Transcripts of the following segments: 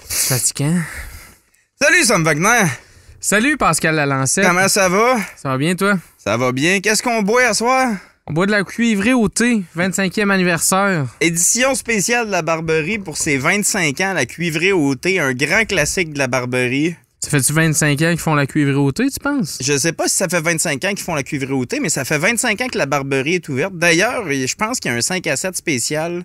Fatigant. Salut, Sam Wagner. Salut, Pascal Lalancette. Comment ça va? Ça va bien, toi? Ça va bien. Qu'est-ce qu'on boit à soir? On boit de la cuivrée au thé, 25e anniversaire. Édition spéciale de la Barberie pour ses 25 ans, la cuivrée au thé, un grand classique de la Barberie. Ça fait-tu 25 ans qu'ils font la cuivrée au thé, tu penses? Je sais pas si ça fait 25 ans qu'ils font la cuivrée au thé, mais ça fait 25 ans que la Barberie est ouverte. D'ailleurs, je pense qu'il y a un 5 à 7 spécial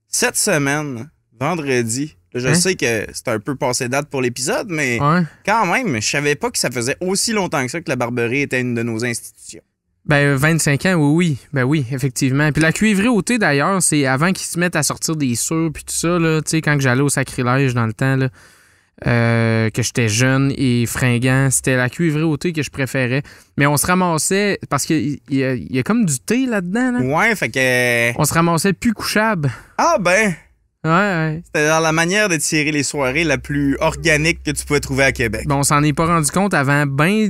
cette semaine, vendredi. Là, je sais que c'est un peu passé date pour l'épisode, mais quand même, je savais pas que ça faisait aussi longtemps que ça que la Barberie était une de nos institutions. Ben, 25 ans, oui. Ben oui, effectivement. Puis la cuivrée au thé, d'ailleurs, c'est avant qu'ils se mettent à sortir des sures puis tout ça, là, tu sais, quand j'allais au sacrilège dans le temps, là, que j'étais jeune et fringant, c'était la cuivrée au thé que je préférais. Mais on se ramassait, parce qu'il y a comme du thé là-dedans, là. Ouais, fait que... On se ramassait plus couchable. Ah ben... Ouais. C'était dans la manière de tirer les soirées la plus organique que tu pouvais trouver à Québec. Bon, on s'en est pas rendu compte avant ben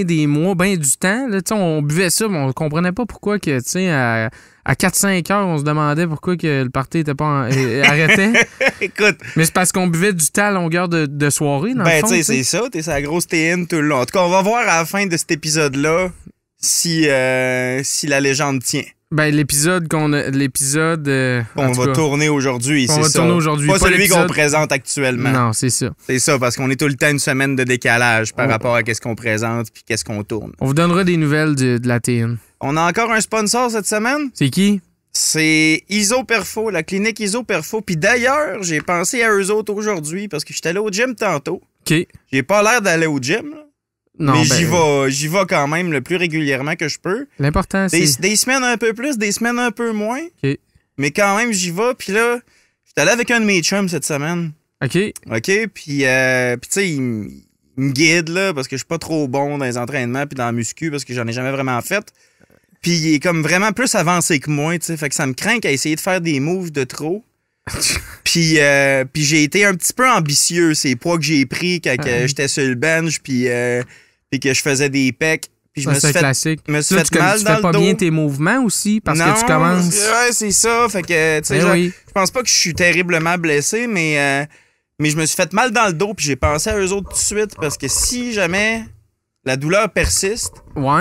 des mois, ben du temps. Là, on buvait ça, mais on comprenait pas pourquoi que, tu sais, à 4-5 heures, on se demandait pourquoi que le party était pas arrêté. Écoute. Mais c'est parce qu'on buvait du thé à longueur de soirée, dans le fond. Ben, tu sais, c'est ça. T'es sur la grosse théine tout le long. En tout cas, on va voir à la fin de cet épisode-là si la légende tient. Ben, l'épisode qu'on va tourner aujourd'hui, c'est ça. Pas celui qu'on présente actuellement. Non, c'est ça. C'est ça, parce qu'on est tout le temps une semaine de décalage par rapport à qu'est-ce qu'on présente puis qu'est-ce qu'on tourne. On vous donnera des nouvelles de la TN. On a encore un sponsor cette semaine. C'est qui? C'est Isoperfo, la clinique Isoperfo. Puis d'ailleurs, j'ai pensé à eux autres aujourd'hui parce que j'étais allé au gym tantôt. OK. J'ai pas l'air d'aller au gym, là. Non, mais j'y vais quand même le plus régulièrement que je peux. L'important, c'est... Des semaines un peu plus, des semaines un peu moins. OK. Mais quand même, j'y vais. Puis là, j'étais allé avec un de mes chums cette semaine. OK. Puis tu sais, il me guide, là, parce que je suis pas trop bon dans les entraînements puis dans la muscu parce que j'en ai jamais vraiment fait. Puis il est comme vraiment plus avancé que moi, tu sais. Fait que ça me craint qu'à essayer de faire des moves de trop. Puis j'ai été un petit peu ambitieux, ces poids que j'ai pris quand j'étais sur le bench, puis que je faisais des pecs. Puis je me suis fait, classique. Me suis fait mal tu dans fais pas le dos. Bien tes mouvements aussi parce que tu commences. Ouais, c'est ça. Fait que, tu sais, je pense pas que je suis terriblement blessé, mais je me suis fait mal dans le dos, puis j'ai pensé à eux autres tout de suite parce que si jamais la douleur persiste,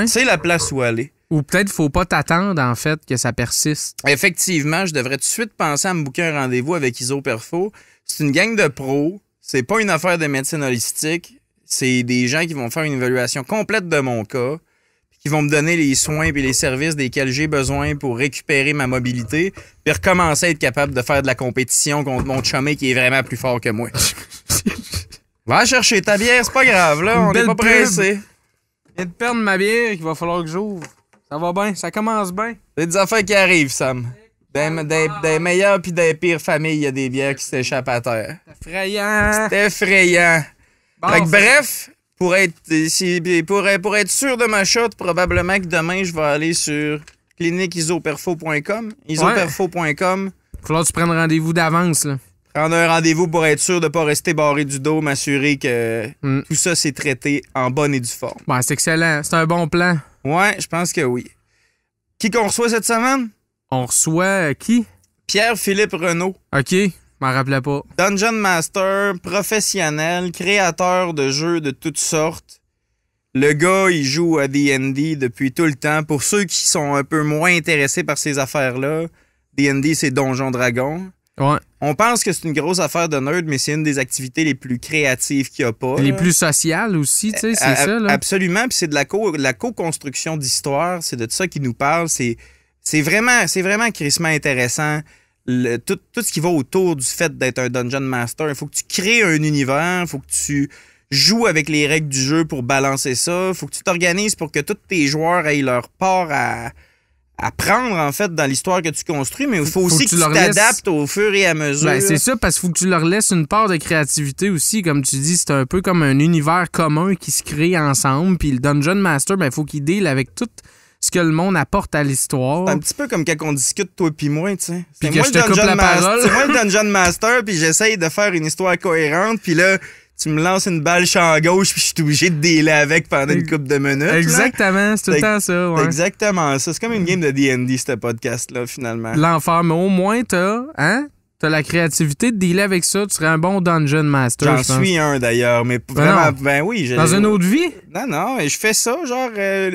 c'est la place où aller. Ou peut-être faut pas t'attendre, en fait, que ça persiste. Effectivement, je devrais tout de suite penser à me booker un rendez-vous avec Isoperfo. C'est une gang de pros. C'est pas une affaire de médecine holistique. C'est des gens qui vont faire une évaluation complète de mon cas, qui vont me donner les soins et les services desquels j'ai besoin pour récupérer ma mobilité, puis recommencer à être capable de faire de la compétition contre mon chumé qui est vraiment plus fort que moi. Va chercher ta bière, c'est pas grave, là. On n'est pas pressé. Je viens de perdre ma bière qu'il va falloir que j'ouvre. Ça va bien, ça commence bien. C'est des affaires qui arrivent, Sam. Des meilleures puis des pires familles, il y a des bières qui s'échappent à terre. C'est effrayant. C'est effrayant. Bon, fait que bref, pour être sûr de ma shot, probablement que demain, je vais aller sur cliniqueisoperfo.com. Isoperfo.com. Il va falloir que tu prennes rendez-vous d'avance, là. Prendre un rendez-vous pour être sûr de ne pas rester barré du dos, m'assurer que tout ça s'est traité en bonne et due forme. Ben, c'est excellent. C'est un bon plan. Ouais, je pense que oui. Qui qu'on reçoit cette semaine? On reçoit qui? Pierre-Philippe Renaud. OK, je m'en rappelais pas. Dungeon Master, professionnel, créateur de jeux de toutes sortes. Le gars, il joue à D&D depuis tout le temps. Pour ceux qui sont un peu moins intéressés par ces affaires-là, D&D, c'est Donjon Dragon. Ouais. On pense que c'est une grosse affaire de nerd, mais c'est une des activités les plus créatives qu'il n'y a pas. Les plus sociales aussi, tu sais, c'est ça, là. Absolument, puis c'est de la co-construction d'histoire, c'est de ça qu'il nous parle. C'est vraiment crissement intéressant. Tout ce qui va autour du fait d'être un Dungeon Master. Il faut que tu crées un univers, il faut que tu joues avec les règles du jeu pour balancer ça. Il faut que tu t'organises pour que tous tes joueurs aient leur part à prendre, en fait, dans l'histoire que tu construis, mais il faut aussi que tu t'adaptes au fur et à mesure. Ben, c'est ça, parce qu'il faut que tu leur laisses une part de créativité aussi. Comme tu dis, c'est un peu comme un univers commun qui se crée ensemble. Puis le Dungeon Master, ben, il faut qu'il deal avec tout ce que le monde apporte à l'histoire. C'est un petit peu comme quand on discute, toi puis moi, tu sais. Puis que je te coupe la parole. C'est moi le Dungeon Master, puis j'essaye de faire une histoire cohérente, puis là... Tu me lances une balle champ gauche puis je suis obligé de dealer avec pendant une couple de minutes. Exactement, là. C'est tout le temps ça. Ouais. Exactement ça. C'est comme une game de D&D, ce podcast-là, finalement. L'enfer, mais au moins, t'as t'as la créativité de dealer avec ça, tu serais un bon Dungeon Master. J'en suis un d'ailleurs, mais vraiment, ben oui. Dans une autre vie? Non, et je fais ça, genre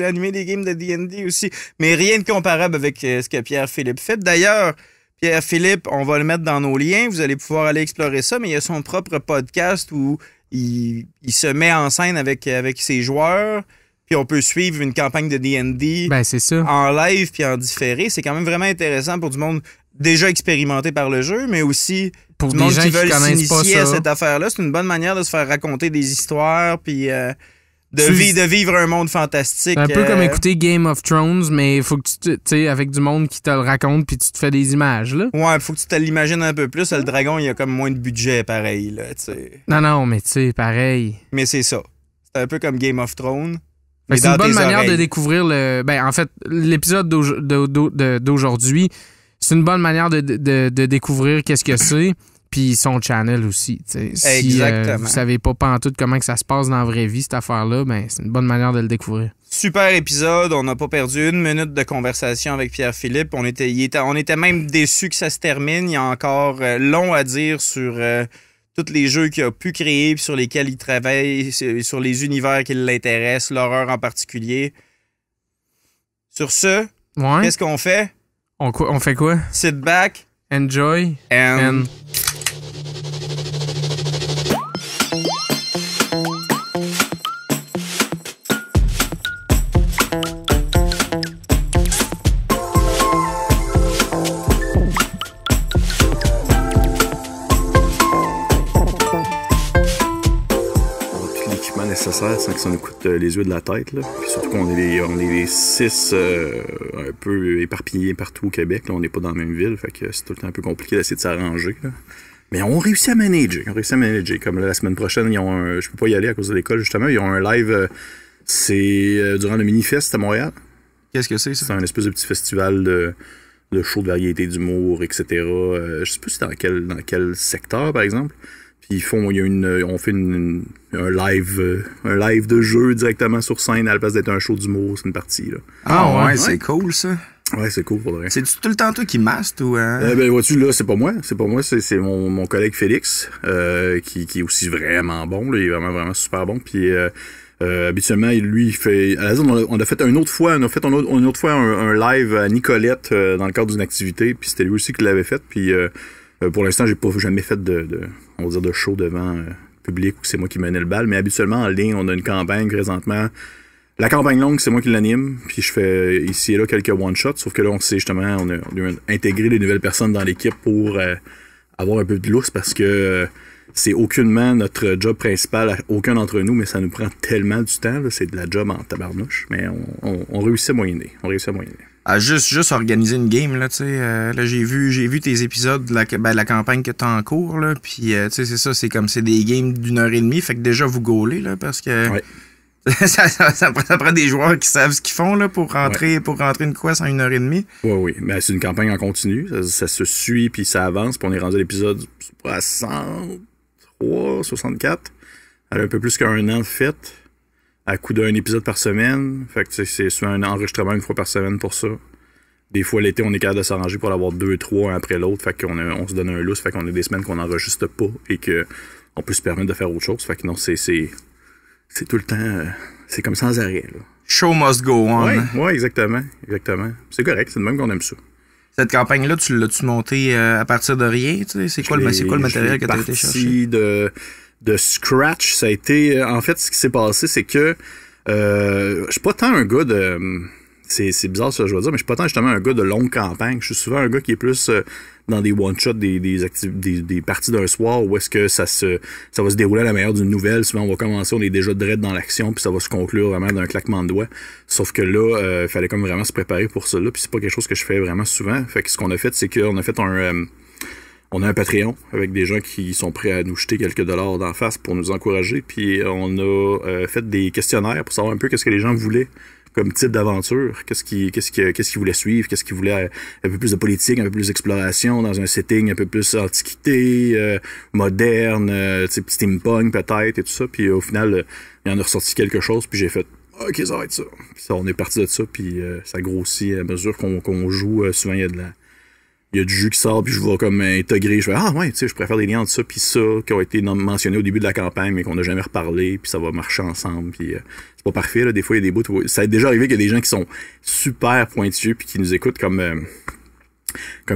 animer des games de D&D aussi. Mais rien de comparable avec ce que Pierre-Philippe fait. D'ailleurs, Pierre-Philippe, on va le mettre dans nos liens, vous allez pouvoir aller explorer ça, mais il y a son propre podcast où il se met en scène avec ses joueurs, puis on peut suivre une campagne de D&D c'est ça. En live puis en différé. C'est quand même vraiment intéressant pour du monde déjà expérimenté par le jeu, mais aussi pour du des monde gens qui qui veulent connaissent pas s'initier à ça. cette affaire-là. C'est une bonne manière de se faire raconter des histoires puis de vivre un monde fantastique. C'est un peu comme écouter Game of Thrones, mais il faut que tu sais, avec du monde qui te le raconte puis tu te fais des images, là. Ouais, faut que tu te l'imagines un peu plus. Le dragon, il a comme moins de budget, pareil, là, tu sais. Non, mais tu sais, pareil. Mais c'est ça. C'est un peu comme Game of Thrones. C'est une bonne manière de découvrir en fait, l'épisode d'aujourd'hui, c'est une bonne manière de découvrir qu'est-ce que c'est. Puis son channel aussi. Si vous savez pas pantoute comment que ça se passe dans la vraie vie, cette affaire-là, c'est une bonne manière de le découvrir. Super épisode. On n'a pas perdu une minute de conversation avec Pierre-Philippe. On était même déçus que ça se termine. Il y a encore long à dire sur tous les jeux qu'il a pu créer sur lesquels il travaille, sur les univers qui l'intéressent, l'horreur en particulier. Sur ce, qu'est-ce qu'on fait? On fait quoi? Sit back. Enjoy. And... nécessaire sans que ça nous coûte les yeux de la tête. Là. Puis surtout qu'on est les 6 un peu éparpillés partout au Québec. Là. On n'est pas dans la même ville, fait que c'est tout le temps un peu compliqué d'essayer de s'arranger. Là. Mais on réussit à manager. Comme là, la semaine prochaine, je peux pas y aller à cause de l'école, justement. Ils ont un live, c'est durant le Minifest à Montréal. Qu'est-ce que c'est, ça? C'est un espèce de petit festival de shows de variété, d'humour, etc. Je sais pas si dans quel secteur, par exemple. Puis on fait un live de jeu directement sur scène à la place d'être un show d'humour, c'est une partie. Là. Ah ouais, c'est cool ça. Ouais, c'est cool pour le reste. C'est tout le temps toi qui maste ou vois-tu, là, c'est pas moi, c'est mon collègue Félix, qui est aussi vraiment bon, là, il est vraiment super bon. Puis habituellement, lui, il fait. À la zone, on a fait une autre fois un live à Nicolette dans le cadre d'une activité, puis c'était lui aussi qui l'avait fait. Puis pour l'instant, j'ai pas jamais fait de show devant public où c'est moi qui menais le bal, mais habituellement en ligne, on a une campagne présentement. La campagne longue, c'est moi qui l'anime, puis je fais ici et là quelques one-shots, sauf que là, on sait justement, on a intégré des nouvelles personnes dans l'équipe pour avoir un peu de lousse parce que c'est aucunement notre job principal à aucun d'entre nous, mais ça nous prend tellement du temps, là, c'est de la job en tabarnouche, mais on réussit à moyenner. Juste organiser une game, là, tu sais. Là, j'ai vu tes épisodes de la campagne que t'as en cours, là. Puis, tu sais, c'est ça, c'est des games d'1h30. Fait que déjà, vous gaulez, là, parce que ouais. ça prend des joueurs qui savent ce qu'ils font, là, pour rentrer une quest en 1h30. Oui. Mais c'est une campagne en continu. Ça se suit, puis ça avance. Puis on est rendu à l'épisode à 103, 64. Elle a un peu plus qu'un an de fête. À coup d'un épisode par semaine. Fait que c'est souvent un enregistrement une fois par semaine pour ça. Des fois, l'été, on est capable de s'arranger pour l'avoir 2, 3 un après l'autre. Fait qu'on se donne un lousse. Fait qu'on a des semaines qu'on n'enregistre pas et qu'on peut se permettre de faire autre chose. Fait que non, c'est tout le temps... c'est comme sans arrêt, là. Show must go on. Ouais, exactement. C'est correct, c'est de même qu'on aime ça. Cette campagne-là, tu l'as-tu montée à partir de rien? Tu sais? C'est quoi le matériel que tu as été chercher? De scratch, ça a été... En fait, ce qui s'est passé, c'est que je suis pas tant un gars de... C'est bizarre ce que je veux dire, mais je suis pas tant justement un gars de longue campagne. Je suis souvent un gars qui est plus dans des one-shots, des parties d'un soir où est-ce que ça va se dérouler à la manière d'une nouvelle. Souvent, on va commencer, on est déjà direct dans l'action, puis ça va se conclure vraiment d'un claquement de doigts. Sauf que là, il fallait comme vraiment se préparer pour ça là, puis c'est pas quelque chose que je fais vraiment souvent. Fait que ce qu'on a fait, c'est qu'on a fait on a un Patreon avec des gens qui sont prêts à nous jeter quelques dollars d'en face pour nous encourager. Puis on a fait des questionnaires pour savoir un peu qu'est-ce que les gens voulaient comme type d'aventure. Qu'est-ce qu'ils voulaient suivre, qu'est-ce qu'ils voulaient un peu plus de politique, un peu plus d'exploration dans un setting un peu plus antiquité, moderne, steampunk peut-être et tout ça. Puis au final, il y en a ressorti quelque chose. Puis j'ai fait OK, ça va être ça. Puis on est parti de ça. Puis ça grossit à mesure qu'on joue. Souvent, il y a il y a du jus qui sort, puis je vais comme intégrer. Je fais, ah ouais, tu sais, je préfère des liens entre ça puis ça, qui ont été mentionnés au début de la campagne, mais qu'on n'a jamais reparlé, puis ça va marcher ensemble. Puis c'est pas parfait, là. Des fois, il y a des bouts. Ça a déjà arrivé qu'il y a des gens qui sont super pointus, puis qui nous écoutent comme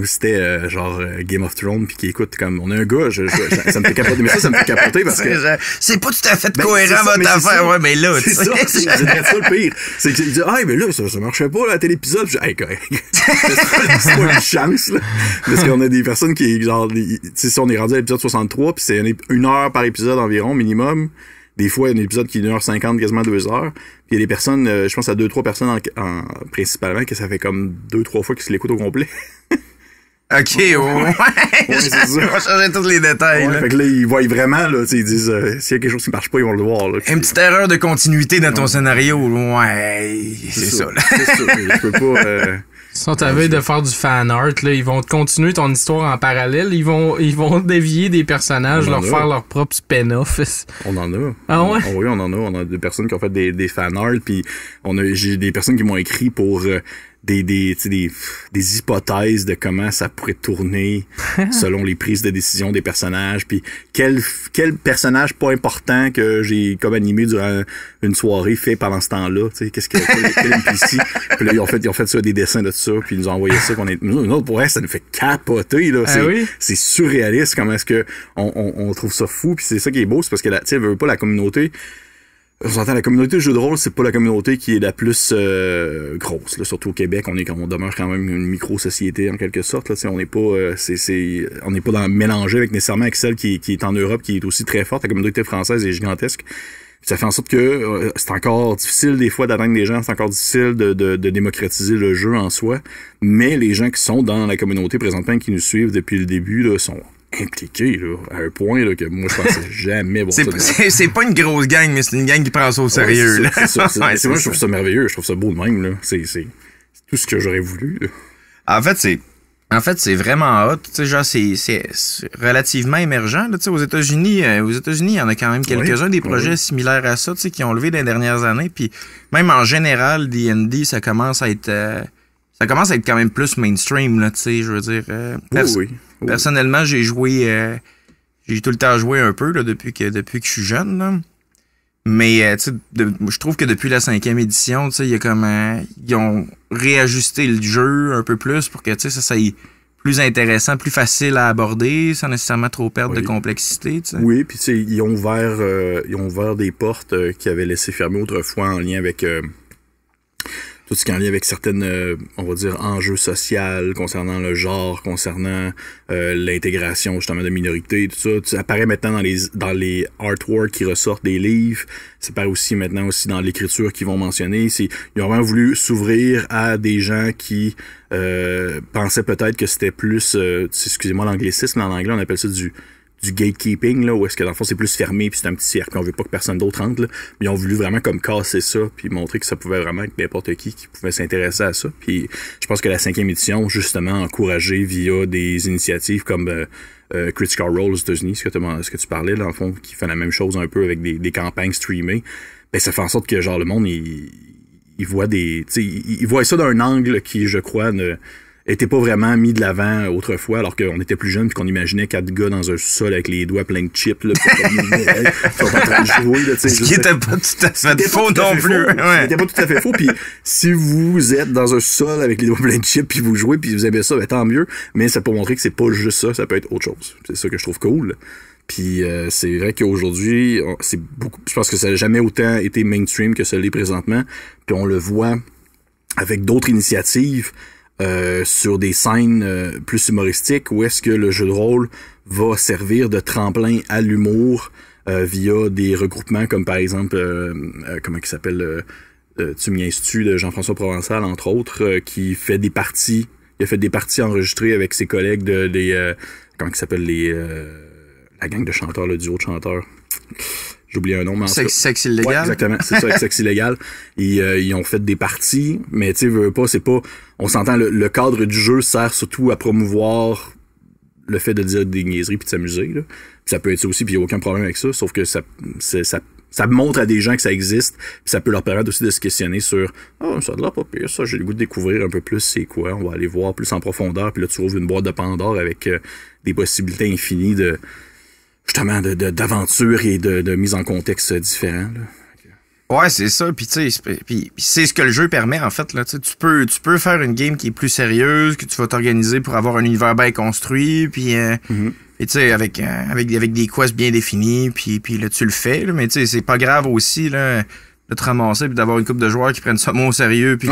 si c'était genre Game of Thrones, puis qui écoute comme on a un gars, ça me fait capoter, mais ça me fait capoter parce que c'est pas tout à fait cohérent votre affaire, ouais, mais là, c'est ça le pire, c'est qu'il dit ah mais là ça marchait pas là, à tel épisode, je dis hey correct, c'est pas une chance là, parce qu'on a des personnes qui genre, tu sais, si on est rendu à l'épisode 63 puis c'est 1 heure par épisode environ minimum. Des fois, un épisode qui est 1h50, quasiment 2 heures. Puis il y a des personnes, je pense à 2-3 personnes principalement, que ça fait comme 2-3 fois qu'ils se l'écoutent au complet. OK, ouais, c'est ça. On va changer tous les détails. Ouais, là. fait que là, ils voient vraiment, là, ils disent, s'il y a quelque chose qui marche pas, ils vont le voir. Là, une petite erreur de continuité dans ton scénario. Ouais, c'est ça. Là. C'est ça. Je peux pas... Ils sont à veille de faire du fan art, là. Ils vont continuer ton histoire en parallèle. Ils vont dévier des personnages, leur faire leur propre spin-off. On en a. Ah ouais? Oui, on en a. On a des personnes qui ont fait des fan art, puis j'ai des personnes qui m'ont écrit pour des hypothèses de comment ça pourrait tourner selon les prises de décision des personnages, puis quel personnage pas important que j'ai comme animé durant une soirée fait pendant ce temps-là, tu sais, quel NPC. Puis là, ils ont fait ça, des dessins de ça, puis ils nous ont envoyé ça, nous autres, pour elle, ça nous fait capoter, là. C'est surréaliste comment est-ce que on trouve ça fou, puis c'est ça qui est beau, c'est parce que tu sais, veut pas la communauté. On s'entend, la communauté de jeux de rôle, c'est pas la communauté qui est la plus grosse. Là, surtout au Québec, on demeure quand même une micro-société en quelque sorte. Là, on n'est pas, on n'est pas mélangé nécessairement avec celle qui est en Europe, qui est aussi très forte. La communauté française est gigantesque. Puis ça fait en sorte que c'est encore difficile des fois d'atteindre les gens, c'est encore difficile de démocratiser le jeu en soi. Mais les gens qui sont dans la communauté présentement, qui nous suivent depuis le début, là, sont impliqué là, à un point là, que moi je pensais jamais voir ça. C'est pas une grosse gang, mais c'est une gang qui prend ça au sérieux. C'est moi je trouve ça merveilleux, je trouve ça beau de même. Là. C'est tout ce que j'aurais voulu. Là. En fait, c'est vraiment hot. Tu sais, genre, c'est relativement émergent. Là, tu sais, aux États-Unis, il y en a quand même quelques-uns des projets similaires à ça, tu sais, qui ont levé dans les dernières années. Puis même en général, D&D, ça commence à être quand même plus mainstream, là, tu sais, je veux dire. Personnellement, j'ai tout le temps joué un peu là, depuis que je suis jeune. Là. Mais tu sais, je trouve que depuis la 5e édition, tu sais, il y a comme ils ont réajusté le jeu un peu plus pour que tu sais ça soit plus intéressant, plus facile à aborder, sans nécessairement trop perdre de complexité. Tu sais. Oui, puis tu sais, ils ont ouvert des portes qui avaient laissé fermer autrefois en lien avec tout ce qui est en lien avec certaines, on va dire, enjeux sociaux concernant le genre, concernant l'intégration justement de minorités, tout ça. Ça apparaît maintenant dans les artworks qui ressortent des livres. Ça apparaît aussi maintenant aussi dans l'écriture qu'ils vont mentionner. Ils ont vraiment voulu s'ouvrir à des gens qui pensaient peut-être que c'était plus, excusez-moi l'anglicisme, mais en anglais on appelle ça du gatekeeping, là, où est-ce que dans le fond c'est plus fermé puis c'est un petit cercle, on veut pas que personne d'autre rentre, là. Mais ils ont voulu vraiment comme casser ça puis montrer que ça pouvait vraiment être n'importe qui pouvait s'intéresser à ça. Puis je pense que la 5e édition, justement, encouragée via des initiatives comme Critical Role aux États-Unis, ce que tu parlais, dans le fond, qui fait la même chose un peu avec des campagnes streamées, ben ça fait en sorte que genre le monde il voit il voit ça d'un angle qui, je crois, était pas vraiment mis de l'avant autrefois, alors qu'on était plus jeunes et qu'on imaginait 4 gars dans un sol avec les doigts pleins de chips, là, sont en train de jouer, là, ce qui était pas tout à fait faux non plus. C'était pas tout à fait faux, puis si vous êtes dans un sol avec les doigts pleins de chips puis vous jouez puis vous aimez ça, ben tant mieux, mais ça peut montrer que c'est pas juste ça, ça peut être autre chose. C'est ça que je trouve cool. Puis c'est vrai qu'aujourd'hui, c'est beaucoup. Je pense que ça n'a jamais autant été mainstream que ça l'est présentement. Puis on le voit avec d'autres initiatives sur des scènes plus humoristiques où est-ce que le jeu de rôle va servir de tremplin à l'humour via des regroupements comme par exemple comment il s'appelle Tu m'y instues de Jean-François Provençal entre autres qui fait des parties. Il a fait des parties enregistrées avec ses collègues comment il s'appelle la gang de chanteurs, le duo de chanteurs. J'ai oublié un nom, mais Sexe illégal. Ouais, exactement, c'est ça, avec Sexe illégal. Ils ont fait des parties, mais tu sais, c'est pas. On s'entend, le cadre du jeu sert surtout à promouvoir le fait de dire des niaiseries puis de s'amuser, là. Puis ça peut être ça aussi, puis il n'y a aucun problème avec ça, sauf que ça ça montre à des gens que ça existe, puis ça peut leur permettre aussi de se questionner sur ça a l'air pas pire, ça, j'ai le goût de découvrir un peu plus c'est quoi, on va aller voir plus en profondeur, puis là tu ouvres une boîte de Pandore avec des possibilités infinies de justement d'aventure et de mise en contexte différents. Là. Ouais, c'est ça. Puis tu sais, c'est ce que le jeu permet en fait là. Tu peux faire une game qui est plus sérieuse, que tu vas t'organiser pour avoir un univers bien construit, puis tu sais avec des quests bien définis, puis là tu le fais. Là, mais tu sais, c'est pas grave aussi là de te ramasser puis d'avoir une couple de joueurs qui prennent ça au sérieux, puis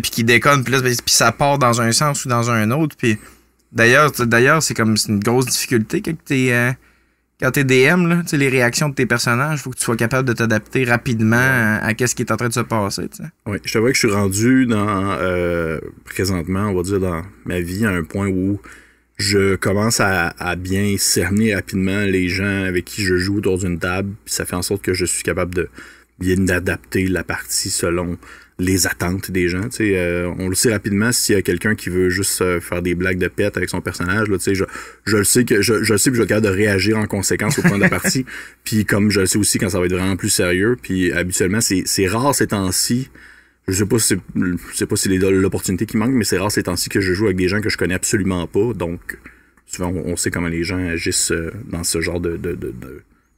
qui déconnent, puis ça part dans un sens ou dans un autre. Puis d'ailleurs, c'est une grosse difficulté quand t'es DM, là, les réactions de tes personnages, faut que tu sois capable de t'adapter rapidement à ce qui est en train de se passer. T'sais. Oui, je t'avoue que je suis rendu dans présentement, on va dire dans ma vie, à un point où je commence à bien cerner rapidement les gens avec qui je joue autour d'une table, puis ça fait en sorte que je suis capable de bien adapter la partie selon les attentes des gens. On le sait rapidement s'il y a quelqu'un qui veut juste faire des blagues de pète avec son personnage. Là, je le sais que je le sais que je vais être capable de réagir en conséquence au point de la partie. Puis comme je le sais aussi quand ça va être vraiment plus sérieux. Puis habituellement, c'est rare ces temps-ci. Je sais pas si c'est l'opportunité qui manque, mais c'est rare ces temps-ci que je joue avec des gens que je connais absolument pas. Donc souvent on sait comment les gens agissent dans ce genre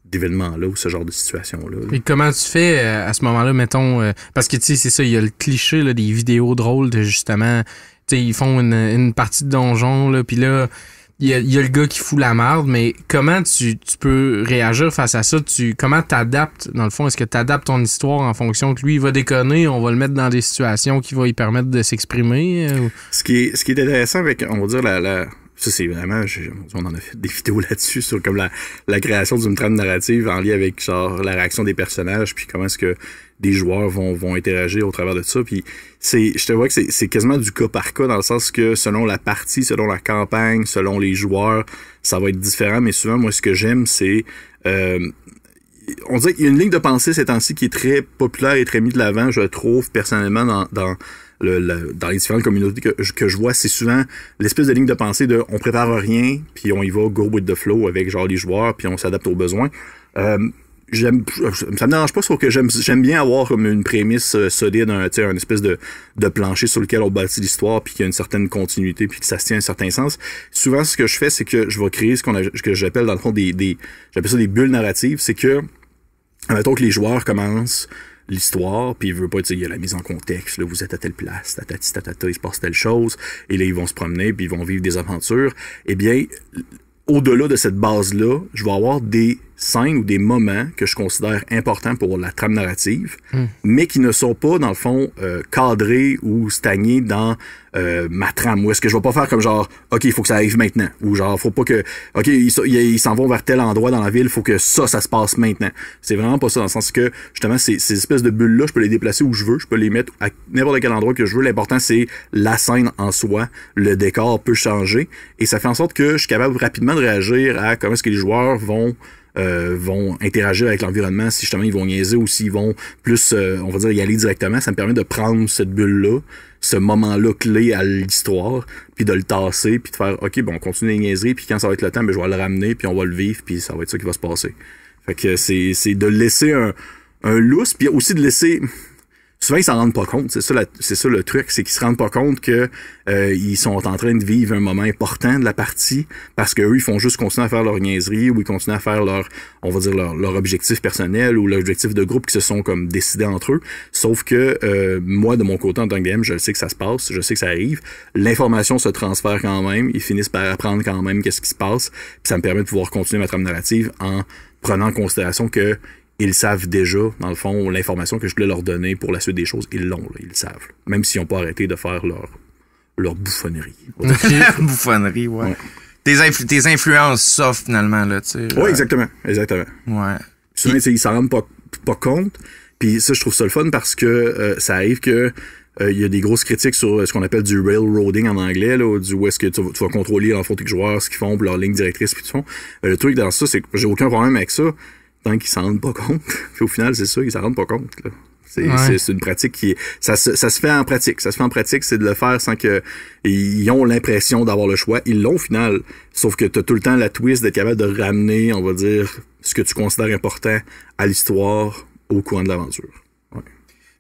d'événements-là ou ce genre de situation-là. Et comment tu fais à ce moment-là, mettons, parce que tu sais, c'est ça, il y a le cliché là, des vidéos drôles de justement, tu sais, ils font une partie de donjon, là, puis là, il y a le gars qui fout la merde, mais comment tu peux réagir face à ça? Comment t'adaptes, dans le fond? Est-ce que t'adaptes ton histoire en fonction que lui, il va déconner, on va le mettre dans des situations qui vont lui permettre de s'exprimer? Ce qui est intéressant avec, on va dire, ça, c'est vraiment... on en a fait des vidéos là-dessus sur comme la création d'une trame narrative en lien avec genre la réaction des personnages, puis comment est-ce que des joueurs vont interagir au travers de ça. Puis je te vois que c'est quasiment du cas par cas, dans le sens que selon la partie, selon la campagne, selon les joueurs, ça va être différent. Mais souvent, moi, ce que j'aime, c'est... on dirait qu'il y a une ligne de pensée ces temps-ci qui est très populaire et très mise de l'avant, je trouve, personnellement, dans les différentes communautés que je vois, c'est souvent l'espèce de ligne de pensée de on prépare rien, puis on y va go with the flow avec genre les joueurs, puis on s'adapte aux besoins. Ça me dérange pas, sauf que j'aime bien avoir comme une prémisse solide, un espèce de plancher sur lequel on bâtit l'histoire, puis qu'il y a une certaine continuité, puis que ça se tient à un certain sens. Souvent, ce que je fais, c'est que je vais créer ce que j'appelle dans le fond j'appelle ça des bulles narratives. C'est que, admettons que les joueurs commencent l'histoire, puis il veut pas dire, il y a la mise en contexte, là, vous êtes à telle place, tatati tatata, il se passe telle chose, et là, ils vont se promener, puis ils vont vivre des aventures. Eh bien, au-delà de cette base-là, je vais avoir des scènes ou des moments que je considère importants pour la trame narrative, mais qui ne sont pas, dans le fond, cadrés ou stagnés dans ma trame. Ou est-ce que je vais pas faire comme genre, OK, il faut que ça arrive maintenant. Ou genre, faut pas que, OK, ils s'en vont vers tel endroit dans la ville, il faut que ça se passe maintenant. C'est vraiment pas ça, dans le sens que, justement, ces espèces de bulles-là, je peux les déplacer où je veux, je peux les mettre à n'importe quel endroit que je veux. L'important, c'est la scène en soi. Le décor peut changer. Et ça fait en sorte que je suis capable rapidement de réagir à comment est-ce que les joueurs vont interagir avec l'environnement, si justement ils vont niaiser ou s'ils vont plus, on va dire, y aller directement. Ça me permet de prendre cette bulle-là, ce moment-là clé à l'histoire, puis de le tasser, puis de faire, OK, bon, on continue les niaiseries, puis quand ça va être le temps, ben, je vais le ramener, puis on va le vivre, puis ça va être ça qui va se passer. Fait que c'est de laisser un lousse, puis aussi de laisser... Souvent, ils s'en rendent pas compte. C'est ça le truc, c'est qu'ils se rendent pas compte que ils sont en train de vivre un moment important de la partie parce que eux, ils font juste continuer à faire leur niaiserie ou ils continuent à faire leur objectif personnel ou l'objectif de groupe qui se sont comme décidés entre eux. Sauf que moi, de mon côté, en tant que DM, je sais que ça se passe, je sais que ça arrive. L'information se transfère quand même. Ils finissent par apprendre quand même qu'est-ce qui se passe. Puis ça me permet de pouvoir continuer ma trame narrative en prenant en considération que ils savent déjà, dans le fond, l'information que je voulais leur donner pour la suite des choses. Ils l'ont, là, ils le savent. Même s'ils n'ont pas arrêté de faire leur bouffonnerie. Bouffonnerie, ouais. Tes influences soft, finalement, là, tu sais. Oui, exactement. Ouais. Souvent, ils s'en rendent pas compte. Puis ça, je trouve ça le fun parce que ça arrive que il y a des grosses critiques sur ce qu'on appelle du railroading en anglais, là, où est-ce que tu vas contrôler, dans le fond, tes joueurs, ce qu'ils font, leur ligne directrice, puis tout font. Le truc dans ça, c'est que j'ai aucun problème avec ça. Tant qu'ils s'en rendent pas compte. Puis au final, c'est ça, ils s'en rendent pas compte. Là. C'est une pratique qui est... Ça se fait en pratique. Ça se fait en pratique, c'est de le faire sans que ils ont l'impression d'avoir le choix. Ils l'ont au final. Sauf que t'as tout le temps la twist d'être capable de ramener, on va dire, ce que tu considères important à l'histoire au courant de l'aventure. Ouais.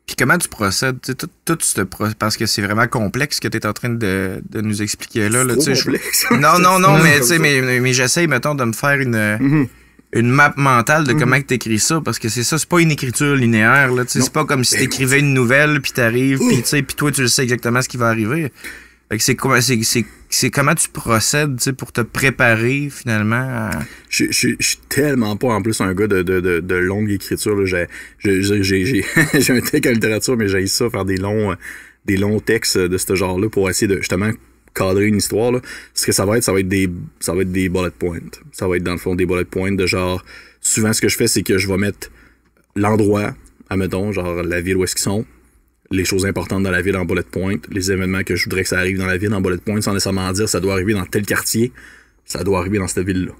Puis comment tu procèdes? Parce que c'est vraiment complexe ce que tu es en train de nous expliquer là. C'est trop complexe. Non, mais j'essaye, mettons, de me faire une map mentale de comment tu écris ça, parce que c'est ça, c'est pas une écriture linéaire. Là, c'est pas comme si tu écrivais une nouvelle, puis t'arrives, puis toi, tu le sais exactement ce qui va arriver. Fait que c'est comment tu procèdes pour te préparer finalement à... Je suis tellement pas en plus un gars de longue écriture. Là. J'ai un texte en littérature, mais j'ai ça faire des longs textes de ce genre-là pour essayer de justement cadrer une histoire. Là. Ce que ça va être des bullet points. Ça va être dans le fond des bullet points de genre... Souvent, ce que je fais, c'est que je vais mettre l'endroit, admettons, genre la ville où est-ce qu'ils sont, les choses importantes dans la ville en bullet point, les événements que je voudrais que ça arrive dans la ville en bullet point, sans nécessairement dire ça doit arriver dans tel quartier, ça doit arriver dans cette ville-là,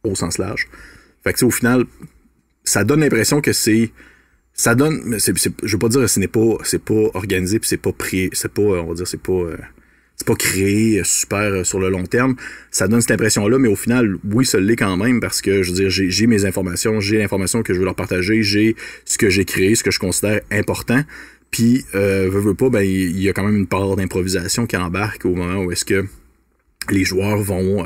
au sens large. Fait que au final, ça donne l'impression que je veux pas dire que c'est pas organisé, puis c'est pas créé super sur le long terme. Ça donne cette impression-là, mais au final, oui, ça l'est quand même, parce que, je veux dire, j'ai mes informations, j'ai l'information que je veux leur partager, j'ai ce que j'ai créé, ce que je considère important. Puis, veux pas, ben, il y a quand même une part d'improvisation qui embarque au moment où est-ce que les joueurs vont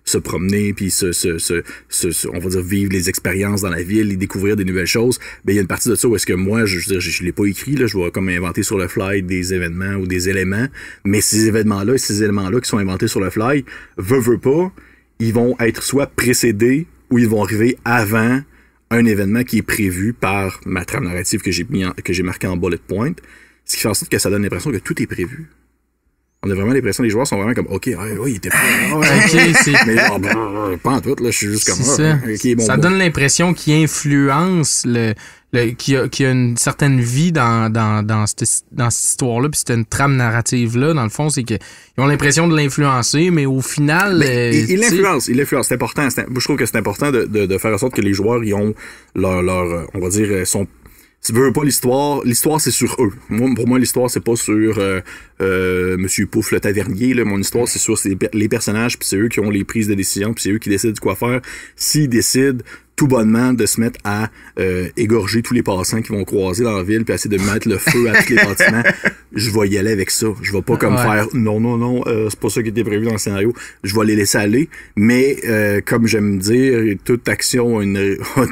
se promener, puis on va dire, vivre les expériences dans la ville et découvrir des nouvelles choses. Ben, il y a une partie de ça où est-ce que moi, je l'ai pas écrit, là, je vais comme inventer sur le fly des événements ou des éléments, mais ces événements-là et ces éléments-là qui sont inventés sur le fly, veux pas, ils vont être soit précédés ou ils vont arriver avant un événement qui est prévu par ma trame narrative que j'ai marqué en bullet point, ce qui fait en sorte que ça donne l'impression que tout est prévu. On a vraiment l'impression, les joueurs sont vraiment comme, OK, il était prêt. Mais pas en tout, là, je suis juste comme ça. Okay, bon, ça donne l'impression qu'il influence qu'il y a une certaine vie dans cette histoire-là, puis c'est une trame narrative-là. Dans le fond, c'est qu'ils ont l'impression de l'influencer, mais au final... il l'influence. C'est important. Je trouve que c'est important de faire en sorte que les joueurs, ils ont leur on va dire, si tu veux pas l'histoire c'est sur eux. Pour moi, l'histoire, c'est pas sur Monsieur Pouf le tavernier. Là. Mon histoire, c'est sur les personnages, puis c'est eux qui ont les prises de décision, puis c'est eux qui décident de quoi faire. S'ils décident tout bonnement de se mettre à égorger tous les passants qui vont croiser dans la ville, puis essayer de mettre le feu à tous les bâtiments, je vais y aller avec ça. Je vais pas comme faire non, c'est pas ça qui était prévu dans le scénario. Je vais les laisser aller, mais comme j'aime dire, toute action a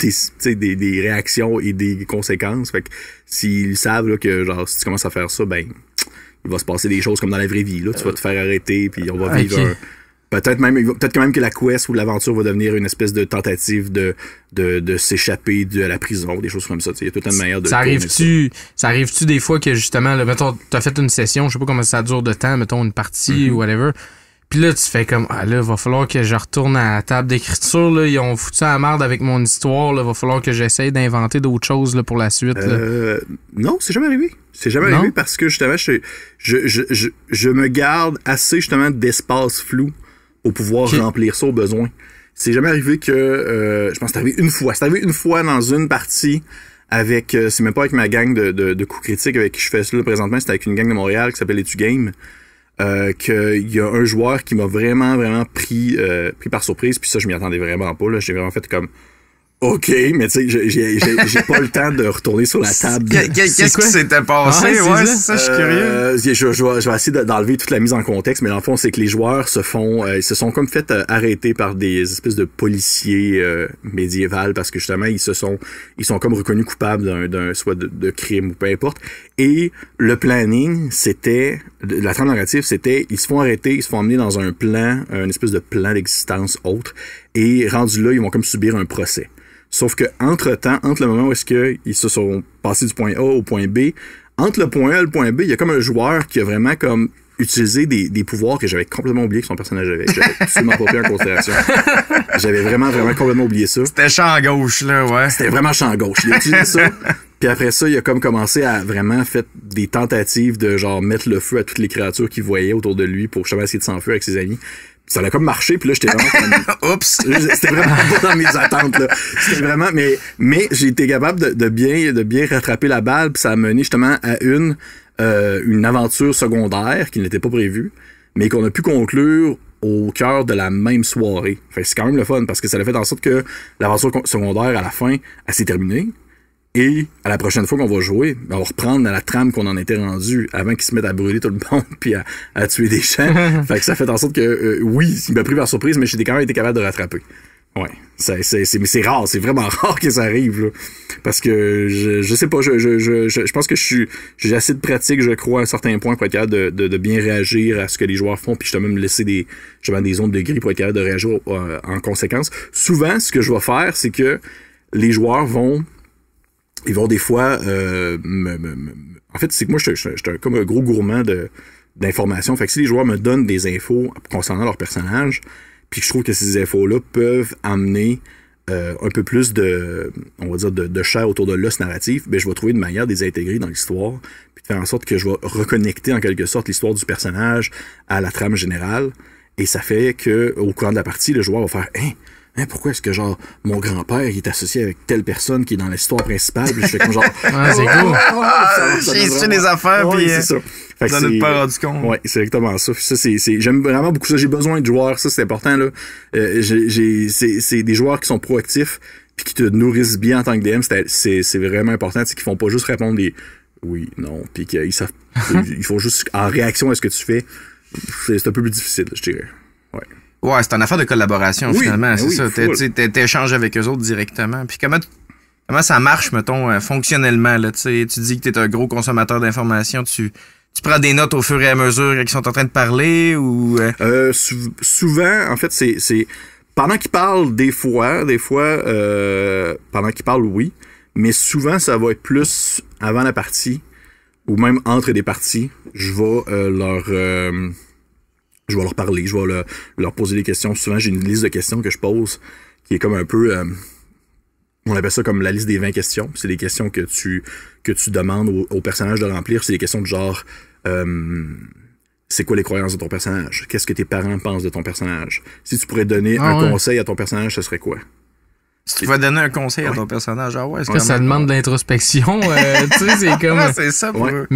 des réactions et des conséquences. Fait que s'ils savent là, que genre si tu commences à faire ça, ben il va se passer des choses comme dans la vraie vie. Là. Tu vas te faire arrêter, puis on va vivre peut-être quand même que la quest ou l'aventure va devenir une espèce de tentative de s'échapper de la prison, des choses comme ça. Il y a toute une manière de... Ça arrive-tu des fois que justement, là, mettons, t'as fait une session, je sais pas comment ça dure de temps, mettons une partie ou whatever, puis là, tu fais comme, là, va falloir que je retourne à la table d'écriture, là, ils ont foutu à la merde avec mon histoire, là, va falloir que j'essaye d'inventer d'autres choses là, pour la suite. Là. Non, c'est jamais arrivé. C'est jamais arrivé parce que justement, je me garde assez justement d'espace flou pour pouvoir remplir ça au besoin. C'est jamais arrivé que... je pense que c'est arrivé une fois. C'est arrivé une fois dans une partie avec... c'est même pas avec ma gang de coups critiques avec qui je fais ça là, présentement. C'était avec une gang de Montréal qui s'appelle Les Tu-Game. Qu'il y a un joueur qui m'a vraiment pris par surprise. Puis ça, je m'y attendais vraiment pas. Là. J'ai vraiment fait comme... OK, mais tu sais, j'ai pas le temps de retourner sur la table. Qu'est-ce qui s'était passé? C'est ça, je suis curieux. Je vais essayer d'enlever toute la mise en contexte, mais dans le fond, c'est que les joueurs se sont comme fait arrêter par des espèces de policiers médiévals parce que justement, ils sont comme reconnus coupables d'un soit de crime ou peu importe. Et le planning, la trame narrative, c'était, ils se font arrêter, ils se font emmener dans un espèce de plan d'existence autre, et rendu là, ils vont comme subir un procès. Sauf que entre-temps, entre le moment où est-ce qu'ils se sont passés du point A au point B, entre le point A et le point B, il y a comme un joueur qui a vraiment comme utilisé des pouvoirs que j'avais complètement oublié que son personnage avait. J'avais absolument pas pris en considération. J'avais vraiment complètement oublié ça. C'était champ gauche, là, ouais. C'était vraiment champ gauche. Il a utilisé ça. Puis après ça, il a comme commencé à vraiment faire des tentatives de genre mettre le feu à toutes les créatures qu'il voyait autour de lui pour justement essayer de s'enfuir avec ses amis. Ça a comme marché, puis là, j'étais vraiment comme... Oups! C'était vraiment pas dans mes attentes, là. C'était vraiment... Mais j'ai été capable de bien rattraper la balle, puis ça a mené justement à une aventure secondaire qui n'était pas prévue, mais qu'on a pu conclure au cœur de la même soirée. Fait que c'est quand même le fun parce que ça a fait en sorte que l'aventure secondaire, à la fin, elle s'est terminée. Et à la prochaine fois qu'on va jouer, on va reprendre dans la trame qu'on en était rendu avant qu'ils se mettent à brûler tout le monde puis à tuer des gens. Fait que ça fait en sorte que, oui, il m'a pris par surprise, mais j'ai quand même été capable de rattraper. Ouais, mais c'est rare, c'est vraiment rare que ça arrive, là. Parce que je sais pas, je pense que j'ai assez de pratique, je crois, à un certain point pour être capable de bien réagir à ce que les joueurs font, puis je dois même laisser des zones de gris pour être capable de réagir en conséquence. Souvent, ce que je vais faire, c'est que les joueurs vont des fois en fait, c'est que moi, je suis comme un gros gourmand d'informations. Fait que si les joueurs me donnent des infos concernant leur personnage, puis que je trouve que ces infos-là peuvent amener un peu plus on va dire, de chair autour de l'os narratif, ben je vais trouver une manière de les intégrer dans l'histoire, puis de faire en sorte que je vais reconnecter en quelque sorte l'histoire du personnage à la trame générale. Et ça fait que au cours de la partie, le joueur va faire pourquoi est-ce que, genre, mon grand-père, il est associé avec telle personne qui est dans l'histoire principale? Puis je fais comme genre. Ah, c'est cool. J'ai su des affaires, puis. c'est ça. Fait que j'en ai pas rendu compte. Ouais, c'est exactement ça. J'aime vraiment beaucoup ça. J'ai besoin de joueurs. Ça, c'est important, là. C'est des joueurs qui sont proactifs puis qui te nourrissent bien en tant que DM. C'est vraiment important. C'est qu'ils font pas juste répondre des oui, non, puis qu'ils savent. Ils font juste en réaction à ce que tu fais. C'est un peu plus difficile, je dirais. Ouais. Ouais, c'est une affaire de collaboration, finalement, c'est ça. T'échanges avec eux autres directement. Puis comment ça marche, mettons, fonctionnellement, là, tu dis que t'es un gros consommateur d'informations, tu prends des notes au fur et à mesure qu'ils sont en train de parler, ou... Souvent, en fait, c'est pendant qu'ils parlent, des fois, pendant qu'ils parlent, oui, mais souvent, ça va être plus avant la partie, ou même entre des parties, je vais leur parler, je vais leur poser des questions. Souvent, j'ai une liste de questions que je pose qui est comme un peu... on appelle ça comme la liste des 20 questions. C'est des questions que tu demandes au personnage de remplir. C'est des questions de genre... c'est quoi les croyances de ton personnage? Qu'est-ce que tes parents pensent de ton personnage? Si tu pourrais donner un conseil à ton personnage, ce serait quoi? Si tu pouvais donner un conseil à ton personnage, ça demande de l'introspection. Tu sais, c'est comme... c'est ça pour eux.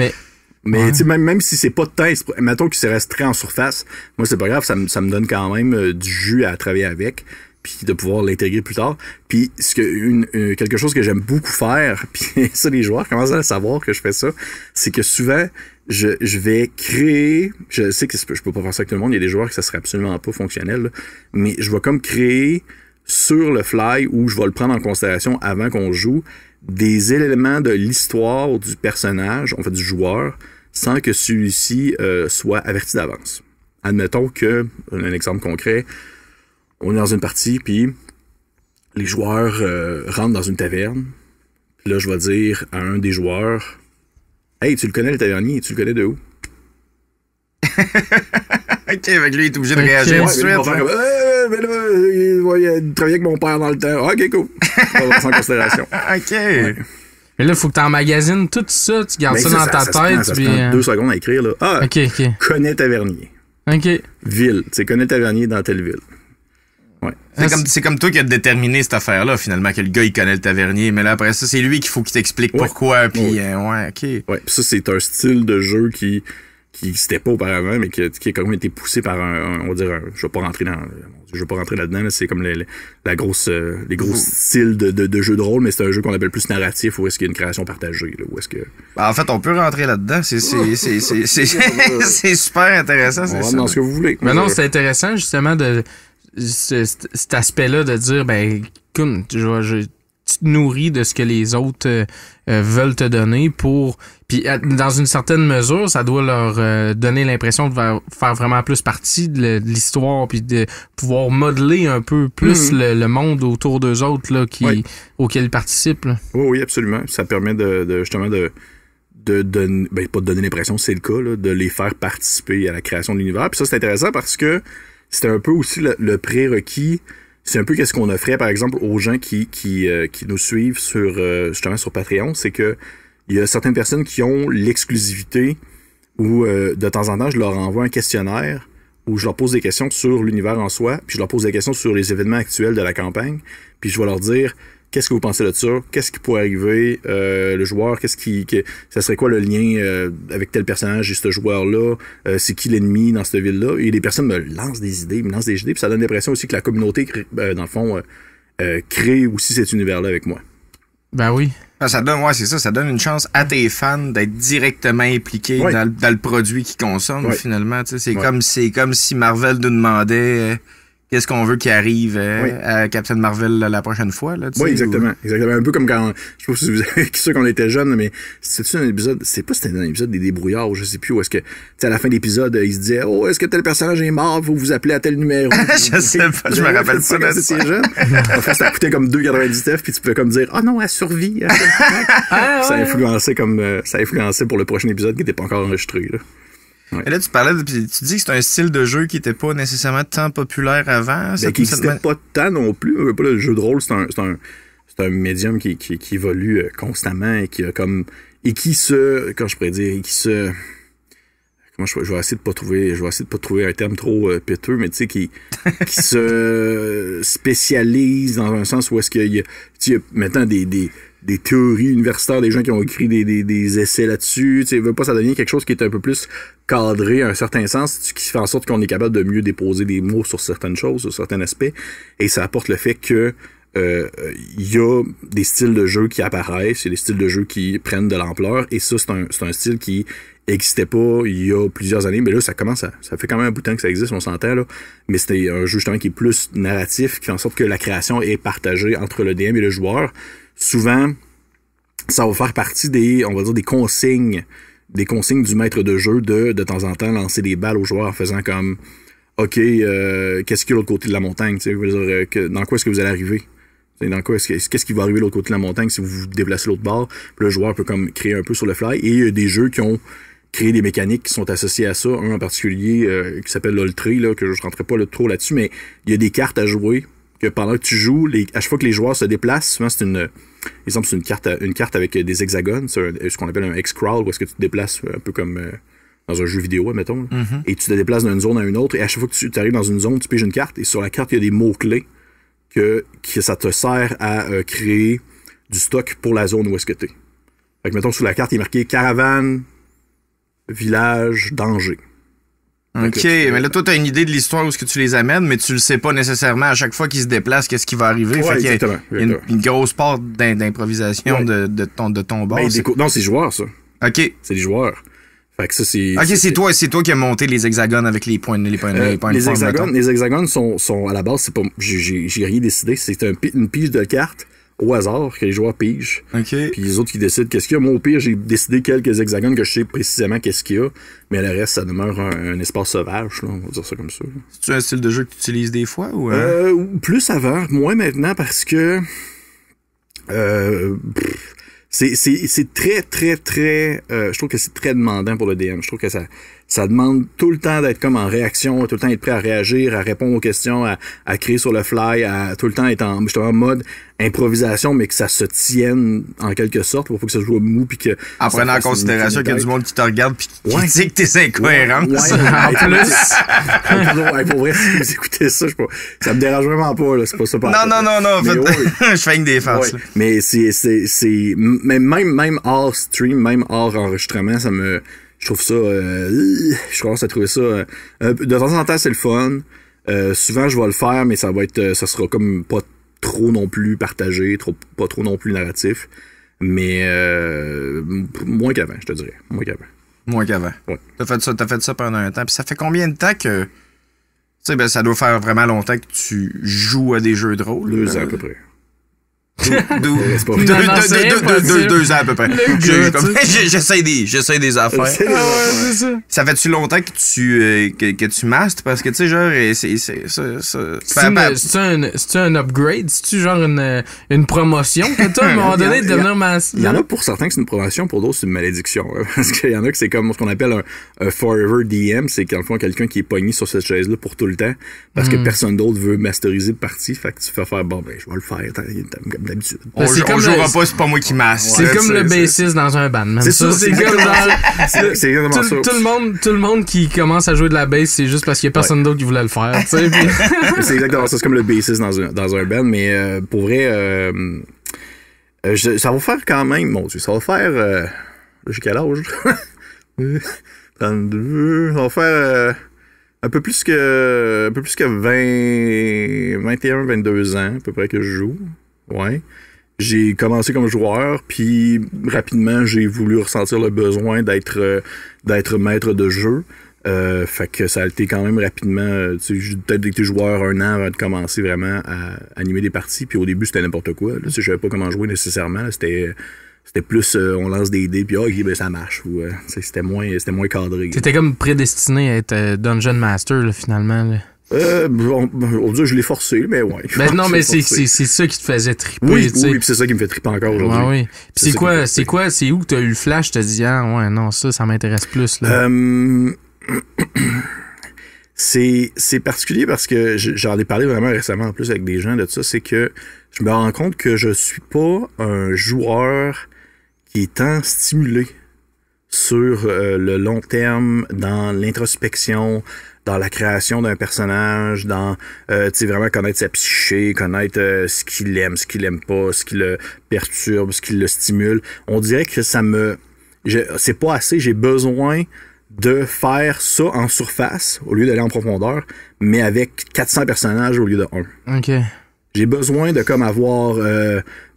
Mais tu sais, même si c'est pas de test, mettons qu'il se reste très en surface, moi c'est pas grave, ça me donne quand même du jus à travailler avec, puis de pouvoir l'intégrer plus tard. Puis quelque chose que j'aime beaucoup faire, puis ça les joueurs commencent à savoir que je fais ça, c'est que souvent je vais créer, je sais que je peux pas faire ça avec tout le monde, il y a des joueurs que ça serait absolument pas fonctionnel, là, mais je vais comme créer sur le fly, où je vais le prendre en considération avant qu'on joue, des éléments de l'histoire du personnage, en fait du joueur, sans que celui-ci soit averti d'avance. Admettons que, un exemple concret, on est dans une partie, puis les joueurs rentrent dans une taverne. Puis là, je vais dire à un des joueurs, « Hey, tu le connais le tavernier? Tu le connais de où? » OK, avec lui, il est obligé de réagir tout de suite. Mais là, il travaillait avec mon père dans le temps. OK, cool. On va sans considération. OK. Ouais. Mais là, il faut que tu emmagasines tout ça, tu gardes ça dans ta tête. Ça prend 2 secondes à écrire. Là. OK. Connais tavernier. OK. Ville. Tu sais, connais tavernier dans telle ville. Ouais. C'est comme toi qui as déterminé cette affaire-là, finalement, que le gars, il connaît le tavernier. Mais là, après ça, c'est lui qu'il faut qu'il t'explique pourquoi. Puis, OK. Ouais, puis ça, c'est un style de jeu qui n'existait pas auparavant, mais qui a quand même été poussé par on va dire, je vais pas rentrer là-dedans, là, c'est comme les gros styles de jeux de rôle, mais c'est un jeu qu'on appelle plus narratif, où est-ce qu'il y a une création partagée, là, où est-ce que... En fait, on peut rentrer là-dedans, c'est super intéressant, c'est ça. Dans ce que vous voulez. Mais non, c'est intéressant, justement, de cet aspect-là, de dire, comme, tu te nourris de ce que les autres veulent te donner pour... Puis, dans une certaine mesure, ça doit leur donner l'impression de faire vraiment plus partie de l'histoire, puis de pouvoir modeler un peu plus le monde autour d'eux autres là, auquel ils participent. Là. Oui, absolument. Ça permet justement de donner, pas de donner l'impression, c'est le cas, là, de les faire participer à la création de l'univers. Puis ça, c'est intéressant parce que c'est un peu aussi le prérequis. C'est un peu qu'est-ce qu'on offrait, par exemple, aux gens qui nous suivent justement sur Patreon, c'est que il y a certaines personnes qui ont l'exclusivité où, de temps en temps, je leur envoie un questionnaire où je leur pose des questions sur l'univers en soi, puis je leur pose des questions sur les événements actuels de la campagne, puis je vais leur dire qu'est-ce que vous pensez de ça? Qu'est-ce qui pourrait arriver? Le joueur, ça serait quoi le lien avec tel personnage et ce joueur-là? C'est qui l'ennemi dans cette ville-là? Et les personnes me lancent des idées, puis ça donne l'impression aussi que la communauté, dans le fond, crée aussi cet univers-là avec moi. Ben oui. Ça donne une chance à tes fans d'être directement impliqués dans le produit qu'ils consomment, finalement. C'est comme si Marvel nous demandait qu'est-ce qu'on veut qu'il arrive à Captain Marvel la prochaine fois. Là, exactement. Un peu comme quand, je sais pas si vous avez sûr qu'on était jeunes, mais c'était un épisode, c'était un épisode des débrouillards, ou je sais plus, où est-ce que, à la fin de l'épisode, ils se disaient, oh, est-ce que tel personnage est mort, vous vous appelez à tel numéro. Je sais pas, je me rappelle pas de ça. Jeune. En fait, ça coûtait comme 2,99, puis tu pouvais comme dire, non, elle survit. Ça influençait pour le prochain épisode qui n'était pas encore enregistré, là. Ouais. Et là, tu dis que c'est un style de jeu qui était pas nécessairement tant populaire avant. Qui n'existait pas tant non plus. Le jeu de rôle, c'est un médium qui évolue constamment et qui a comme. Et qui se. Comment je pourrais dire? Comment je vais essayer de pas trouver un terme trop péteux, mais tu sais, qui se spécialise dans un sens où est-ce qu'il y a maintenant des théories universitaires, des gens qui ont écrit des essais là-dessus. Tu sais, ça devient quelque chose qui est un peu plus cadré à un certain sens, qui fait en sorte qu'on est capable de mieux déposer des mots sur certaines choses, sur certains aspects. Et ça apporte le fait que y a des styles de jeu qui apparaissent, il y a des styles de jeu qui prennent de l'ampleur, et ça, c'est un style qui existait pas il y a plusieurs années, mais là, ça fait quand même un bout de temps que ça existe, on s'entend, là. Mais c'était un jeu, justement, qui est plus narratif, qui fait en sorte que la création est partagée entre le DM et le joueur. Souvent, ça va faire partie des consignes du maître de jeu de temps en temps lancer des balles aux joueurs en faisant comme OK, qu'est-ce qu'il y a de l'autre côté de la montagne, tu sais, dans quoi est-ce que vous allez arriver? Qu'est-ce qui va arriver de l'autre côté de la montagne si vous vous déplacez l'autre bord? Puis le joueur peut comme créer un peu sur le fly. Et il y a des jeux qui ont créé des mécaniques qui sont associées à ça. Un en particulier qui s'appelle l'Oltré, là, que je rentrerai pas trop là-dessus, mais il y a des cartes à jouer que pendant que tu joues, à chaque fois que les joueurs se déplacent, souvent c'est une carte avec des hexagones, c'est ce qu'on appelle un X-Crawl, où est-ce que tu te déplaces un peu comme dans un jeu vidéo, admettons. Et tu te déplaces d'une zone à une autre, et à chaque fois que tu arrives dans une zone, tu piges une carte, et sur la carte, il y a des mots-clés que ça te sert à créer du stock pour la zone où est-ce que t'es. Fait que, mettons, sur la carte, il est marqué caravane, village, danger. OK, mais là, toi, t'as une idée de l'histoire où est-ce que tu les amènes, mais tu le sais pas nécessairement à chaque fois qu'ils se déplacent, qu'est-ce qui va arriver. Ouais, fait qu'il y a une grosse part d'improvisation de ton bord. Non, c'est les joueurs, ça. OK. C'est les joueurs. Fait que ça, c'est... OK, c'est toi qui as monté les hexagones avec les points les hexagones sont à la base, c'est pas... J'ai rien décidé. C'est une pige de cartes au hasard que les joueurs pigent. OK. Puis les autres qui décident qu'est-ce qu'il y a. Moi, au pire, j'ai décidé quelques hexagones que je sais précisément qu'est-ce qu'il y a. Mais le reste, ça demeure un espace sauvage, là, on va dire ça comme ça. C'est-tu un style de jeu que tu utilises des fois? Ou plus avant, moins maintenant, parce que... c'est très, très, très... je trouve que c'est très demandant pour le DM. Je trouve que ça demande tout le temps d'être comme en réaction, tout le temps être prêt à réagir, à répondre aux questions, à créer sur le fly, à tout le temps être justement en mode improvisation, mais que ça se tienne en quelque sorte pour que ça soit mou. Puis que en prenant en considération qu'il y a du monde qui te regarde puis qui critique tes incohérences. En plus. Pour vrai, si vous écoutez ça, ça me dérange vraiment pas. Là, c'est pas ça. Non. En fait, je fais une défense. Ouais. Mais c'est même hors stream, même hors enregistrement, je trouve ça... je commence à trouver ça... de temps en temps, c'est le fun. Souvent, je vais le faire, mais ça sera comme pas trop non plus partagé, pas trop non plus narratif. Mais moins qu'avant, je te dirais. Moins qu'avant. Ouais. T'as fait ça pendant un temps. Puis ça fait combien de temps que... Tu sais, ça doit faire vraiment longtemps que tu joues à des jeux de rôle. 2 ans à peu près. 2 ans à peu près. J'essaie des affaires. C'est ça. Ça fait-tu longtemps que tu mastes? Parce que, tu sais, genre, c'est un upgrade? C'est-tu genre une promotion que t'as à un moment donné de devenir master? Il y en a pour certains que c'est une promotion, pour d'autres c'est une malédiction. Hein, parce qu'il y en a que c'est comme ce qu'on appelle un forever DM, c'est qu'en fond quelqu'un qui est pogné sur cette chaise-là pour tout le temps, parce que personne d'autre veut masteriser le parti, fait que tu fais faire, bon, ben, je vais le faire, comme d'habitude. On jouera pas, c'est pas moi qui masse. C'est comme le bassiste dans un band, man. C'est ça, c'est comme c'est exactement ça. Tout le monde qui commence à jouer de la bass, c'est juste parce qu'il y a personne d'autre qui voulait le faire, tu sais. C'est exactement ça, c'est comme le bassiste dans un band, mais pour vrai, Ça va faire quand même, mon Dieu, ça va faire... là, j'ai quel âge? 32, ça va faire un peu plus que 21, 22 ans, à peu près que je joue. Ouais. J'ai commencé comme joueur, puis rapidement, j'ai voulu ressentir le besoin d'être maître de jeu. Fait que ça a été quand même rapidement, j'ai peut-être été joueur 1 an avant de commencer vraiment à animer des parties, puis au début c'était n'importe quoi, là, je savais pas comment jouer nécessairement, là, c'était plus on lance des dés puis ok ben ça marche, ou c'était moins cadré. T'étais comme prédestiné à être Dungeon Master là, finalement là. On dit je l'ai forcé, mais ouais. Ben non, mais c'est ça qui te faisait triper. Oui, puis c'est ça qui me fait triper encore aujourd'hui. Ah oui. Puis c'est où que t'as eu le flash, t'as dit ah ouais non ça m'intéresse plus là. C'est particulier parce que j'en ai parlé vraiment récemment en plus avec des gens de ça, c'est que je me rends compte que je suis pas un joueur qui est tant stimulé sur le long terme dans l'introspection, dans la création d'un personnage, dans vraiment connaître sa psyché, connaître ce qu'il aime pas, ce qui le perturbe, ce qui le stimule. On dirait que c'est pas assez, j'ai besoin de faire ça en surface au lieu d'aller en profondeur, mais avec 400 personnages au lieu de 1. OK. J'ai besoin de comme avoir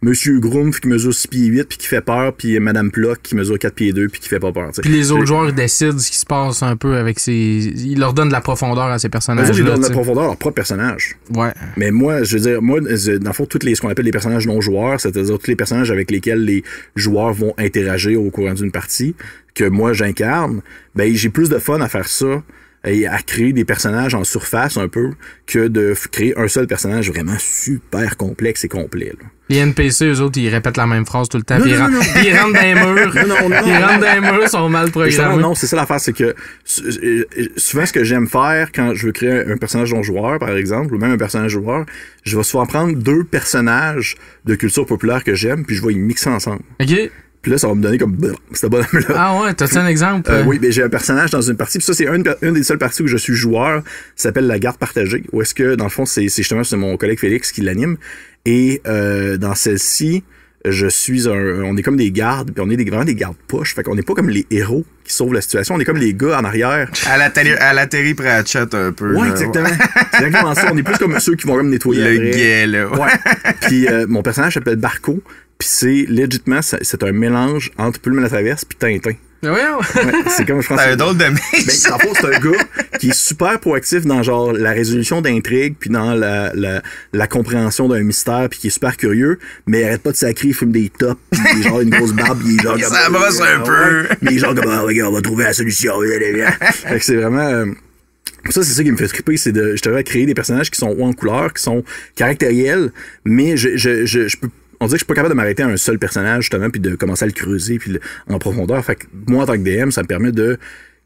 Monsieur Grumpf qui mesure 6 pieds 8 puis qui fait peur, puis Madame Plock qui mesure 4 pieds 2 puis qui fait pas peur. T'sais. Puis les autres joueurs décident ce qui se passe un peu avec ils leur donnent de la profondeur à ces personnages. Ils donnent de la profondeur à leur propre personnage. Ouais. Mais moi, je veux dire, dans le fond, ce qu'on appelle les personnages non joueurs, c'est-à-dire tous les personnages avec lesquels les joueurs vont interagir au courant d'une partie, que moi j'incarne, ben j'ai plus de fun à faire ça et à créer des personnages en surface un peu que de créer un seul personnage vraiment super complexe et complet. Là. Les NPC, eux autres, ils répètent la même phrase tout le temps. Ils rentrent dans les murs. Ils rentrent dans les murs, ils sont mal programmés. Non, c'est ça l'affaire, c'est que souvent ce que j'aime faire quand je veux créer un personnage non-joueur, par exemple, ou même un personnage joueur, je vais souvent prendre 2 personnages de culture populaire que j'aime, puis je vais les mixer ensemble. OK. Puis là, ça va me donner comme cette bonhomme-là. Ah ouais, t'as-tu un exemple? Oui, mais j'ai un personnage dans une partie. Puis ça, c'est une des seules parties où je suis joueur. Ça s'appelle la garde partagée. Où est-ce que, dans le fond, c'est mon collègue Félix qui l'anime. Et dans celle-ci, on est comme des gardes. Puis on est vraiment des gardes push. Fait qu'on n'est pas comme les héros qui sauvent la situation. On est comme les gars en arrière. À la Terry Pratchett un peu. Ouais, exactement. C'est exactement ça. On est plus comme ceux qui vont comme nettoyer le guet, là. Ouais. Puis mon personnage s'appelle Barco. Puis c'est, légitimement, c'est un mélange entre Plume à la Traverse puis Tintin. Ouais, c'est comme, je pense. C'est un drôle de mec. Ben, en fait, c'est un gars qui est super proactif dans, genre, la résolution d'intrigues puis dans la compréhension d'un mystère puis qui est super curieux, mais il arrête pas de sacrer, il fume des tops pis il a genre une grosse barbe, il est genre. Ça brosse un peu. Mais il est genre comme, regarde, on va trouver la solution. Fait que c'est vraiment, ça, c'est ça qui me fait triper, c'est de, justement, créer des personnages qui sont hauts en couleur, qui sont caractériels, mais je peux, on dirait que je suis pas capable de m'arrêter à un seul personnage, justement, puis de commencer à le creuser puis en profondeur. Fait que moi, en tant que DM, ça me permet de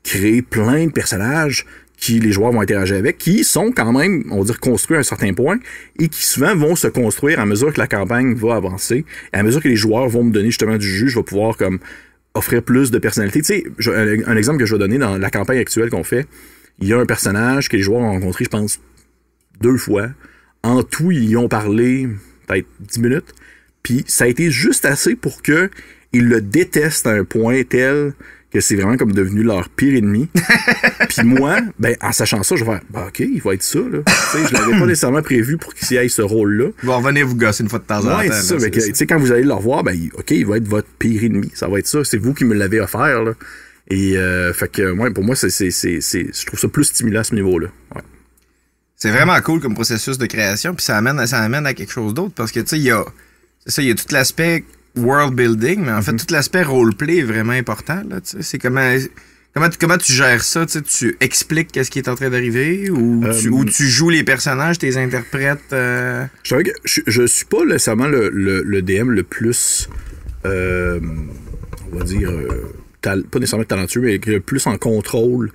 créer plein de personnages qui les joueurs vont interagir avec, qui sont quand même, on va dire, construits à un certain point et qui souvent vont se construire à mesure que la campagne va avancer. Et à mesure que les joueurs vont me donner justement du jus, je vais pouvoir comme offrir plus de personnalité. Tu sais, un exemple que je vais donner dans la campagne actuelle qu'on fait, il y a un personnage que les joueurs ont rencontré, je pense, 2 fois. En tout, ils y ont parlé peut-être 10 minutes. Puis ça a été juste assez pour que ils le détestent à un point tel que c'est vraiment comme devenu leur pire ennemi. Puis moi, ben en sachant ça, je vais faire OK, il va être ça là. T'sais, je l'avais pas nécessairement prévu pour qu'il aille ce rôle-là. Ils vont revenir vous gosser une fois de temps en temps. C'est ça. Tu sais, quand vous allez le revoir, ben OK, il va être votre pire ennemi. Ça va être ça. C'est vous qui me l'avez offert là. Et fait que ouais, pour moi, je trouve ça plus stimulant à ce niveau-là. Ouais. C'est vraiment cool comme processus de création, puis ça amène à quelque chose d'autre parce que tu sais, il y a tout l'aspect world building, mais en fait, tout l'aspect roleplay est vraiment important. Là, c'est comment tu gères ça? Tu expliques qu'est-ce qui est en train d'arriver ou tu joues les personnages, tu les interprètes? Je suis pas nécessairement le DM le plus, on va dire, pas nécessairement talentueux, mais le plus en contrôle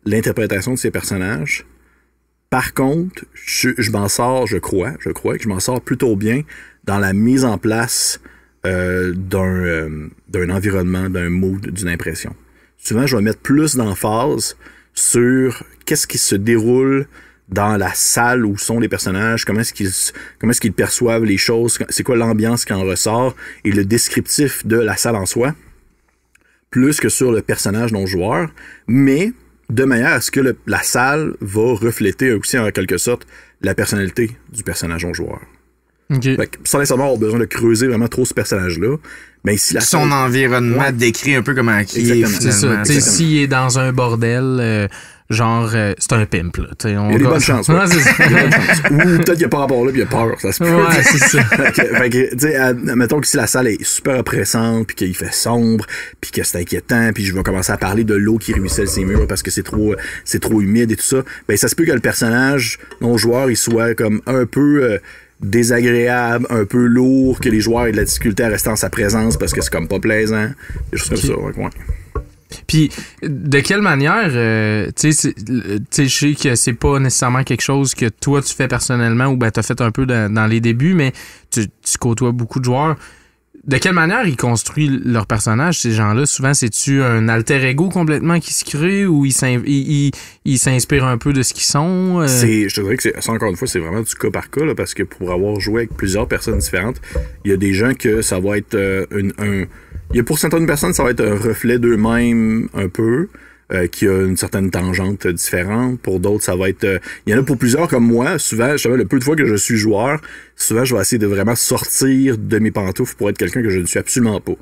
l'interprétation de ces personnages. Par contre, je m'en sors, je crois que je m'en sors plutôt bien dans la mise en place d'un environnement, d'un mood, d'une impression. Souvent, je vais mettre plus d'emphase sur qu'est-ce qui se déroule dans la salle où sont les personnages, comment est-ce qu'ils perçoivent les choses, c'est quoi l'ambiance qui en ressort, et le descriptif de la salle en soi, plus que sur le personnage non-joueur, mais de manière à ce que la salle va refléter aussi en quelque sorte la personnalité du personnage non-joueur. Okay. Fait que, sans nécessairement avoir besoin de creuser vraiment trop ce personnage-là, mais si son environnement décrit un peu comment il est. C'est ça. S'il est dans un bordel, c'est un pimp, là. Il y a des bonnes chances. Ouais. Ou peut-être qu'il n'y a pas rapport là, puis il y a peur, ça se peut. Ouais, c'est ça. fait que, tu sais, mettons que si la salle est super oppressante, puis qu'il fait sombre, puis que c'est inquiétant, puis je vais commencer à parler de l'eau qui ruisselle ses murs parce que c'est trop humide et tout ça, ben ça se peut que le personnage non-joueur, il soit comme un peu désagréable, un peu lourd, que les joueurs aient de la difficulté à rester en sa présence parce que c'est comme pas plaisant. Des choses comme ça, ouais. Puis, de quelle manière, tu sais, je sais que c'est pas nécessairement quelque chose que toi tu fais personnellement ou ben t'as fait un peu dans les débuts, mais tu côtoies beaucoup de joueurs. De quelle manière ils construisent leur personnage, ces gens-là? Souvent, c'est-tu un alter ego complètement qui se crée ou ils s'inspirent un peu de ce qu'ils sont? Je te dirais que ça, encore une fois, c'est vraiment du cas par cas, là, parce que pour avoir joué avec plusieurs personnes différentes, il y a des gens que ça va être il y a pour certaines personnes, ça va être un reflet d'eux-mêmes un peu, qui a une certaine tangente différente. Pour d'autres, ça va être... il y en a pour plusieurs comme moi. Souvent, le peu de fois que je suis joueur, souvent, je vais essayer de vraiment sortir de mes pantoufles pour être quelqu'un que je ne suis absolument pas.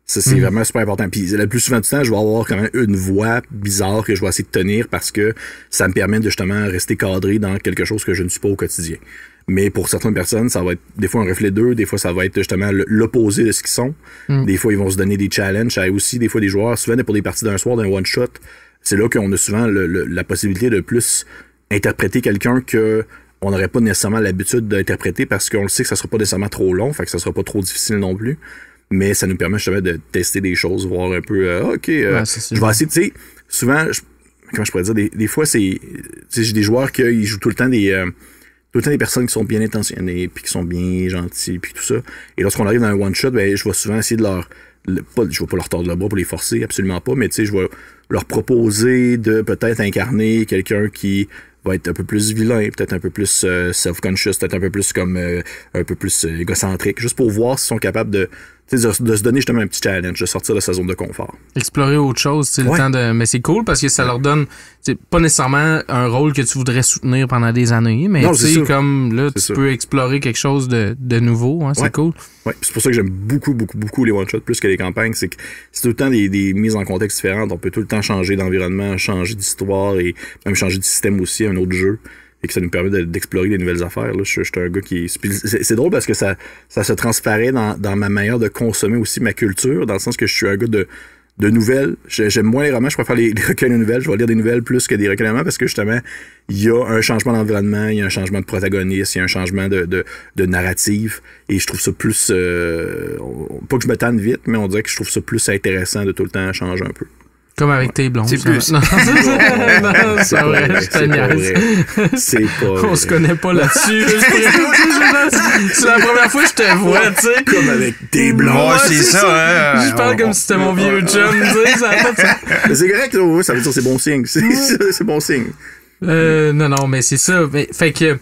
Ça, c'est vraiment super important. Puis le plus souvent du temps, je vais avoir quand même une voix bizarre que je vais essayer de tenir parce que ça me permet de justement rester cadré dans quelque chose que je ne suis pas au quotidien. Mais pour certaines personnes, ça va être des fois un reflet d'eux, des fois ça va être justement l'opposé de ce qu'ils sont. Des fois, ils vont se donner des challenges. Ça a aussi des fois des joueurs, souvent pour des parties d'un soir, d'un one-shot, c'est là qu'on a souvent la possibilité de plus interpréter quelqu'un que on n'aurait pas nécessairement l'habitude d'interpréter parce qu'on le sait que ça sera pas nécessairement trop long, fait que ça sera pas trop difficile non plus. Mais ça nous permet justement de tester des choses, voir un peu, je vais essayer, tu sais, souvent, comment je pourrais dire, des fois, j'ai des joueurs qui jouent tout le temps des personnes qui sont bien intentionnées, puis qui sont bien gentils, puis tout ça. Et lorsqu'on arrive dans un one-shot, ben, je vais souvent essayer de je vais pas leur tordre le bras pour les forcer, absolument pas, mais tu sais, je vais leur proposer de peut-être incarner quelqu'un qui va être un peu plus vilain, peut-être un peu plus self-conscious, peut-être un peu plus comme un peu plus égocentrique, juste pour voir s'ils sont capables de se donner justement un petit challenge, de sortir de sa zone de confort. Explorer autre chose, c'est le temps de... Mais c'est cool parce que ça leur donne pas nécessairement un rôle que tu voudrais soutenir pendant des années, mais tu sais, comme là, tu peux explorer quelque chose de nouveau, hein, c'est cool. Ouais, c'est pour ça que j'aime beaucoup, beaucoup, beaucoup les one-shots plus que les campagnes, c'est que c'est tout le temps des mises en contexte différentes, on peut tout le temps changer d'environnement, changer d'histoire et même changer de système aussi, un autre jeu. Et que ça nous permet d'explorer des nouvelles affaires. Là. Je suis un gars qui... C'est drôle parce que ça se transparaît dans ma manière de consommer aussi ma culture, dans le sens que je suis un gars de nouvelles. J'aime moins les romans, je préfère les recueils de nouvelles. Je vais lire des nouvelles plus que des recueils de romans parce que justement, il y a un changement d'environnement, il y a un changement de protagoniste, il y a un changement de narrative. Et je trouve ça plus... pas que je me tanne vite, mais on dirait que je trouve ça plus intéressant de tout le temps changer un peu. Comme avec tes blondes. C'est plus. Non, c'est vrai, je te niaise. C'est pas vrai. On se connaît pas là-dessus. C'est la première fois que je te vois, tu sais. Comme avec tes blondes. Ouais, c'est ça, hein. Je parle comme si c'était mon vieux chum, tu sais. Ça a pas de sens. Mais c'est correct, là, ça veut dire c'est bon signe. C'est bon signe. Non, mais c'est ça. Fait que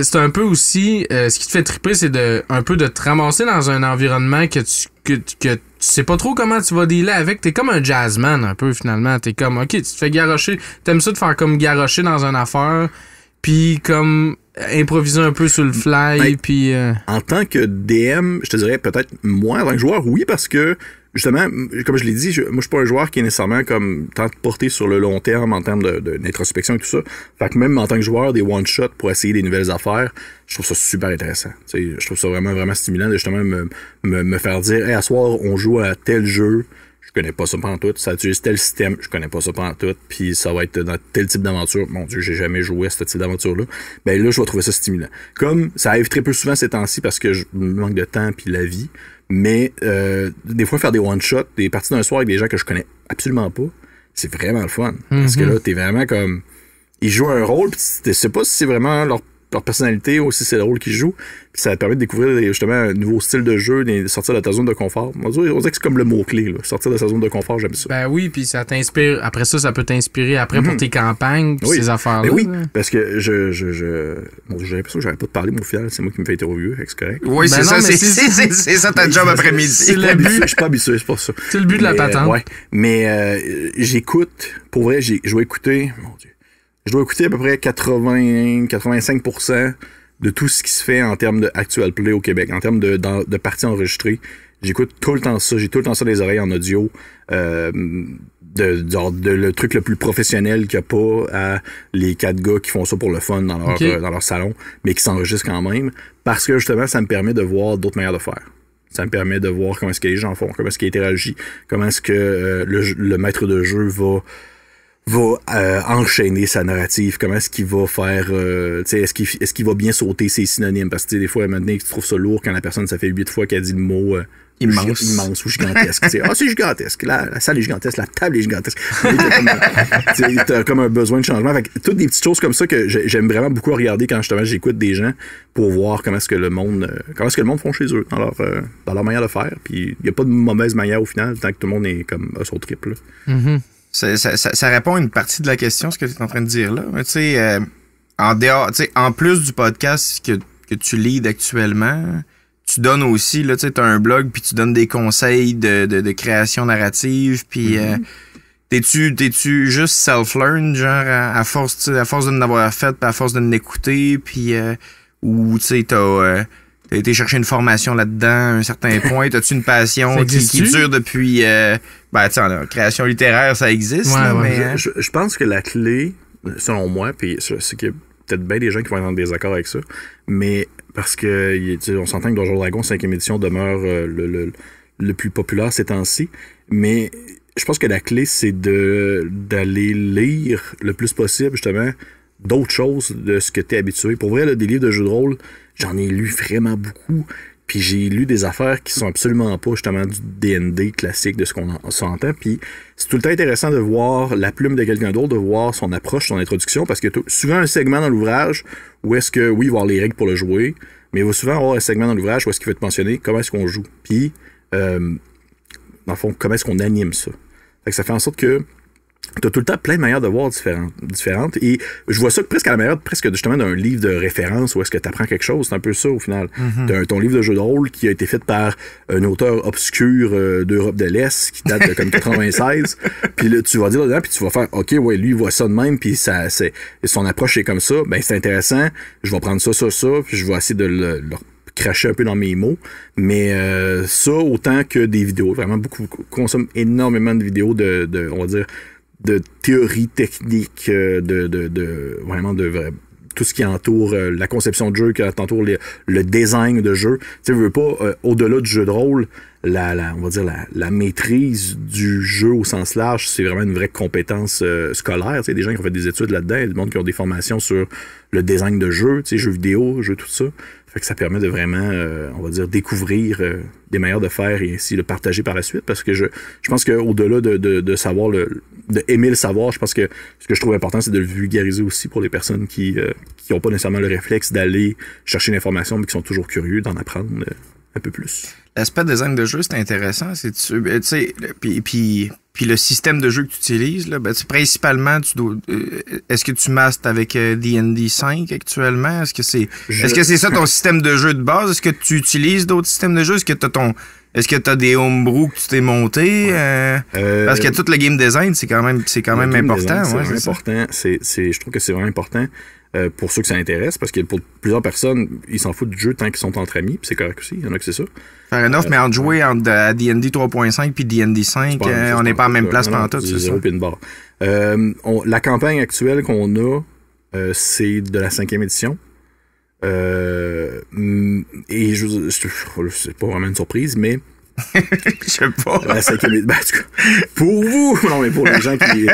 c'est un peu aussi ce qui te fait triper, c'est un peu de te ramasser dans un environnement que tu sais pas trop comment tu vas dealer avec. T'es comme un jazzman un peu finalement. T'es comme ok, tu te fais garrocher. T'aimes ça de faire comme garrocher dans une affaire, puis comme improviser un peu sur le fly, puis en tant que DM, je te dirais peut-être moins en tant que joueur, oui, parce que justement, comme je l'ai dit, moi je suis pas un joueur qui est nécessairement comme tant porté sur le long terme en termes d'introspection et tout ça. Fait que même en tant que joueur, des one-shots pour essayer des nouvelles affaires, je trouve ça super intéressant. T'sais, je trouve ça vraiment, vraiment stimulant de justement me faire dire hey, à soir, on joue à tel jeu, je connais pas ça pantoute, ça utilise tel système, je connais pas ça pantoute, puis ça va être dans tel type d'aventure. Mon Dieu, j'ai jamais joué à ce type d'aventure-là. Ben là, je vais trouver ça stimulant. Comme ça arrive très peu souvent ces temps-ci parce que je manque de temps puis la vie. Mais des fois, faire des one-shots, des parties d'un soir avec des gens que je connais absolument pas, c'est vraiment le fun. Parce que là, t'es vraiment comme... Ils jouent un rôle, pis tu sais pas si c'est vraiment leur leur personnalité, aussi c'est le rôle qu'ils jouent. Puis ça permet de découvrir justement un nouveau style de jeu, sortir de ta zone de confort. On dirait que c'est comme le mot-clé, là. Sortir de sa zone de confort, j'aime ça. Ben oui, puis ça t'inspire. Après ça peut t'inspirer après pour tes campagnes, puis ces affaires-là. Ben oui, parce que bon, j'ai l'impression que j'avais pas de parler, mais au final, c'est moi qui me fais interviewer, c'est correct. Oui, c'est ça, c'est ça ta job après-midi. C'est le but. Je suis pas habitué, c'est pour ça. C'est le but de la patente. Ouais. Mais j'écoute, pour vrai, je dois écouter, mon Dieu, je dois écouter à peu près 80-85% de tout ce qui se fait en termes de actual play au Québec, en termes de parties enregistrées. J'écoute tout le temps ça, j'ai tout le temps ça les oreilles en audio. Le truc le plus professionnel qu'il n'y a pas à les 4 gars qui font ça pour le fun dans leur salon, mais qui s'enregistrent quand même, parce que justement, ça me permet de voir d'autres manières de faire. Ça me permet de voir comment est-ce que les gens font, comment est-ce qu'ils interagissent, comment est-ce que le maître de jeu va enchaîner sa narrative, comment est-ce qu'il va faire, est-ce qu'il va bien sauter ses synonymes, parce que des fois, maintenant, tu trouves ça lourd quand la personne, ça fait 8 fois qu'elle dit le mot immense ou gigantesque. C'est gigantesque, la salle est gigantesque, la table est gigantesque. T'as comme un besoin de changement. Fait que, toutes des petites choses comme ça que j'aime vraiment beaucoup regarder quand justement j'écoute des gens pour voir comment est-ce que le monde font chez eux, dans leur manière de faire. Puis il n'y a pas de mauvaise manière au final, tant que tout le monde est comme à son trip. Mm-hmm. Ça répond à une partie de la question, ce que tu es en train de dire là. Tu sais, en plus du podcast que tu leads actuellement, tu donnes aussi, là, tu sais, t'as un blog, puis tu donnes des conseils de création narrative, puis t'es-tu juste self-learn, genre, à force de n'avoir fait, puis à force de l'écouter, puis ou, tu sais, t'as été chercher une formation là-dedans à un certain point, t'as-tu une passion qui dure depuis... tu sais, en création littéraire, ça existe, ouais, là, ouais. mais... Je pense que la clé, selon moi, puis c'est qu'il y a peut-être bien des gens qui vont être en désaccord avec ça, mais parce que on s'entend que Donjons et Dragons 5e édition demeure le plus populaire ces temps-ci, mais je pense que la clé, c'est d'aller lire le plus possible, justement, d'autres choses de ce que tu es habitué. Pour vrai, là, des livres de jeux de rôle, j'en ai lu vraiment beaucoup, puis j'ai lu des affaires qui sont absolument pas, justement, du D&D classique, de ce qu'on s'entend, puis c'est tout le temps intéressant de voir la plume de quelqu'un d'autre, de voir son approche, son introduction, parce que souvent un segment dans l'ouvrage où est-ce que, oui, il va y avoir les règles pour le jouer, mais il va souvent avoir un segment dans l'ouvrage où est-ce qu'il va te mentionner comment est-ce qu'on joue, puis, dans le fond, comment est-ce qu'on anime ça. Fait que ça fait en sorte que t'as tout le temps plein de manières de voir différentes. Et je vois ça presque à la manière justement d'un livre de référence où est-ce que tu apprends quelque chose. C'est un peu ça au final. Mm-hmm. Ton livre de jeu de rôle qui a été fait par un auteur obscur d'Europe de l'Est qui date de comme 96. Puis là, tu vas dire là-dedans, puis tu vas faire OK, ouais, lui, il voit ça de même, puis son approche est comme ça. Ben, c'est intéressant. Je vais prendre ça, puis je vais essayer de le cracher un peu dans mes mots, mais ça, autant que des vidéos. Vraiment, beaucoup consomme énormément de vidéos on va dire, de théorie technique, vraiment tout ce qui entoure la conception de jeu, qui entoure le design de jeu. Tu sais, je veux pas, au-delà du jeu de rôle, on va dire la maîtrise du jeu au sens large, c'est vraiment une vraie compétence scolaire. Tu sais, des gens qui ont fait des études là-dedans, des gens qui ont des formations sur le design de jeu, tu sais, jeux vidéo, jeux, tout ça. Fait que ça permet de vraiment, on va dire, découvrir des manières de faire et ainsi le partager par la suite. Parce que je pense qu'au-delà de savoir de aimer le savoir, je pense que ce que je trouve important, c'est de le vulgariser aussi pour les personnes qui n'ont pas nécessairement le réflexe d'aller chercher l'information, mais qui sont toujours curieux d'en apprendre un peu plus. L'aspect design de jeu, c'est intéressant. Tu sais, puis le système de jeu que tu utilises, là, principalement, est-ce que tu mastes avec D&D 5 actuellement? Est-ce que c'est ça ton système de jeu de base? Est-ce que tu utilises d'autres systèmes de jeu? Est-ce que t'as des homebrew que tu t'es monté? Parce que tout le game design, c'est quand même important. C'est important. Je trouve que c'est vraiment important. Pour ceux que ça intéresse, parce que pour plusieurs personnes, ils s'en foutent du jeu tant qu'ils sont entre amis, puis c'est correct aussi, il y en a que c'est ça. Fair enough, mais en jouer à D&D 3.5 puis D&D 5, on n'est pas à la même place pendant tout, c'est ça. La campagne actuelle qu'on a, c'est de la 5e édition. Et c'est pas vraiment une surprise, mais je sais pas. La 5e, en tout cas, pour vous, non, mais pour les gens qui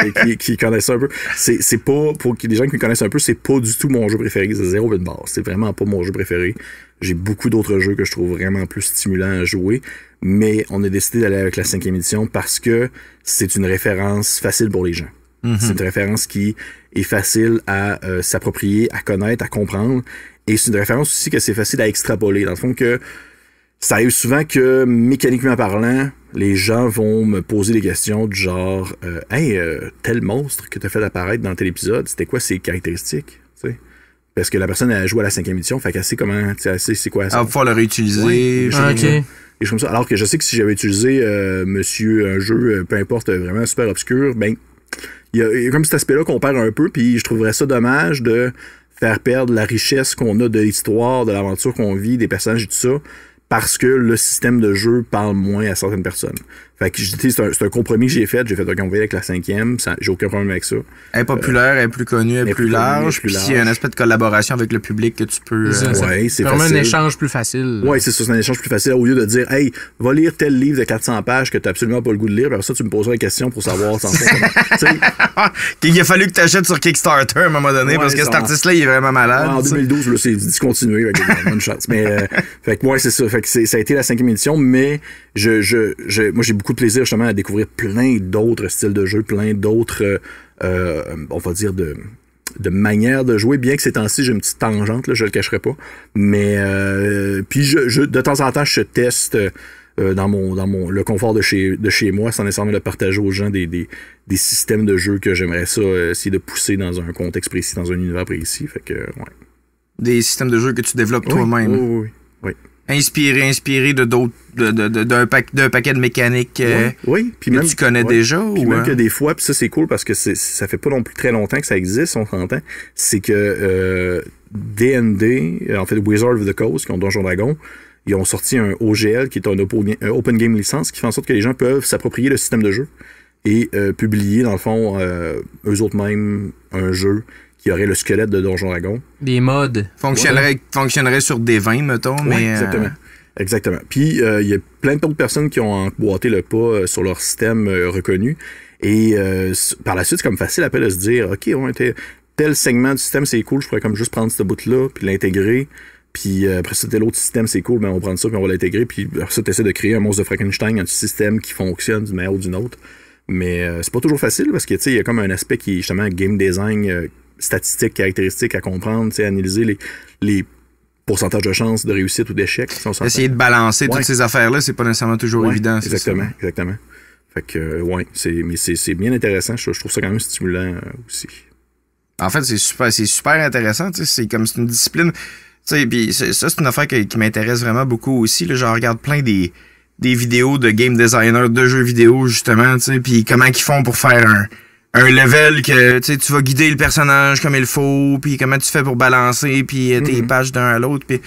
connaissent un peu, c'est pas, pour les gens qui me connaissent un peu, c'est pas du tout mon jeu préféré, c'est 0 bit bar. C'est vraiment pas mon jeu préféré. J'ai beaucoup d'autres jeux que je trouve vraiment plus stimulants à jouer, mais on a décidé d'aller avec la 5e édition parce que c'est une référence facile pour les gens. C'est une référence qui est facile à s'approprier, à connaître, à comprendre. Et c'est une référence aussi que c'est facile à extrapoler. Dans le fond, que ça arrive souvent que, mécaniquement parlant, les gens vont me poser des questions du genre « Hey, tel monstre que tu as fait apparaître dans tel épisode, c'était quoi ses caractéristiques? » Parce que la personne a joué à la 5e édition, fait qu'elle sait comment, elle sait c'est quoi ça. Elle va pouvoir le réutiliser. Et comme ça. Alors que je sais que si j'avais utilisé un jeu, peu importe, vraiment super obscur, ben, il y a comme cet aspect-là qu'on perd un peu, puis je trouverais ça dommage de faire perdre la richesse qu'on a de l'histoire, de l'aventure qu'on vit, des personnages et tout ça, parce que le système de jeu parle moins à certaines personnes. Fait que c'est un compromis que j'ai fait. J'ai fait un convoi avec la 5e. J'ai aucun problème avec ça. Elle est populaire, elle est plus connue, elle est plus large. Puis il y a un aspect de collaboration avec le public que tu peux... c'est vraiment un échange plus facile. Oui, c'est ça. C'est un échange plus facile. Au lieu de dire, hey, va lire tel livre de 400 pages que tu n'as absolument pas le goût de lire. Puis après ça, tu me poseras une question pour savoir sans qu'il a fallu que tu achètes sur Kickstarter à un moment donné parce que cet artiste-là, il est vraiment malade. En 2012, là, c'est discontinué avec une chance. Mais, fait que, c'est ça. Fait que ça a été la 5e édition, mais moi, j'ai beaucoup de plaisir justement à découvrir plein d'autres styles de jeu, plein d'autres, on va dire, de manières de jouer, bien que ces temps-ci, j'ai une petite tangente, là, je le cacherai pas. Mais puis de temps en temps, je teste dans le confort de chez moi, sans nécessairement le partager aux gens des systèmes de jeu que j'aimerais ça essayer de pousser dans un contexte précis, dans un univers précis. Fait que, ouais. Des systèmes de jeu que tu développes toi-même. Oui. Inspiré d'un paquet de mécaniques puis que même, tu connais déjà. Puis même que des fois, puis ça c'est cool parce que ça fait pas non plus très longtemps que ça existe, on s'entend, c'est que D&D, en fait Wizard of the Coast, qui ont Donjon Dragon, ils ont sorti un OGL qui est un Open Game License qui fait en sorte que les gens peuvent s'approprier le système de jeu et publier dans le fond eux autres mêmes un jeu qui aurait le squelette de Donjon Dragon. Des mods. Fonctionnerait sur des 20, mettons. Mais exactement. Puis, il y a plein d'autres personnes qui ont emboîté le pas sur leur système reconnu. Et par la suite, c'est comme facile après de se dire, OK, tel segment du système, c'est cool, je pourrais comme juste prendre ce bout-là, puis l'intégrer. Puis après ça, tel autre système, c'est cool, mais on va prendre ça, puis on va l'intégrer. Puis après ça, tu essaies de créer un monstre de Frankenstein, un système qui fonctionne d'une manière ou d'une autre. Mais c'est pas toujours facile parce que, tu sais, il y a comme un aspect qui est justement game design, statistiques, caractéristiques à comprendre, analyser les pourcentages de chances de réussite ou d'échec. Essayer de balancer toutes ces affaires-là, c'est pas nécessairement toujours évident. Exactement. Fait que, c'est bien intéressant. Je trouve ça quand même stimulant aussi. En fait, c'est super intéressant. C'est comme c'est une discipline. Puis ça, c'est une affaire qui m'intéresse vraiment beaucoup aussi. Là, je regarde plein des vidéos de game designers de jeux vidéo, justement, puis comment ils font pour faire un level que tu vas guider le personnage comme il faut, puis comment tu fais pour balancer, puis tes pages d'un à l'autre. Pis...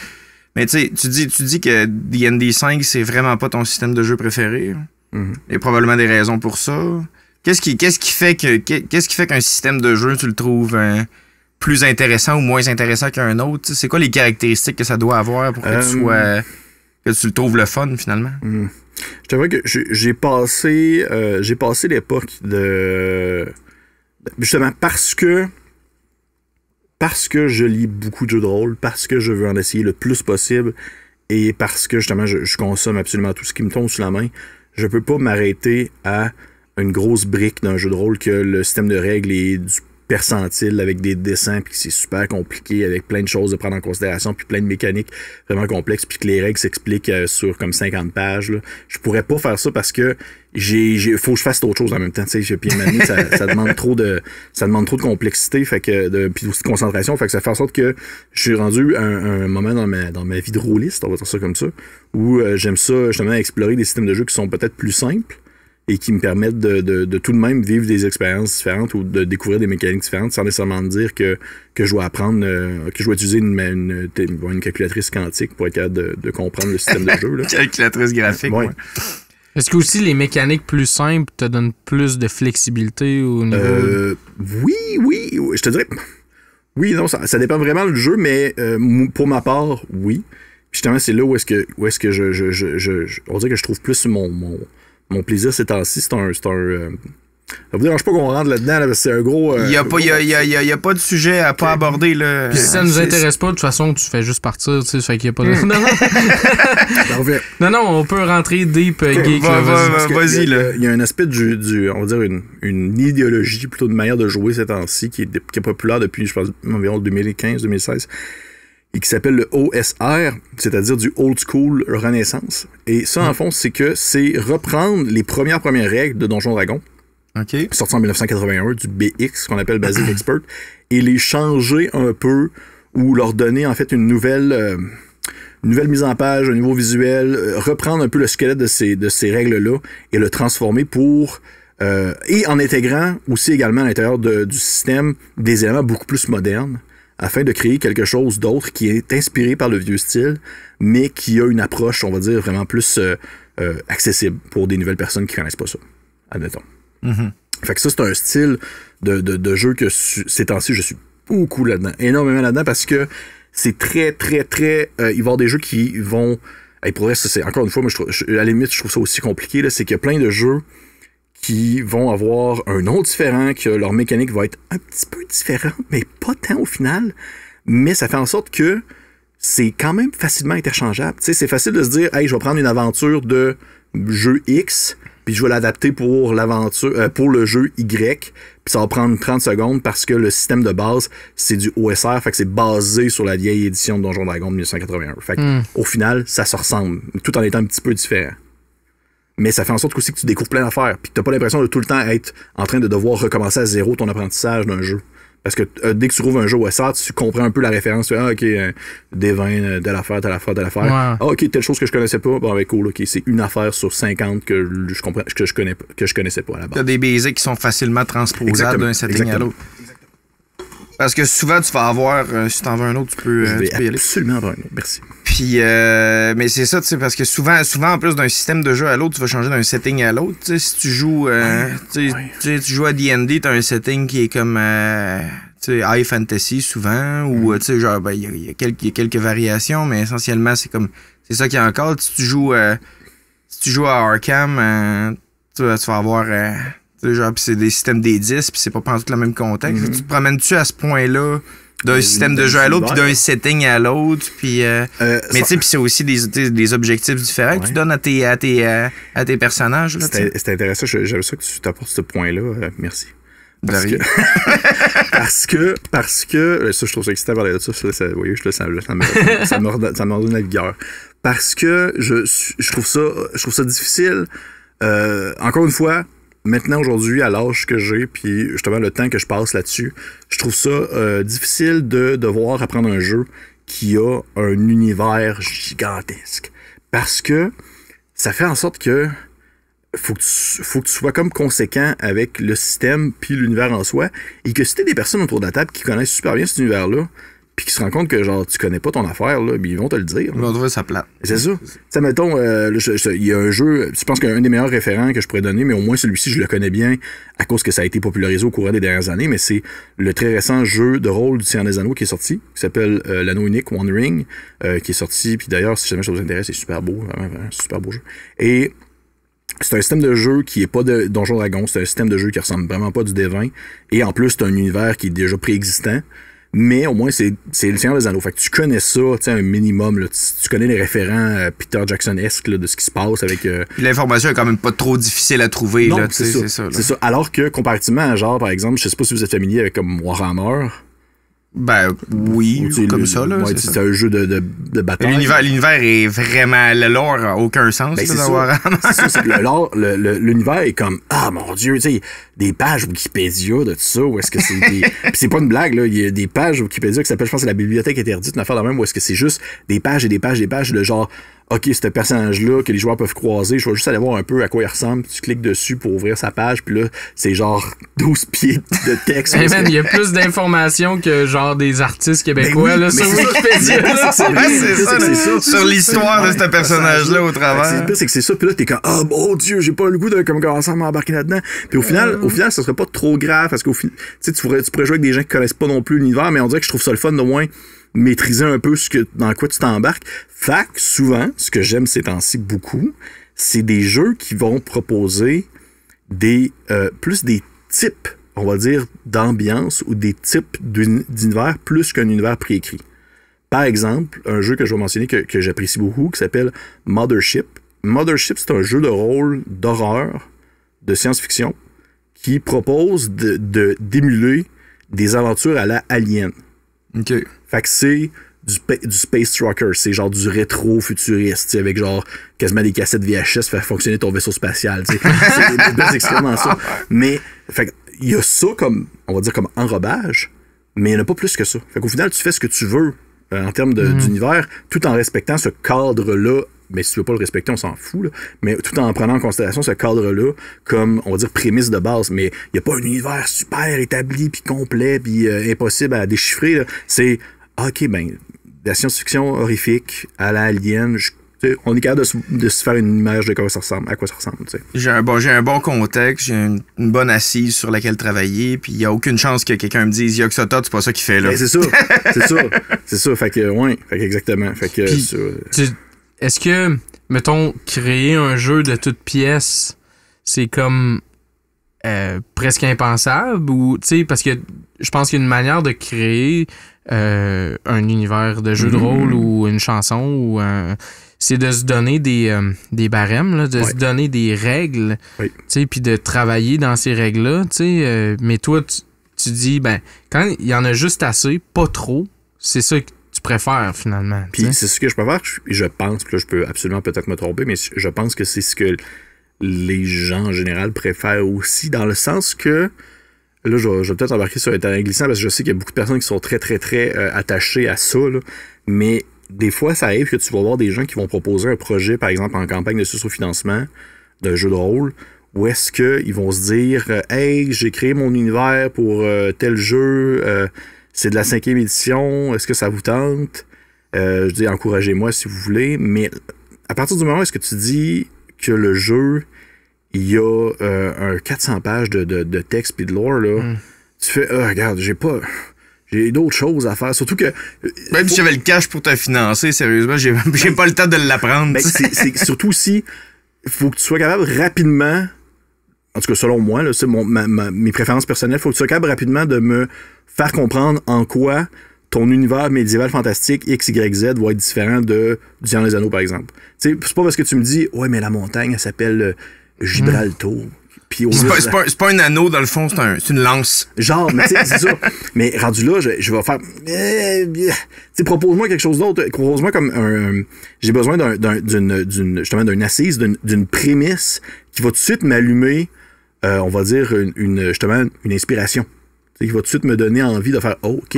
Mais tu dis que D&D 5, c'est vraiment pas ton système de jeu préféré. Il y a probablement des raisons pour ça. Qu'est-ce qui fait qu'un système de jeu, tu le trouves plus intéressant ou moins intéressant qu'un autre? C'est quoi les caractéristiques que ça doit avoir pour que tu le trouves le fun, finalement? Je t'avoue que j'ai passé l'époque de... Justement, parce que je lis beaucoup de jeux de rôle, parce que je veux en essayer le plus possible, et parce que, justement, je consomme absolument tout ce qui me tombe sous la main, je peux pas m'arrêter à une grosse brique d'un jeu de rôle que le système de règles est du percentile avec des dessins, puis c'est super compliqué, avec plein de choses à prendre en considération, puis plein de mécaniques vraiment complexes, puis que les règles s'expliquent sur comme 50 pages. Là. Je pourrais pas faire ça parce que faut que je fasse d'autres choses en même temps. Puis ça demande trop de complexité, fait que puis aussi de concentration, fait que ça fait en sorte que je suis rendu à un moment dans ma vie de rôliste, on va dire ça comme ça, où j'aime ça justement explorer des systèmes de jeu qui sont peut-être plus simples, et qui me permettent de tout de même vivre des expériences différentes ou de découvrir des mécaniques différentes sans nécessairement me dire que je dois apprendre, que je dois utiliser une calculatrice quantique pour être capable de comprendre le système de jeu. Là. Calculatrice graphique, ouais. Est-ce que aussi les mécaniques plus simples te donnent plus de flexibilité au niveau... Oui, je te dirais... Oui, non, ça dépend vraiment du jeu, mais pour ma part, oui. Puis justement, c'est là où est-ce que on dirait que je trouve plus mon plaisir ces temps-ci, c'est un Ça vous dérange pas qu'on rentre là-dedans, là, parce que c'est un gros... Il y a pas de sujet à pas aborder, là. Puis si ça nous intéresse pas, de toute façon, tu fais juste partir, tu sais, ça fait qu'il y a pas de... non, on peut rentrer deep geek, là, vas-y, là. Il y a un aspect du on va dire, une idéologie, plutôt une manière de jouer ces temps-ci, qui est populaire depuis, je pense, environ 2015-2016, et qui s'appelle le OSR, c'est-à-dire du Old School Renaissance. Et ça, en fond, c'est reprendre les premières règles de Donjons Dragons, sorti en 1981, du BX, qu'on appelle Basic Expert, et les changer un peu, ou leur donner, en fait, une nouvelle mise en page, un nouveau visuel, reprendre un peu le squelette de ces règles-là, et le transformer pour... et en intégrant aussi également à l'intérieur du système des éléments beaucoup plus modernes, afin de créer quelque chose d'autre qui est inspiré par le vieux style, mais qui a une approche, on va dire, vraiment plus accessible pour des nouvelles personnes qui connaissent pas ça, admettons. Mm-hmm. Fait que ça, c'est un style de jeu que ces temps-ci, je suis beaucoup là-dedans, énormément là-dedans, parce que c'est très, très, très... il va y avoir des jeux qui vont... Et pour vrai, c'est encore une fois, moi, à la limite, je trouve ça aussi compliqué, là, c'est qu'il y a plein de jeux qui vont avoir un nom différent, que leur mécanique va être un petit peu différente, mais pas tant au final. Mais ça fait en sorte que c'est quand même facilement interchangeable. Tu sais, c'est facile de se dire, hey, je vais prendre une aventure de jeu X, puis je vais l'adapter pour pour le jeu Y, puis ça va prendre 30 secondes parce que le système de base, c'est du OSR, fait que c'est basé sur la vieille édition de Donjons Dragons de 1981. Fait que, au final, ça se ressemble, tout en étant un petit peu différent. Mais ça fait en sorte aussi que tu découvres plein d'affaires, puis que t'as pas l'impression de tout le temps être en train de devoir recommencer à zéro ton apprentissage d'un jeu. Parce que dès que tu trouves un jeu OSR, tu comprends un peu la référence. Tu fais, OK, des 20, telle affaire. Ouais. Ah, OK, telle chose que je connaissais pas. Bon, ben cool, OK, c'est une affaire sur 50 que je connaissais pas à la base. T'as des basics qui sont facilement transposables d'un setting à l'autre. Parce que souvent, tu vas avoir, si t'en veux un autre, tu peux y aller. Absolument avoir un autre, merci. Puis, mais c'est ça, tu sais, parce que souvent, en plus d'un système de jeu à l'autre, tu vas changer d'un setting à l'autre. Tu sais, si tu joues, tu joues à D&D, t'as un setting qui est comme, tu sais, high fantasy souvent, ou, tu sais, genre, ben, il y a quelques variations, mais essentiellement, c'est ça qu'il y a encore. Si tu joues à Arkham, tu vas avoir... genre, pis c'est des systèmes des 10, puis c'est pas pendant tout le même contexte. Tu te promènes-tu à ce point-là d'un système de jeu à l'autre, puis d'un setting à l'autre, puis mais tu sais, puis c'est aussi des objectifs différents que tu donnes à tes personnages. C'était intéressant, j'aime ça que tu t'apportes ce point-là. Merci. Parce que ça, je trouve ça excitant de parler de ça. Vous voyez, ça me redonne la vigueur. Parce que je trouve ça difficile. Encore une fois, maintenant, aujourd'hui, à l'âge que j'ai, puis justement le temps que je passe là-dessus, je trouve ça difficile de devoir apprendre un jeu qui a un univers gigantesque. Parce que ça fait en sorte que faut que tu sois comme conséquent avec le système puis l'univers en soi, et que si t'es des personnes autour de la table qui connaissent super bien cet univers-là, puis qui se rendent compte que genre tu connais pas ton affaire, là, ils vont te le dire. Ils vont trouver ça plate. C'est ça. Ça, mettons, il y a un jeu, je pense qu'un des meilleurs référents que je pourrais donner, mais au moins celui-ci, je le connais bien à cause que ça a été popularisé au courant des dernières années, mais c'est le très récent jeu de rôle du Seigneur des Anneaux qui est sorti, qui s'appelle l'Anneau unique, One Ring, qui est sorti, puis d'ailleurs, si jamais ça vous intéresse, c'est super beau, vraiment, super beau jeu. Et c'est un système de jeu qui est pas de Donjons Dragons, c'est un système de jeu qui ressemble vraiment pas à du D20, et en plus, c'est un univers qui est déjà préexistant. Mais au moins, c'est le Seigneur des Anneaux. Fait que tu connais ça, tu sais, un minimum. Là, tu connais les référents Peter Jackson-esque de ce qui se passe avec... Puis l'information est quand même pas trop difficile à trouver. Non, là, c'est ça. C'est ça. Alors que, comparativement à genre, par exemple, je sais pas si vous êtes familier avec comme Warhammer. Ben oui, comme ça. Là, c'est un jeu de bataille. L'univers est vraiment... Le lore n'a aucun sens. Ben, c'est ça. L'univers est comme, ah mon Dieu, tu sais, des pages Wikipédia de tout ça, où est-ce que c'est des... Puis c'est pas une blague, là. Il y a des pages Wikipédia qui s'appellent, je pense, c'est la bibliothèque interdite, une affaire de même, où est-ce que c'est juste des pages et des pages et des pages de genre... OK, ce personnage-là que les joueurs peuvent croiser, je vais juste aller voir un peu à quoi il ressemble. Tu cliques dessus pour ouvrir sa page, puis là, c'est genre 12 pieds de texte. Hey man, il y a plus d'informations que genre des artistes québécois là, sur Wikipédia. C'est ça. Sur l'histoire de ce personnage-là au travers. Le pire, c'est que c'est ça, puis là, t'es comme, ah, mon Dieu, j'ai pas le goût de commencer à m'embarquer là-dedans. Puis au final, ça serait pas trop grave, parce qu'au final, tu pourrais jouer avec des gens qui connaissent pas non plus l'univers, mais on dirait que je trouve ça le fun de moins maîtriser un peu dans quoi tu t'embarques. Fait que souvent, ce que j'aime ces temps-ci beaucoup, c'est des jeux qui vont proposer plus des types, on va dire, d'ambiance ou des types d'univers plus qu'un univers préécrit. Par exemple, un jeu que je vais mentionner que j'apprécie beaucoup, qui s'appelle Mothership. Mothership, c'est un jeu de rôle d'horreur, de science-fiction, qui propose d'émuler des aventures à la Alien. OK. Fait que c'est du Space Trucker, c'est genre du rétro-futuriste, avec genre quasiment des cassettes VHS faire fonctionner ton vaisseau spatial. C'est extrêmement ça. Mais, fait il y a ça comme, on va dire, comme enrobage, mais il n'y en a pas plus que ça. Fait qu'au final, tu fais ce que tu veux en termes d'univers, tout en respectant ce cadre-là. Mais si tu veux pas le respecter, on s'en fout, là. Mais tout en prenant en considération ce cadre-là comme, on va dire, prémisse de base. Mais il n'y a pas un univers super établi, puis complet, puis impossible à déchiffrer, là. C'est, OK, ben, de la science-fiction horrifique à la Alien, on est capable de se faire une image de quoi ça ressemble, à quoi ça ressemble. T'sais. J'ai un bon contexte, j'ai une bonne assise sur laquelle travailler, puis il n'y a aucune chance que quelqu'un me dise Yoxotot, c'est pas ça qu'il fait là. Ben, c'est ça, c'est ça. Fait que, ouais, fait que exactement. Fait que, est-ce que, mettons, créer un jeu de toutes pièces, c'est comme presque impensable ou, tu sais, parce que je pense qu'il y a une manière de créer un univers de jeu de rôle ou une chanson ou c'est de se donner des barèmes, là, de se donner des règles, tu sais, puis de travailler dans ces règles-là, tu sais. Mais toi, tu dis, ben, quand il y en a juste assez, pas trop, c'est ça que tu préfères finalement. Puis c'est ce que je préfère, je pense, que là, je peux absolument peut-être me tromper, mais je pense que c'est ce que les gens en général préfèrent aussi, dans le sens que, là, je vais peut-être embarquer sur un terrain glissant, parce que je sais qu'il y a beaucoup de personnes qui sont très, très, très attachées à ça, là, mais des fois, ça arrive que tu vas voir des gens qui vont proposer un projet, par exemple, en campagne de socio-financement d'un jeu de rôle, où est-ce qu'ils vont se dire « Hey, j'ai créé mon univers pour tel jeu, c'est de la 5e édition, est-ce que ça vous tente? » Je dis « Encouragez-moi si vous voulez. » Mais à partir du moment où est-ce que tu dis que le jeu, il y a un 400 pages de texte puis de lore, là, tu fais « regarde, j'ai d'autres choses à faire. » Surtout que... Même si j'avais le cash pour te financer, sérieusement, j'ai pas le temps de l'apprendre. Ben, c'est surtout si il faut que tu sois capable rapidement, en tout cas selon moi, là, c'est mes préférences personnelles, il faut que tu sois capable rapidement de me faire comprendre en quoi ton univers médiéval fantastique X, Y, Z va être différent de du Seigneur des Anneaux, par exemple. T'sais, c'est pas parce que tu me dis « Ouais, mais la montagne, elle s'appelle Gibraltar. » C'est pas un anneau, dans le fond, c'est une lance. Genre, mais tu sais, c'est ça. Mais rendu là, je vais faire... tu sais, propose-moi quelque chose d'autre. Propose-moi comme j'ai besoin d'une assise, d'une prémisse qui va tout de suite m'allumer, on va dire, une inspiration. Tu sais, qui va tout de suite me donner envie de faire « Oh, OK. »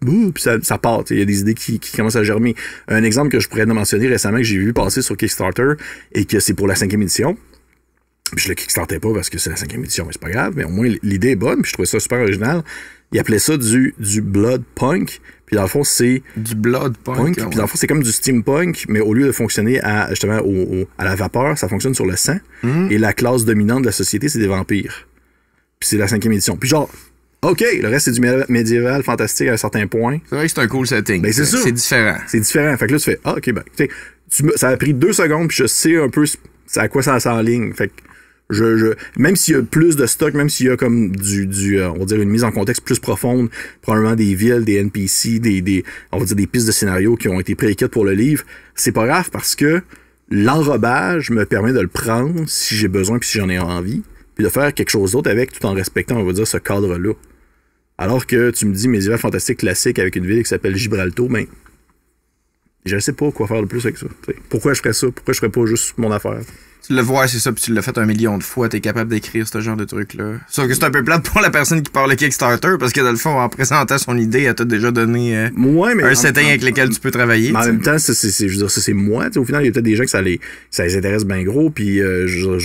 Puis ça part. Il y a des idées qui commencent à germer. Un exemple que je pourrais mentionner récemment, que j'ai vu passer sur Kickstarter, et que c'est pour la 5e édition. Puis je le kickstartais pas parce que c'est la 5e édition, mais c'est pas grave, mais au moins l'idée est bonne, puis je trouvais ça super original. Il appelait ça du blood punk, puis dans le fond c'est du blood punk, puis dans le fond c'est comme du steampunk, mais au lieu de fonctionner à justement à la vapeur, ça fonctionne sur le sang, et la classe dominante de la société c'est des vampires. Puis c'est la 5e édition. Puis genre OK, le reste c'est du médiéval fantastique à un certain point. C'est vrai que c'est un cool setting. Ben c'est ça. C'est différent. C'est différent. Fait que là tu fais OK, ben ça a pris 2 secondes, puis je sais un peu à quoi ça s'enligne. Fait que même s'il y a plus de stock, même s'il y a comme on va dire une mise en contexte plus profonde, probablement des villes, des NPC, on va dire des pistes de scénario qui ont été préécrites pour le livre, c'est pas grave parce que l'enrobage me permet de le prendre si j'ai besoin puis si j'en ai envie, puis de faire quelque chose d'autre avec tout en respectant, on va dire, ce cadre-là. Alors que tu me dis médiéval fantastique classique avec une ville qui s'appelle Gibraltar, ben je ne sais pas quoi faire de plus avec ça. T'sais. Pourquoi je ferais ça? Pourquoi je ferais pas juste mon affaire? Tu le vois, c'est ça, puis tu l'as fait 1 million de fois, t'es capable d'écrire ce genre de truc-là. Sauf que c'est un peu plate pour la personne qui parle le Kickstarter, parce que dans le fond, en présentant son idée, elle t'a déjà donné un setting avec lequel tu peux travailler. Mais en même temps, je veux dire, ça c'est moi. Au final, il y a peut-être des gens que ça les intéresse bien gros, puis je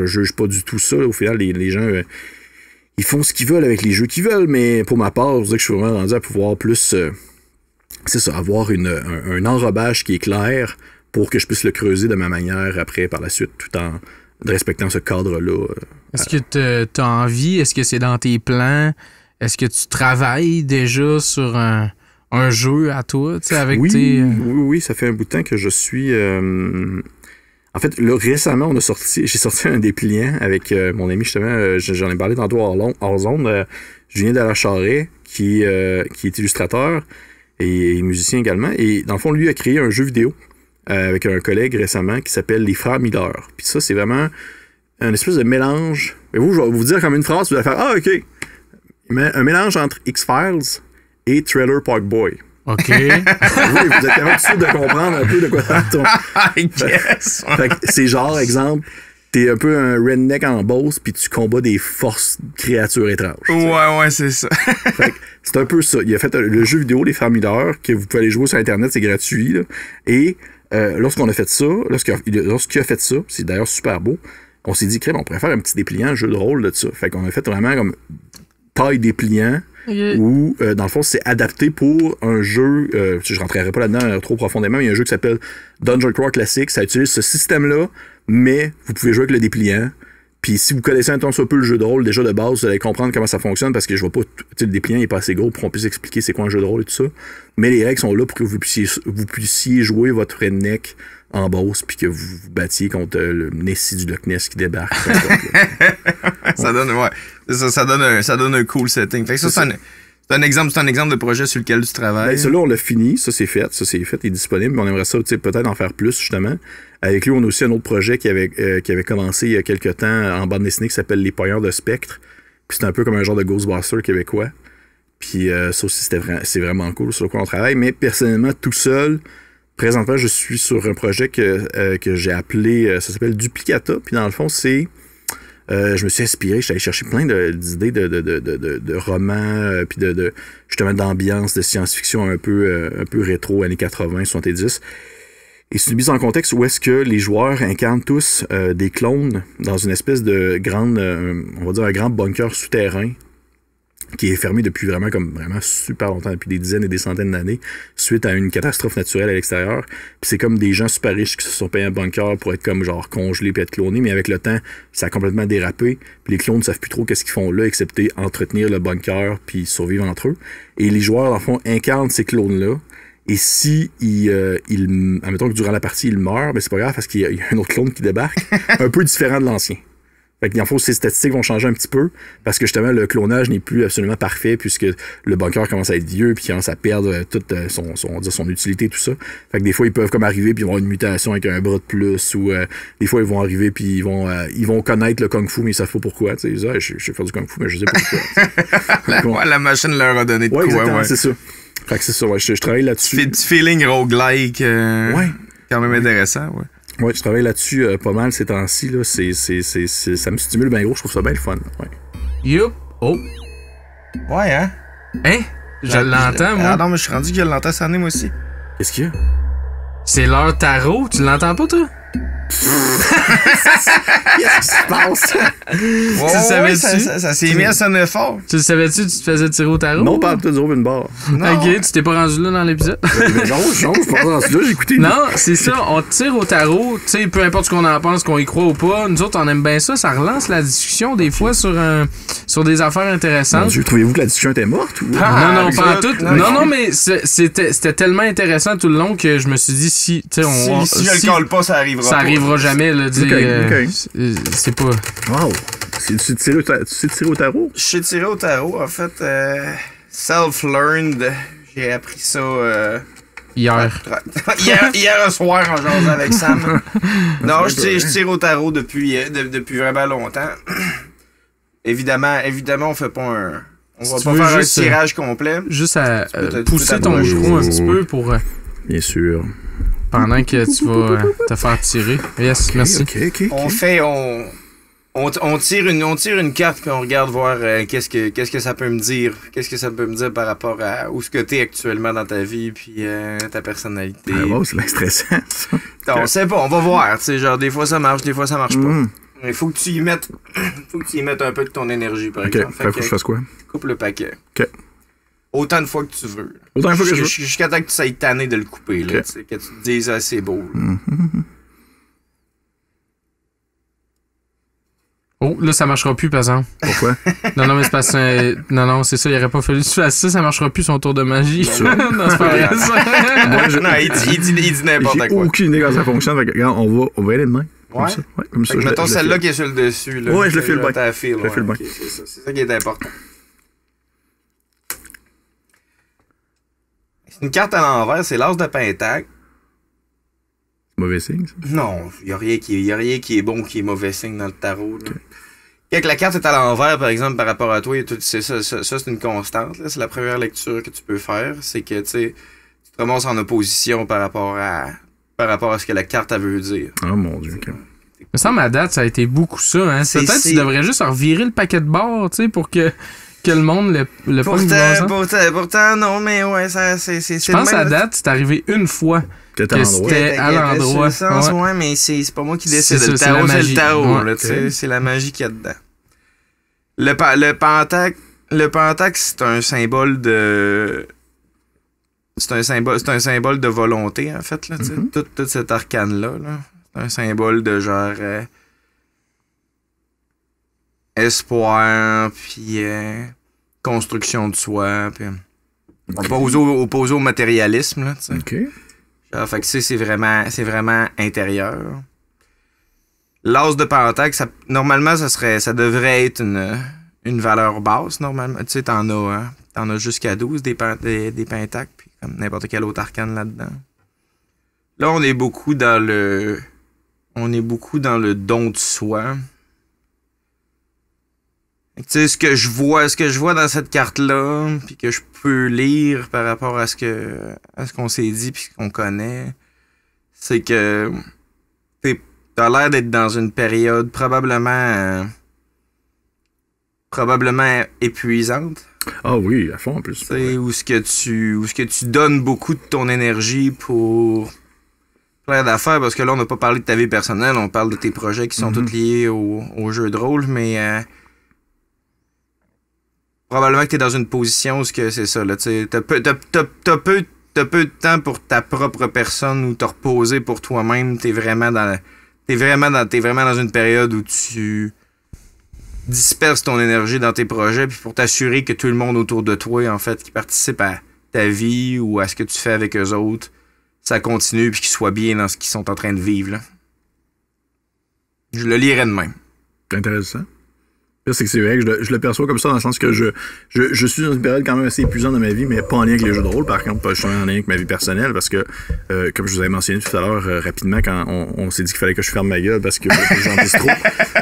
juge pas du tout ça. Au final, les gens... ils font ce qu'ils veulent avec les jeux qu'ils veulent, mais pour ma part, je veux dire que je suis vraiment rendu à pouvoir plus... c'est ça, avoir un enrobage qui est clair pour que je puisse le creuser de ma manière après, par la suite, tout en respectant ce cadre-là. Est-ce que tu as envie? Est-ce que c'est dans tes plans? Est-ce que tu travailles déjà sur un jeu à toi, tu sais, avec oui, ça fait un bout de temps que je suis En fait, là, récemment, j'ai sorti un dépliant avec mon ami, justement, j'en ai parlé tantôt hors zone, Julien Dalacharret, qui est illustrateur et musicien également. Et dans le fond, lui a créé un jeu vidéo avec un collègue récemment qui s'appelle Les Frères Miller. Puis ça, c'est vraiment un espèce de mélange. Et vous, je vais vous dire comme une phrase, vous allez faire « Ah, OK! » Un mélange entre X-Files et Trailer Park Boy. OK. Oui, vous êtes capable sûr de comprendre un peu de quoi ça tourne. I guess. Fait que c'est genre, exemple, t'es un peu un redneck en Beauce puis tu combats des forces créatures étranges. Ouais, c'est ça. Fait que c'est un peu ça. Il a fait le jeu vidéo Les Frères Miller que vous pouvez aller jouer sur Internet, c'est gratuit. Là. Et lorsqu'on a fait ça, lorsqu'il a fait ça, c'est d'ailleurs super beau, on s'est dit, on pourrait faire un petit dépliant, un jeu de rôle de ça. Fait qu'on a fait vraiment comme taille dépliant. Okay. Où, dans le fond, c'est adapté pour un jeu, je rentrerai pas là-dedans trop profondément, mais il y a un jeu qui s'appelle Dungeon Crawl Classic, ça utilise ce système-là, mais vous pouvez jouer avec le dépliant. Puis si vous connaissez un tant soit peu le jeu de rôle déjà de base, vous allez comprendre comment ça fonctionne, parce que je vois pas, le dépliant il est pas assez gros pour qu'on puisse expliquer c'est quoi un jeu de rôle et tout ça. Mais les règles sont là pour que vous puissiez jouer votre redneck en boss puis que vous vous battiez contre le Nessie du Loch Ness qui débarque. Ça donne, ouais. Ça donne un cool setting. Fait que ça, c'est un exemple de projet sur lequel tu travailles. Ben, ça là, on l'a fini. Ça, c'est fait. Il est disponible. Mais on aimerait ça, peut-être en faire plus, justement. Avec lui, on a aussi un autre projet qui avait commencé il y a quelques temps en bande dessinée qui s'appelle Les Poignards de Spectre. Puis c'est un peu comme un genre de Ghostbuster québécois. Puis ça aussi, c'est vraiment cool sur lequel on travaille. Mais personnellement, tout seul, présentement, je suis sur un projet que j'ai appelé, ça s'appelle Duplicata. Puis dans le fond, c'est... je me suis inspiré, j'allais chercher plein d'idées de romans, puis justement d'ambiance, de science-fiction un peu rétro, années 80, 70. Et c'est une mise en contexte où est-ce que les joueurs incarnent tous des clones dans une espèce de grande, on va dire un grand bunker souterrain qui est fermé depuis vraiment super longtemps, depuis des dizaines et des centaines d'années, suite à une catastrophe naturelle à l'extérieur. Puis c'est comme des gens super riches qui se sont payés un bunker pour être comme genre congelés puis être clonés, mais avec le temps, ça a complètement dérapé. Puis les clones ne savent plus trop qu'est-ce qu'ils font là, excepté entretenir le bunker puis survivre entre eux. Et les joueurs, dans le fond, incarnent ces clones-là. Et si admettons que durant la partie, ils meurent, ben c'est pas grave parce qu'il y a un autre clone qui débarque, un peu différent de l'ancien. Fait que dans le fond, ces statistiques vont changer un petit peu parce que justement, le clonage n'est plus absolument parfait puisque le bunker commence à être vieux puis commence à perdre toute son utilité, tout ça. Fait que des fois, ils peuvent comme arriver puis ils vont avoir une mutation avec un bras de plus ou des fois, ils vont arriver puis ils vont connaître le kung-fu mais ils savent pas pourquoi. Tu sais, je sais faire du kung-fu mais je sais pas pourquoi. La machine leur a donné de quoi. Exactement, c'est ça. Fait que c'est ça, ouais, je travaille là-dessus. Petit feeling roguelike. Ouais. Quand même intéressant, ouais. Ouais, je travaille là-dessus pas mal ces temps-ci. Là. Ça me stimule bien gros, je trouve ça bien le fun. Ouais. Youp. Oh. Ouais, hein? Hein? Je l'entends, moi. Ah non, mais je suis rendu que je l'entends sonner, moi aussi. Qu'est-ce qu'il y a? C'est l'heure tarot. Tu l'entends pas, toi? Qu'est-ce qui se passe? Oh, le savais-tu? Ça s'est mis à sonner fort. Tu le savais-tu, tu te faisais tirer au tarot? Non, parle-toi du open bar. Ok, tu t'es pas rendu là dans l'épisode? Non, je suis pas rendu là, j'ai écouté. Non, c'est ça, on tire au tarot, tu sais, peu importe ce qu'on en pense, qu'on y croit ou pas, nous autres, on aime bien ça, ça relance la discussion des fois sur des affaires intéressantes. Mon Dieu, trouvez-vous que la discussion était morte? Ou... Non, pas en tout. Non, mais c'était tellement intéressant tout le long que je me suis dit, si je le colle pas, ça arrivera pas. Ça arrivera jamais, là, dire, okay. C'est pas... Wow! Tu sais tirer au tarot? Je sais tirer au tarot, en fait, self-learned. J'ai appris ça hier soir en jasant avec Sam. Non, je tire au tarot depuis vraiment longtemps. Évidemment, on fait pas on va pas faire un tirage complet. Juste à pousser ton micro un petit peu pour... Bien sûr. Pendant que tu vas te faire tirer. Yes, merci. Okay. On tire une carte puis on regarde voir qu'est-ce que ça peut me dire. Qu'est-ce que ça peut me dire par rapport à où ce que t'es actuellement dans ta vie puis ta personnalité. Ah bon, c'est bien stressant, ça. On sait pas, on va voir. Tu sais, genre des fois ça marche, des fois ça marche pas. Il faut que tu y mettes un peu de ton énergie, par exemple. Faut que je fasse quoi? Coupe le paquet. OK. Autant de fois que tu veux. Autant de fois que je veux. Jusqu'à temps que tu sois tanné de le couper, là, que tu te dises, ah, c'est beau. Oh, Oh, là, ça marchera plus, par exemple. Pourquoi? Non, mais c'est parce que... Non, c'est ça, il aurait pas fallu que tu fasses ça, ça marchera plus son tour de magie. Non, c'est pas vrai, ça. Non, il dit n'importe J'ai quoi. aucune idée comment ça fonctionne. Fait que, regarde, on va aller demain. Comme Ouais. ça. Ouais, comme ça. Mettons celle-là qui est sur le dessus. Là. Ouais, je le file bien. Je le file bien. C'est ça qui est important. C'est une carte à l'envers, c'est l'as de pentacle. Mauvais signe, ça? Non, il n'y a rien qui est bon ou qui est mauvais signe dans le tarot. Là. Quand la carte est à l'envers, par exemple, par rapport à toi, c'est ça, c'est une constante. Là. C'est la première lecture que tu peux faire. C'est que tu te ramasses en opposition par rapport à ce que la carte elle veut dire. Oh mon Dieu. Okay. Me semble à date, ça a été beaucoup ça. Hein? Peut-être que tu devrais juste revirer le paquet de barres, tu sais, pour que le monde le Pourtant, non, mais ouais, ça, c'est je pense à date, c'est arrivé une fois. C'était à l'endroit. Ouais, mais c'est pas moi qui décide. Le tarot, c'est le tarot. Là, c'est la magie qu'il y a dedans. Le pentacle, c'est un symbole de... C'est un symbole de volonté, en fait. Là, tout cet arcane-là. Là. C'est un symbole de genre... espoir, puis construction de soi, puis... Opposé au matérialisme, là, tu sais. OK. Genre, fait que c'est vraiment intérieur. L'as de pentacle, normalement, ça devrait être une valeur basse, normalement. Tu sais, t'en as jusqu'à 12 des pentacles, puis comme n'importe quel autre arcane là-dedans. Là, on est beaucoup dans le don de soi. Tu sais, ce que je vois dans cette carte-là, puis que je peux lire par rapport à ce qu'on s'est dit puis ce qu'on connaît, c'est que t'as l'air d'être dans une période probablement épuisante. Ah oui, à fond en plus. Où ce que tu donnes beaucoup de ton énergie pour plein d'affaires, parce que là, on n'a pas parlé de ta vie personnelle, on parle de tes projets qui sont tous liés au jeu de rôle, mais... probablement que t'es dans une position où c'est ça, là, tu sais, t'as peu de temps pour ta propre personne ou te reposer pour toi-même, t'es vraiment dans une période où tu disperses ton énergie dans tes projets, puis pour t'assurer que tout le monde autour de toi, en fait, qui participe à ta vie ou à ce que tu fais avec eux autres, ça continue puis qu'ils soient bien dans ce qu'ils sont en train de vivre, là. Je le lirais de même. C'est intéressant. C'est que c'est vrai que je le perçois comme ça dans le sens que je suis dans une période quand même assez épuisante de ma vie, mais pas en lien avec les jeux de rôle, par contre, pas justement en lien avec ma vie personnelle, parce que, comme je vous avais mentionné tout à l'heure, rapidement, quand on s'est dit qu'il fallait que je ferme ma gueule parce que j'en dis trop,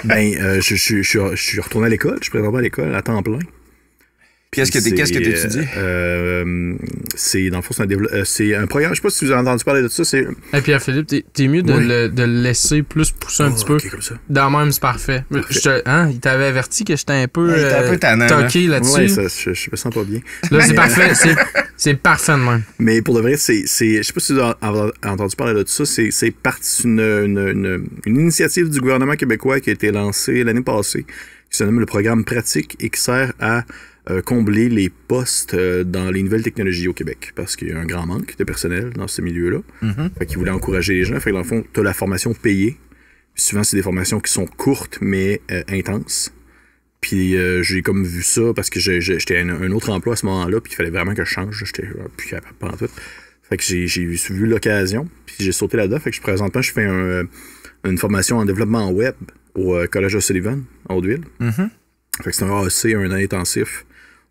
je suis retourné à l'école, je suis présentement à l'école à temps plein. Qu'est-ce que t'étudies? C'est, dans le fond, c'est un programme, je sais pas si vous avez entendu parler de ça, c'est... Hey Pierre-Philippe, t'es mieux de le laisser plus pousser un petit peu. Comme ça. Dans même, c'est parfait. Il t'avait averti que j'étais un peu toqué là-dessus. Ouais, je me sens pas bien. Là, c'est parfait. C'est parfait de même. Mais pour de vrai, je sais pas si vous avez entendu parler de ça, c'est parti une initiative du gouvernement québécois qui a été lancée l'année passée, qui se nomme le programme Pratique et qui sert à combler les postes dans les nouvelles technologies au Québec, parce qu'il y a un grand manque de personnel dans ce milieu-là. Fait qu'ils voulaient encourager les gens. Fait que dans le fond, tu as la formation payée. Puis souvent, c'est des formations qui sont courtes, mais intenses. Puis j'ai comme vu ça, parce que j'étais à un autre emploi à ce moment-là, puis il fallait vraiment que je change. J'étais plus capable pendant tout. Fait que j'ai vu l'occasion, puis j'ai sauté là-dedans. Fait que présentement, je fais une formation en développement web au Collège O'Sullivan, à Hauteville. Fait que c'est un AAC, un an intensif.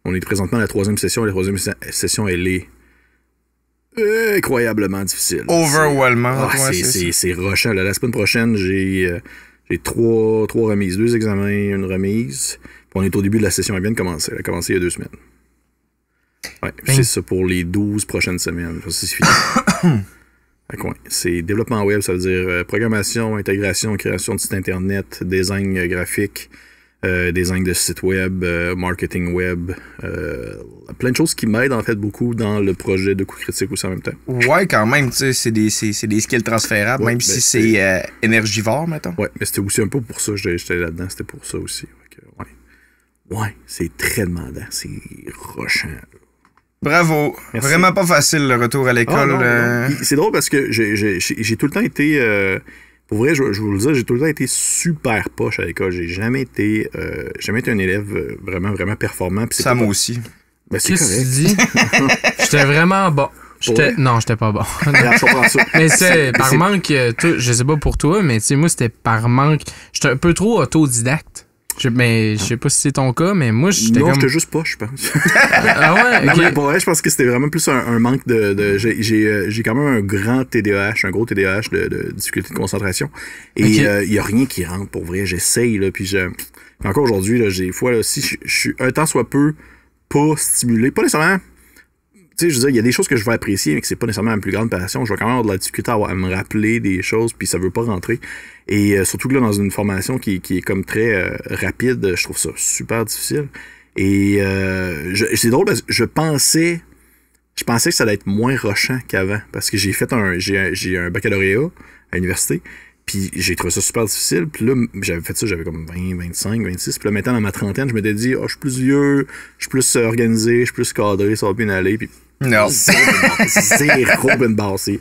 On est présentement à la 3e session. La 3e session, elle est incroyablement difficile. Overwhelmant. C'est rushant. La semaine prochaine, j'ai 3 remises. 2 examens, une remise. Puis on est au début de la session. Elle vient de commencer. Elle a commencé il y a 2 semaines. Ouais, c'est ça pour les 12 prochaines semaines. C'est fini. C'est développement web, ça veut dire programmation, intégration, création de sites internet, design graphique, design de site web, marketing web, plein de choses qui m'aident en fait beaucoup dans le projet de coup critique aussi en même temps. Ouais, quand même, tu sais, c'est des skills transférables, même si c'est énergivore, mettons. Ouais, mais c'était aussi un peu pour ça que j'étais là-dedans, c'était pour ça aussi. Ouais, c'est très demandant, c'est rushant. Bravo. Merci. Vraiment pas facile le retour à l'école. C'est drôle parce que j'ai tout le temps été... Pour vrai, je vous le dis, j'ai tout le temps été super poche à l'école. J'ai jamais été un élève vraiment, vraiment performant. Ça, moi aussi. Ben, c'est Qu'est-ce que correct. tu dis? J'étais vraiment bon. Non, j'étais pas bon. Regarde, je comprends ça. Mais c'est par manque, je sais pas pour toi, mais tu sais, moi, c'était par manque. J'étais un peu trop autodidacte. Mais je sais pas si c'est ton cas, mais moi, j'étais Non, comme... j'étais juste poche, je pense. Ah ouais? Non, Ok. mais pour vrai, je pense que c'était vraiment plus un manque de j'ai quand même un grand TDAH, un gros TDAH de difficulté de concentration. Et il y a rien qui rentre, pour vrai. J'essaye, là, puis encore aujourd'hui, là, j'ai des fois, là, si je suis un temps soit peu pas stimulé, pas nécessairement... Tu sais, je veux dire, il y a des choses que je vais apprécier, mais que c'est pas nécessairement ma plus grande passion. Je vais quand même avoir de la difficulté à me rappeler des choses, puis ça veut pas rentrer. Et surtout que là, dans une formation qui est comme très rapide, je trouve ça super difficile. Et c'est drôle parce que je pensais que ça allait être moins rushant qu'avant, parce que j'ai un baccalauréat à l'université, puis j'ai trouvé ça super difficile. Puis là, j'avais fait ça, j'avais comme 20, 25, 26. Puis là, maintenant, dans ma trentaine, je m'étais dit, je suis plus vieux, je suis plus organisé, je suis plus cadré, ça va bien aller. Puis non. Zéro bonne barre, c'est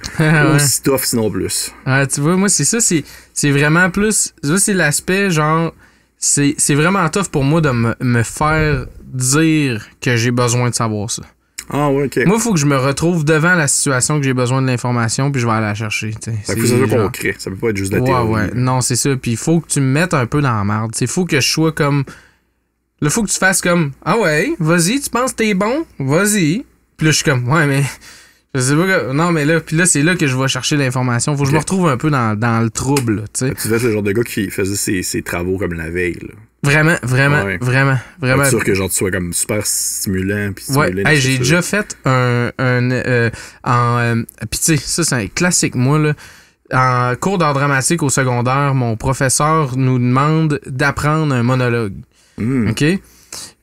aussi tough, sinon plus. Ouais, tu vois, moi, c'est ça, c'est vraiment plus... Ça, c'est l'aspect, genre... C'est vraiment tough pour moi de me faire dire que j'ai besoin de savoir ça. Ah ouais, ok. Moi, il faut que je me retrouve devant la situation que j'ai besoin de l'information, puis je vais aller la chercher. Ça faut que ça soit concret. Ça peut pas être juste de la théorie. Ouais. Non, c'est ça. Puis il faut que tu me mettes un peu dans la merde. Il faut que je sois comme... Là, faut que tu fasses comme... Ah ouais, vas-y, tu penses que t'es bon? Vas-y. Puis là, je suis comme... Ouais, mais... Je sais pas que... Non, mais là... Puis là, c'est là que je vais chercher l'information. Faut que je me retrouve un peu dans le trouble, tu sais. Tu devais être le genre de gars qui faisait ses travaux comme la veille, là. Vraiment. Être sûr que genre tu sois comme super stimulant puis Ouais, hey, j'ai déjà fait puis tu sais, ça c'est un classique, moi, là. En cours d'art dramatique au secondaire, mon professeur nous demande d'apprendre un monologue. OK?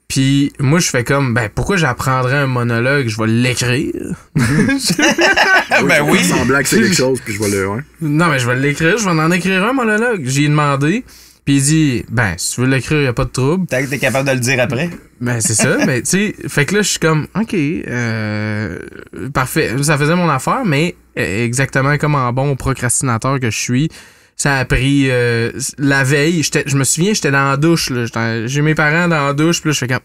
Puis moi, je fais comme, pourquoi j'apprendrais un monologue? Je vais l'écrire. Ben oui! Semblant que c'est quelque chose, puis je vais le... Ouais. Non, mais je vais l'écrire, je vais en écrire un monologue. J'ai demandé, puis il dit, si tu veux l'écrire, y a pas de trouble. Tant que t'es capable de le dire après. C'est ça, mais tu sais, fait que là, je suis comme, OK, parfait. Ça faisait mon affaire, mais exactement comme en bon procrastinateur que je suis, ça a pris la veille. Je me souviens, j'étais dans la douche, là. J'ai mes parents dans la douche, puis là, je fais comme,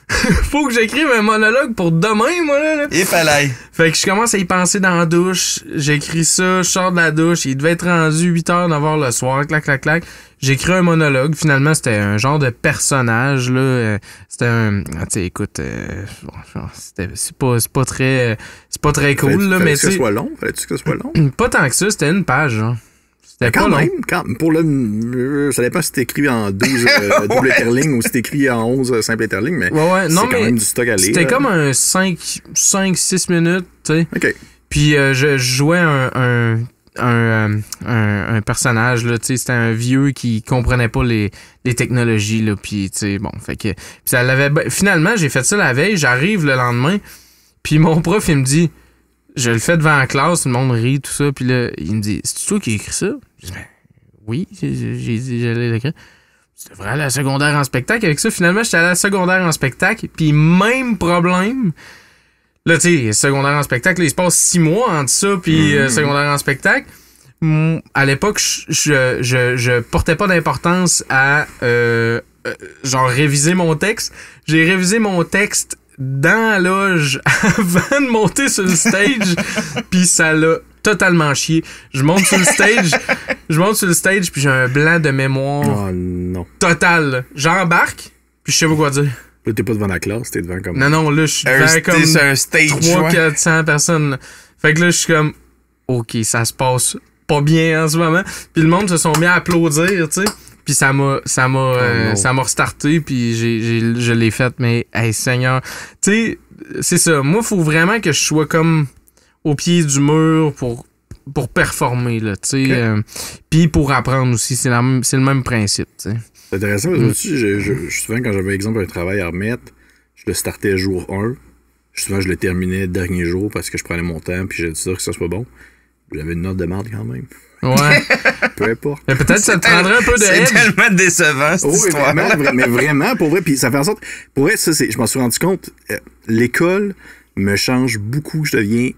faut que j'écrive un monologue pour demain, moi, là. Et palais. Fait que je commence à y penser dans la douche. J'écris ça, je sors de la douche. Il devait être rendu 8h, 9h le soir. Clac. J'écris un monologue. Finalement, c'était un genre de personnage, là. C'était un... Tu sais, écoute... c'est pas très cool, là, mais tu sais... Fallait-tu que ce soit long? Pas tant que ça. C'était une page, genre. C'était quand pas même, long. pour le... Ça dépend si t'es écrit en 12 double etterling ou si t'es écrit en 11 simple etterling, mais ouais, non, c'est quand même du stock à lire. C'était comme un 5-6 minutes, tu sais. OK. Puis je jouais un personnage, là, tu sais, c'était un vieux qui comprenait pas les technologies, là, puis tu sais, bon, fait que... Puis ça l'avait... Finalement, j'ai fait ça la veille, j'arrive le lendemain, puis mon prof, il me dit... Je le fais devant la classe, tout le monde rit, tout ça, puis là, il me dit, c'est toi qui écris ça? Je dis, oui, j'ai dit, j'allais l'écrire. Tu devrais aller à la secondaire en spectacle avec ça. Finalement, j'étais allé à la secondaire en spectacle, puis même problème. Là, tu sais, secondaire en spectacle, là, il se passe 6 mois entre ça, puis secondaire en spectacle. À l'époque, je portais pas d'importance à, genre, réviser mon texte. J'ai révisé mon texte dans la loge avant de monter sur le stage, puis ça l'a totalement chié. Je monte sur le stage, puis j'ai un blanc de mémoire total. J'embarque, puis je sais pas quoi dire. Là, t'es pas devant la classe, t'es devant comme... Non, là, je suis devant comme 300-400 personnes. Là. Fait que là, je suis comme, OK, ça se passe pas bien en ce moment. Puis le monde se sont mis à applaudir, tu sais. Puis ça m'a restarté, puis je l'ai fait, mais hey Seigneur, tu sais, c'est ça. Moi, faut vraiment que je sois comme au pied du mur pour performer, là, tu sais. Puis pour apprendre aussi, c'est le même principe, tu sais. C'est intéressant, parce que souvent, quand j'avais, exemple, un travail à remettre, je le startais jour 1. Souvent, je le terminais le dernier jour parce que je prenais mon temps, puis j'étais sûr que ça soit bon. J'avais une note de merde quand même. Ouais. Peu importe. Mais peut-être que ça te prendrait un peu de edge. C'est tellement décevant, cette histoire. Mais vraiment, pour vrai, puis ça fait en sorte... Pour vrai, ça, je m'en suis rendu compte, l'école me change beaucoup. Je deviens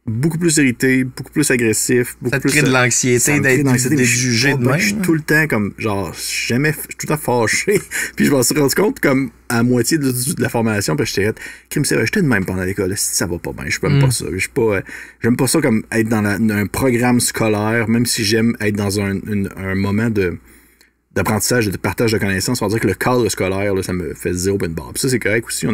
beaucoup plus irrité, beaucoup plus agressif. Ça te crée de l'anxiété d'être jugé de même. Je suis tout le temps comme, genre, je suis tout le temps fâché. Puis je m'en suis rendu compte comme à moitié de la formation, puis j'étais crime sérieux, j'étais de même pendant l'école, ça va pas bien, je n'aime pas ça. J'aime pas ça comme être dans un programme scolaire, même si j'aime être dans un moment d'apprentissage, de partage de connaissances. On va dire que le cadre scolaire, là, ça me fait zéro open bar. Puis ça, c'est correct aussi.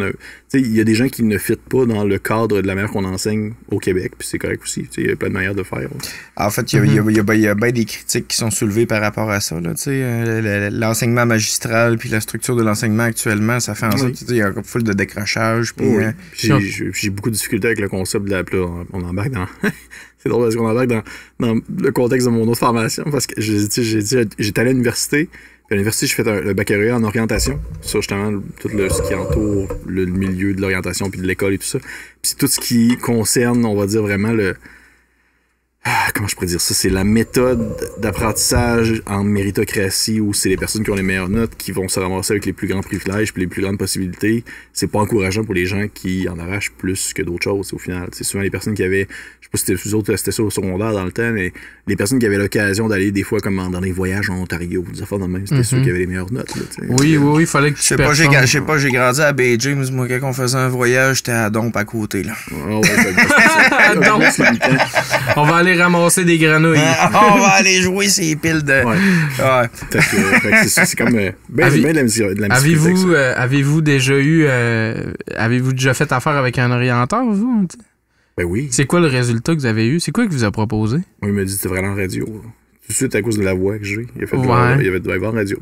Il y a des gens qui ne fitent pas dans le cadre de la manière qu'on enseigne au Québec, puis c'est correct aussi. Il y a plein de manières de faire. En fait, il y a bien des critiques qui sont soulevées par rapport à ça. Là, l'enseignement magistral puis la structure de l'enseignement actuellement, ça fait en sorte qu'il y a un full de décrochage. Puis, j'ai beaucoup de difficultés avec le concept de la... On embarque dans... C'est drôle parce qu'on embarque dans le contexte de mon autre formation, parce que j'étais allé à l'université. Puis à l'université, j'ai fait le baccalauréat en orientation, sur justement tout ce qui entoure le milieu de l'orientation puis de l'école et tout ça. Puis tout ce qui concerne, on va dire vraiment comment je pourrais dire ça? C'est la méthode d'apprentissage en méritocratie où c'est les personnes qui ont les meilleures notes qui vont se ramasser avec les plus grands privilèges puis les plus grandes possibilités. C'est pas encourageant pour les gens qui en arrachent plus que d'autres choses au final. C'est souvent les personnes qui avaient, je sais pas si c'était ça au secondaire dans le temps, mais les personnes qui avaient l'occasion d'aller des fois comme dans des voyages en Ontario, des affaires de même, c'était ceux qui avaient les meilleures notes. Là, oui, il fallait que tu Je sais pas, j'ai grandi à Bay James, moi quand on faisait un voyage, j'étais à Dompe à côté. Là. On va aller ramasser des grenouilles. On va aller jouer ces piles de... Ouais. C'est comme bien de la musique. Avez-vous déjà fait affaire avec un orienteur, vous? Ben oui. C'est quoi le résultat que vous avez eu? C'est quoi qu'il vous a proposé? Moi, il m'a dit que c'était vraiment en radio. Tout de suite à cause de la voix que j'ai. Il a fait de la radio.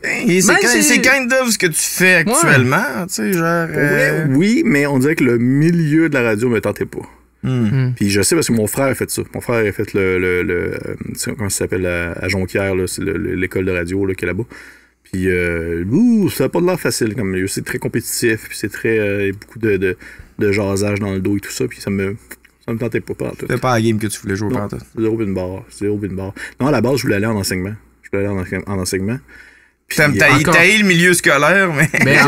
C'est kind of ce que tu fais actuellement, tu sais, genre... Oui, mais on dirait que le milieu de la radio me tentait pas. Puis je sais parce que mon frère a fait ça. Mon frère a fait comment ça s'appelle à Jonquière, là, c'est l'école de radio là, qui est là-bas. Puis ça n'a pas de l'air facile comme milieu. C'est très compétitif, puis c'est très beaucoup de jasage dans le dos et tout ça. Puis ça me tentait pas. C'était pas la game que tu voulais jouer par toi. Zéro bin bar. Non, à la base, je voulais aller en enseignement. T'as eu le milieu scolaire, mais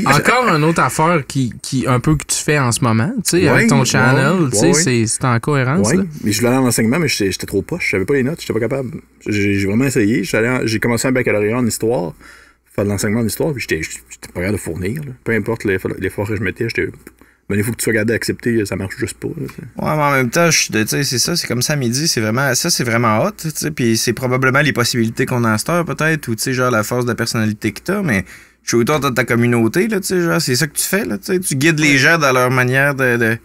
encore une autre affaire qui un peu que tu fais en ce moment, tu sais, avec ton channel, tu sais, c'est en cohérence. Oui, mais je voulais aller en enseignement, mais j'étais trop poche, j'avais pas les notes, j'étais pas capable. J'ai vraiment essayé, j'ai commencé un baccalauréat en histoire, faire de l'enseignement en histoire, puis j'étais pas capable de fournir, là. Peu importe l'effort que je mettais, j'étais... Mais il faut que tu sois capable d'accepter, ça marche juste pas. Là, mais en même temps, c'est ça, c'est comme ça midi, c'est vraiment hot, tu sais, puis c'est probablement les possibilités qu'on a à cette heure, peut-être, ou tu sais, genre la force de la personnalité que t'as, mais je suis autour de ta communauté, là, tu sais, genre, c'est ça que tu fais, là, tu sais, tu guides les gens dans leur manière de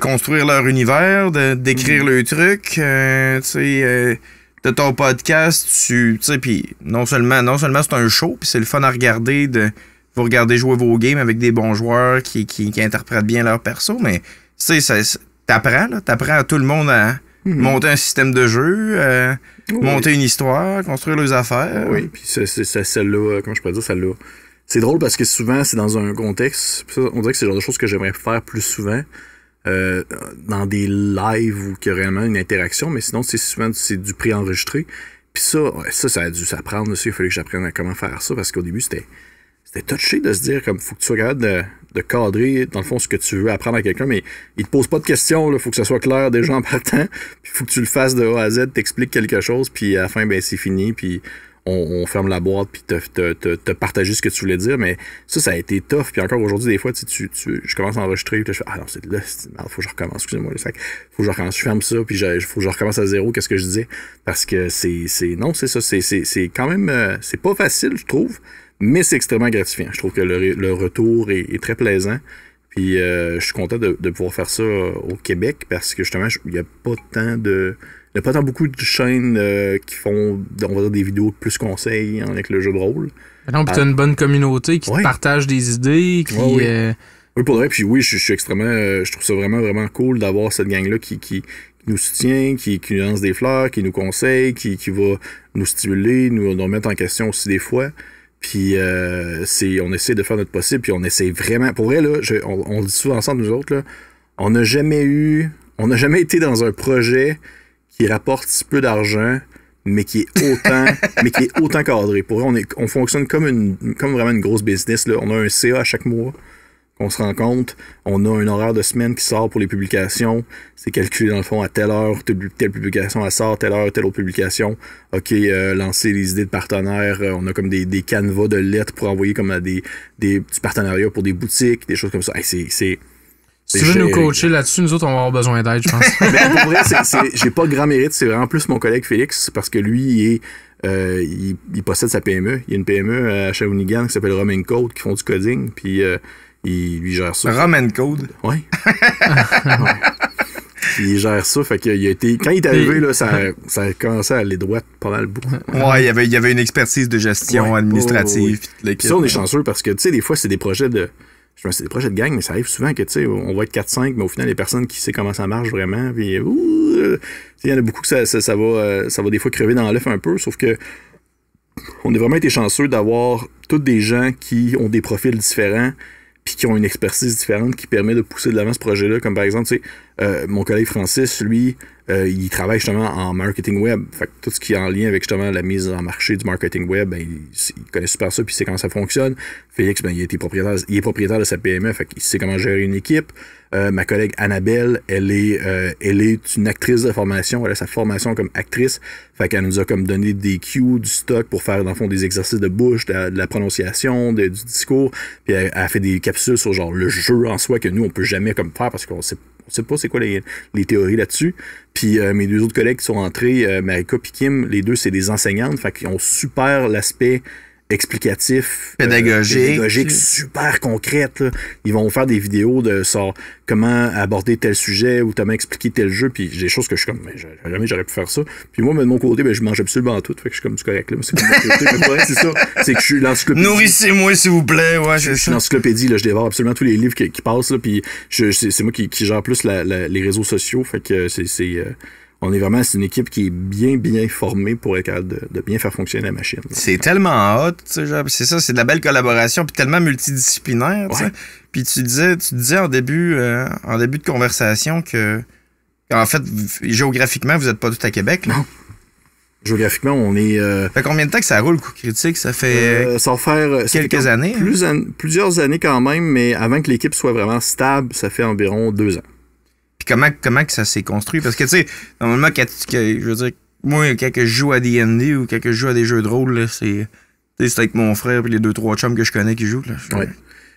construire leur univers, d'écrire le truc, tu sais, de ton podcast, tu sais, puis non seulement c'est un show, puis c'est le fun à regarder vous regardez jouer vos games avec des bons joueurs qui interprètent bien leur perso, mais tu sais, t'apprends à tout le monde à monter un système de jeu, monter une histoire, construire leurs affaires. Oui, puis celle-là, comment je pourrais dire, celle-là. C'est drôle parce que souvent, c'est dans un contexte, on dirait que c'est le genre de choses que j'aimerais faire plus souvent, dans des lives où il y a réellement une interaction, mais sinon, souvent, c'est du préenregistré. Puis ça a dû s'apprendre aussi, il fallait que j'apprenne à comment faire ça, parce qu'au début, c'était touché de se dire comme faut que tu sois capable de cadrer dans le fond ce que tu veux apprendre à quelqu'un, mais il te pose pas de questions, il faut que ça soit clair déjà en partant, puis il faut que tu le fasses de A à Z, t'expliques quelque chose, puis à la fin ben c'est fini, puis on ferme la boîte, puis te partager ce que tu voulais dire, mais ça a été tough, puis encore aujourd'hui des fois je commence à enregistrer, puis je fais non, c'est là, faut que je recommence, excusez-moi le sac, faut que je recommence, je ferme ça, puis faut que je recommence à zéro, qu'est-ce que je disais, parce que c'est quand même c'est pas facile, je trouve. Mais c'est extrêmement gratifiant. Je trouve que le retour est très plaisant. Puis je suis content de pouvoir faire ça au Québec parce que justement, il n'y a pas tant beaucoup de chaînes qui font, on va dire, des vidéos plus conseils avec le jeu de rôle. Non, puis tu as une bonne communauté qui te partage des idées. Oui, pour vrai. Puis oui, je suis extrêmement... je trouve ça vraiment, vraiment cool d'avoir cette gang-là qui nous soutient, qui nous lance des fleurs, qui nous conseille, qui va nous stimuler, nous remettre en question aussi des fois. Puis on essaie de faire notre possible, puis on essaie vraiment... Pour vrai, là, on le dit souvent ensemble, nous autres, là, on n'a jamais été dans un projet qui rapporte si peu d'argent, mais qui est autant cadré. Pour vrai, on fonctionne comme vraiment une grosse business. Là. On a un CA à chaque mois, qu'on se rencontre. On a un horaire de semaine qui sort pour les publications. C'est calculé dans le fond à telle heure, telle publication elle sort, telle heure, telle autre publication. OK, lancer les idées de partenaires. On a comme des canevas de lettres pour envoyer comme à des petits partenariats pour des boutiques, des choses comme ça. Hey, si tu veux nous coacher là-dessus, nous autres, on va avoir besoin d'aide, je pense. Ben, pour vrai, j'ai pas grand mérite. C'est vraiment plus mon collègue Félix, parce que lui, il possède sa PME. Il y a une PME à Shawinigan qui s'appelle Rum & Code, qui font du coding, puis il gère ça. Rum & Code? Oui. Ouais. Il gère ça, fait qu'il a été... Quand il est arrivé, là, ça a commencé à aller droit pas mal beaucoup. Ouais, il y avait une expertise de gestion administrative. Puis ça, on est chanceux, parce que, tu sais, des fois, c'est des projets de... C'est des projets de gang, mais ça arrive souvent que, tu sais, on va être 4-5, mais au final, les personnes qui savent comment ça marche vraiment, puis il y en a beaucoup que ça va des fois crever dans l'œuf un peu, sauf que on a vraiment été chanceux d'avoir tous des gens qui ont des profils différents, puis qui ont une expertise différente qui permet de pousser de l'avant ce projet-là. Comme par exemple, tu sais, mon collègue Francis, lui, il travaille justement en marketing web. Fait que tout ce qui est en lien avec justement la mise en marché du marketing web, ben, il connaît super ça, puis il sait comment ça fonctionne. Félix, ben, il est propriétaire de sa PME, fait qu'il sait comment gérer une équipe. Ma collègue Annabelle, elle est une actrice de formation. Elle a sa formation comme actrice. Fait qu'elle nous a comme donné des cues, du stock pour faire, dans le fond, des exercices de bouche, de la prononciation, du discours. Puis elle a fait des capsules sur genre le jeu en soi que nous, on peut jamais comme faire parce qu'on sait pas c'est quoi les théories là-dessus. Puis mes deux autres collègues qui sont entrés, Marika et Kim, les deux, c'est des enseignantes. Fait qu'ils ont super l'aspect explicatif, pédagogique super concrète. Là. Ils vont faire des vidéos de comment aborder tel sujet ou comment expliquer tel jeu, puis des choses que je suis comme, mais jamais j'aurais pu faire ça. Puis moi, de mon côté, ben, je mange absolument tout, fait que je suis comme du correct là. C'est comme mon côté, c'est ça. C'est que je suis l'encyclopédie. Nourrissez-moi, s'il vous plaît, ouais, je suis l'encyclopédie, là, je dévore absolument tous les livres qui passent, là, puis c'est moi qui gère plus les réseaux sociaux, fait que c'est une équipe qui est bien formée pour être capable de bien faire fonctionner la machine. Là. C'est tellement hot, tu sais, c'est ça, c'est de la belle collaboration, puis tellement multidisciplinaire, tu sais. Puis tu disais en début de conversation qu'en fait, géographiquement, vous êtes pas tous à Québec, là. Non. Géographiquement, on est... Fait combien de temps que ça roule, Coup Critique? Ça fait ça va faire quelques années? Plusieurs années quand même, mais avant que l'équipe soit vraiment stable, ça fait environ 2 ans. Puis comment que ça s'est construit? Parce que, tu sais, normalement, je veux dire, moi, quand je joue à D&D ou quand je joue à des jeux de rôle, là, c'est avec mon frère et les 2-3 chums que je connais qui jouent. Là. Ouais.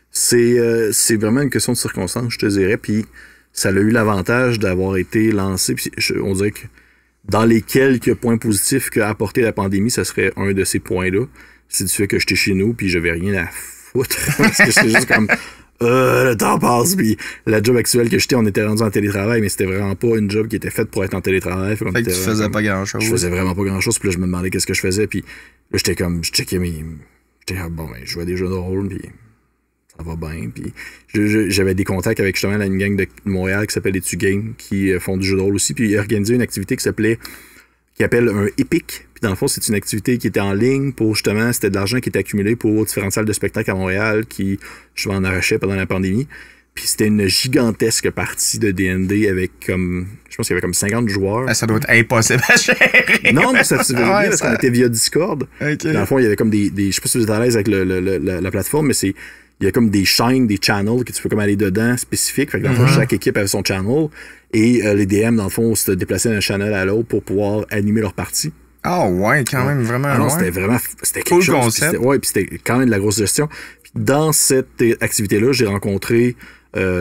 C'est vraiment une question de circonstance, je te dirais. Puis ça a eu l'avantage d'avoir été lancé. Puis on dirait que dans les quelques points positifs qu'a apporté la pandémie, ça serait un de ces points-là. C'est du fait que j'étais chez nous puis j'avais rien à foutre. Parce que j'étais juste comme... le temps passe, puis la job actuelle que j'étais, on était rendu en télétravail, mais c'était vraiment pas une job qui était faite pour être en télétravail. Fait que tu faisais pas grand-chose. Je faisais vraiment pas grand-chose, puis là, je me demandais qu'est-ce que je faisais, puis là, j'étais comme, je checkais j'étais comme, bon, ben, je jouais à des jeux de rôle, puis ça va bien, puis j'avais des contacts avec justement une gang de Montréal qui s'appelle les Game, qui font du jeu de rôle aussi, puis ils organisaient une activité qui appelle un Epic. Puis dans le fond, c'est une activité qui était en ligne pour justement, c'était de l'argent qui était accumulé pour différentes salles de spectacle à Montréal qui, je m'en arrachais pendant la pandémie. Puis c'était une gigantesque partie de D&D avec comme, je pense qu'il y avait comme 50 joueurs. Ah, ça doit être impossible à gérer. Non, mais ça se faisait bien parce qu'on était via Discord. Okay. Dans le fond, il y avait comme des je sais pas si vous êtes à l'aise avec la plateforme, mais il y a comme des chaînes, des channels que tu peux comme aller dedans spécifiques. Fait que dans le fond, chaque équipe avait son channel. Et les DM, dans le fond, se déplaçaient d'un channel à l'autre pour pouvoir animer leur partie. Ah ouais, quand même, vraiment. Ah non, c'était quelque chose. Concept. Puis c'était quand même de la grosse gestion. Puis dans cette activité-là, j'ai rencontré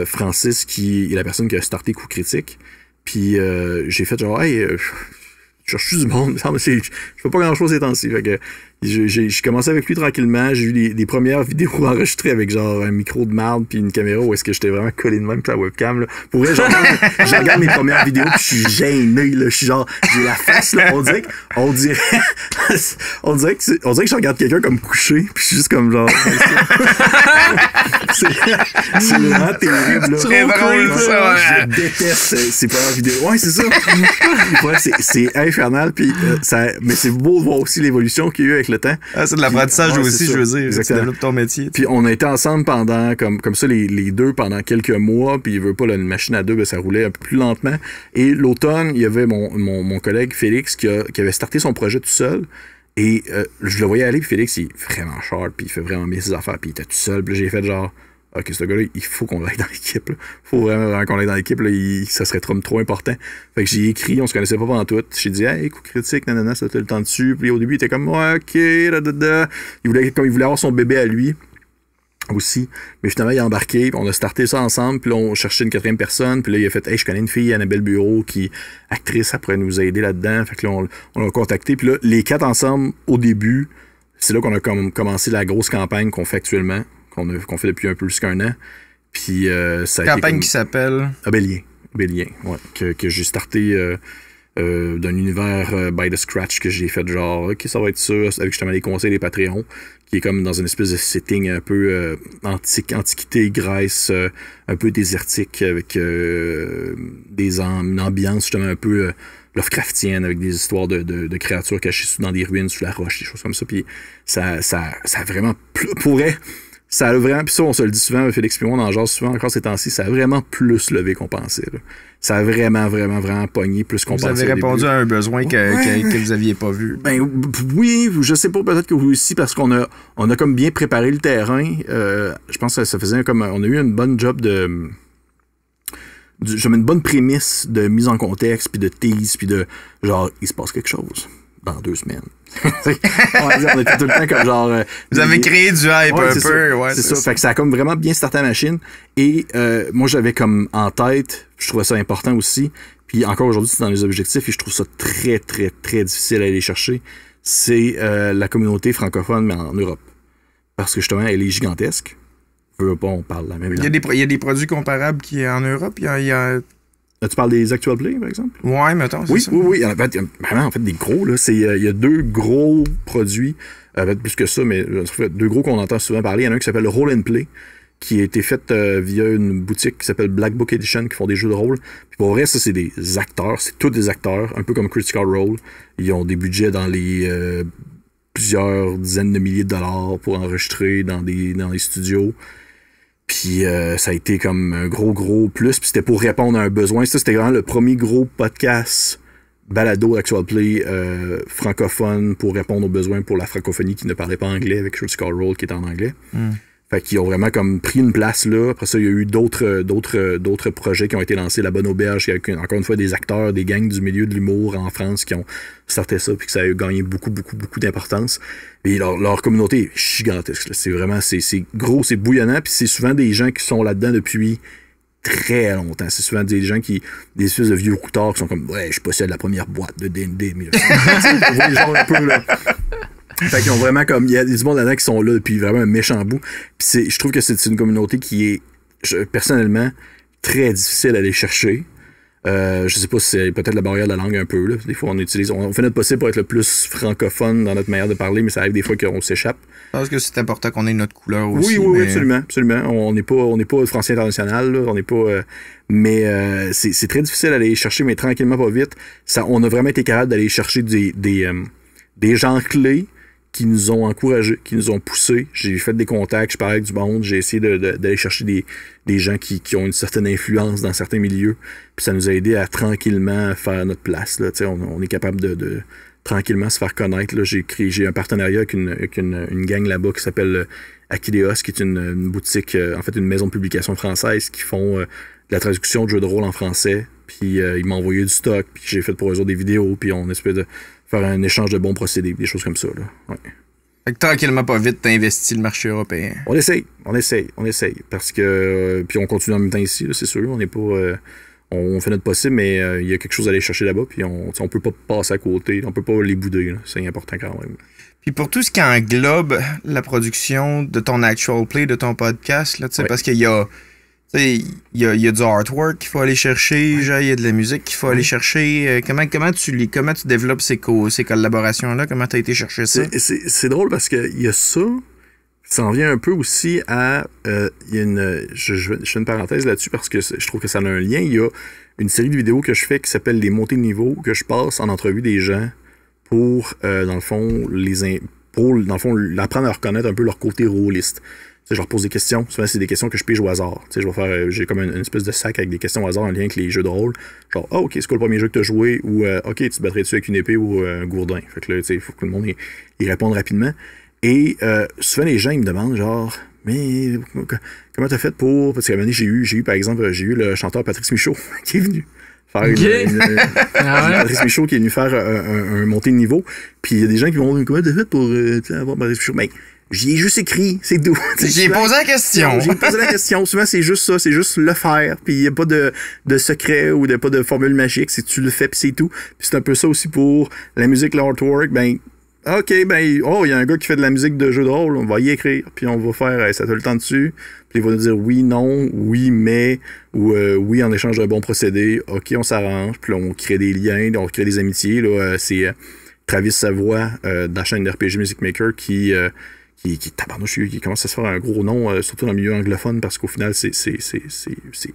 Francis, qui est la personne qui a starté Coup Critique. Puis j'ai fait genre, hey, je cherche du monde. Je fais pas grand-chose ces temps-ci. Fait que j'ai commencé avec lui tranquillement. J'ai eu des premières vidéos enregistrées avec genre un micro de marde puis une caméra où est-ce que j'étais vraiment collé de même sur la webcam. Là. Pour vrai, je regarde mes premières vidéos puis je suis gêné. Là. Je suis genre, j'ai la face là. On dirait que je regarde quelqu'un comme couché puis je suis juste comme genre. C'est vraiment terrible. Là. C'est drôle, ça, ouais. Je déteste ces premières vidéos. Ouais, c'est ça. C'est infernal puis mais c'est beau de voir aussi l'évolution qu'il y a eu avec le temps. Ah, c'est de l'apprentissage aussi, je veux dire. Exactement. Tu développes ton métier. Puis on a été ensemble pendant, comme ça, les deux pendant quelques mois, puis il veut pas, là, une machine à deux, ben, ça roulait un peu plus lentement. Et l'automne, il y avait mon collègue Félix qui avait starté son projet tout seul. Et je le voyais aller, puis Félix, il est vraiment sharp, puis il fait vraiment bien ses affaires, puis il était tout seul. Puis j'ai fait genre, OK, ce gars-là, il faut qu'on l'aille dans l'équipe. Il faut vraiment qu'on l'aille dans l'équipe. Là, ça serait trop important. Fait que j'ai écrit, on se connaissait pas pendant tout. J'ai dit, hey, coup critique, nanana, ça t'a le temps dessus. Puis au début, il était comme, ouais, OK, da. Il voulait avoir son bébé à lui aussi. Mais finalement, il a embarqué. Puis on a starté ça ensemble. Puis là, on cherchait une 4e personne. Puis là, il a fait, hey, je connais une fille, Annabelle Bureau, qui est actrice, elle pourrait nous aider là-dedans. Fait que là, on l'a contacté. Puis là, les 4 ensemble, au début, c'est là qu'on a commencé la grosse campagne qu'on fait actuellement. Qu'on fait depuis un peu plus qu'un an. Puis ça a été campagne qui s'appelle Abélien, ouais, que j'ai starté d'un univers by the scratch que j'ai fait genre OK, ça va être ça avec justement les conseils des Patreons, qui est comme dans une espèce de setting un peu antiquité, Grèce, un peu désertique, avec une ambiance justement un peu Lovecraftienne, avec des histoires de créatures cachées dans des ruines sous la roche, des choses comme ça. Puis ça a vraiment pourrait. Ça a vraiment, puis ça, on se le dit souvent, Félix puis moi, on en jase souvent encore ces temps-ci, ça a vraiment plus levé qu'on pensait. Là. Ça a vraiment pogné plus qu'on pensait. Vous avez répondu à un besoin que vous aviez pas vu. Ben oui, je sais pas, peut-être que vous aussi, parce qu'on a comme bien préparé le terrain. Je pense que ça faisait comme... On a eu une bonne job une bonne prémisse de mise en contexte, puis de tease, puis de genre, il se passe quelque chose dans 2 semaines. on était tout le temps comme genre... vous avez créé du hype un peu. C'est ça. Fait que ça a comme vraiment bien starté la machine. Et moi, j'avais comme en tête, je trouvais ça important aussi, puis encore aujourd'hui, c'est dans les objectifs, et je trouve ça très, très, très difficile à aller chercher, c'est la communauté francophone, mais en Europe. Parce que justement, elle est gigantesque. On parle la même langue. Il y a des produits comparables qui en Europe. Tu parles des Actual Play, par exemple? Ouais, mettons, c'est ça. Oui. En fait, des gros, là. Il y a 2 gros produits, plus que ça, mais 2 gros qu'on entend souvent parler. Il y en a un qui s'appelle Roll and Play, qui a été fait via une boutique qui s'appelle Black Book Edition, qui font des jeux de rôle. Puis pour vrai, ça, c'est des acteurs. C'est tous des acteurs, un peu comme Critical Role. Ils ont des budgets dans les plusieurs dizaines de milliers de dollars pour enregistrer dans les studios. Puis ça a été comme un gros plus. Puis c'était pour répondre à un besoin. Ça, c'était vraiment le premier gros podcast balado Actual Play francophone pour répondre aux besoins pour la francophonie qui ne parlait pas anglais, avec Critical Role qui est en anglais. Fait qu'ils ont vraiment comme pris une place là. Après ça, il y a eu d'autres projets qui ont été lancés. La Bonne Auberge, avec encore une fois des acteurs, des gangs du milieu de l'humour en France qui ont starté ça, puis que ça a gagné beaucoup d'importance. Et leur communauté est gigantesque. Là. C'est vraiment, c'est gros, c'est bouillonnant, puis c'est souvent des gens qui sont là-dedans depuis très longtemps. C'est souvent des gens des espèces de vieux coutards qui sont comme, ouais, je possède la première boîte de D&D. Genre un peu là. Fait qu'ils ont vraiment comme, il y a des mondes là-dedans qui sont là depuis vraiment un méchant bout. Puis je trouve que c'est une communauté qui est, personnellement, très difficile à aller chercher. Je sais pas si c'est peut-être la barrière de la langue un peu, là. Des fois, on fait notre possible pour être le plus francophone dans notre manière de parler, mais ça arrive des fois qu'on s'échappe. Je pense que c'est important qu'on ait notre couleur aussi. Oui, absolument. On n'est pas français international, là. On n'est pas, mais c'est très difficile à aller chercher, mais tranquillement, pas vite. On a vraiment été capable d'aller chercher des gens clés qui nous ont encouragés, qui nous ont poussés. J'ai fait des contacts, je parlais avec du monde, j'ai essayé d'aller chercher des gens qui ont une certaine influence dans certains milieux. Puis ça nous a aidé à tranquillement faire notre place. Là. On est capable de tranquillement se faire connaître. Là. J'ai un partenariat avec une gang là-bas qui s'appelle Akideos, qui est une boutique, en fait une maison de publication française qui font de la traduction de jeux de rôle en français. Puis ils m'ont envoyé du stock, puis j'ai fait pour eux autres des vidéos, puis on espère de faire un échange de bons procédés, des choses comme ça. Là. Ouais. Fait que tranquillement, pas vite, t'investis le marché européen. On essaye. Parce que. Puis on continue en même temps ici, là, c'est sûr. On n'est pas. On fait notre possible, mais il y a quelque chose à aller chercher là-bas, puis on peut pas passer à côté. On peut pas les bouder. Là. C'est important quand même. Puis pour tout ce qui englobe la production de ton actual play, de ton podcast, là, parce qu'il y a. Il y a du artwork qu'il faut aller chercher, il y a de la musique qu'il faut aller chercher. Comment tu développes ces collaborations-là? Comment tu as été chercher ça? C'est drôle parce qu'il y a ça. Ça en vient un peu aussi à... je fais une parenthèse là-dessus parce que je trouve que ça a un lien. Il y a une série de vidéos que je fais qui s'appelle Les montées de niveau, que je passe en entrevue des gens pour, dans le fond, apprendre à reconnaître un peu leur côté rôliste. Je leur pose des questions. Souvent, c'est des questions que je pige au hasard. J'ai comme une espèce de sac avec des questions au hasard en lien avec les jeux de rôle. Genre, OK, c'est quoi le premier jeu que tu as joué? Ou, OK, tu te battrais-tu avec une épée ou un gourdin? Fait que là, il faut que tout le monde y réponde rapidement. Et souvent, les gens, ils me demandent, genre, mais comment t'as fait pour... Parce qu'à un moment donné, j'ai eu, par exemple, le chanteur Patrice Michaud qui est venu faire Patrice Michaud qui est venu faire un montée de niveau. Puis il y a des gens qui vont dire, comment t'as fait pour avoir Patrice Michaud? Ben, j'y ai juste écrit, c'est tout. J'ai posé la question. J'ai posé la question. Souvent, c'est juste ça, c'est juste le faire. Puis il n'y a pas de secret ou pas de formule magique. C'est tu le fais, puis c'est tout. Puis c'est un peu ça aussi pour la musique, l'artwork. Ben, OK, il y a un gars qui fait de la musique de jeu de rôle, on va y écrire, puis on va faire, ça te le temps dessus. Puis il va nous dire oui, non, oui, mais, ou oui, en échange d'un bon procédé. OK, on s'arrange, puis là, on crée des liens, on crée des amitiés. Là, c'est Travis Savoie, de la chaîne d'RPG Music Maker, qui commence à se faire un gros nom, surtout dans le milieu anglophone, parce qu'au final, c'est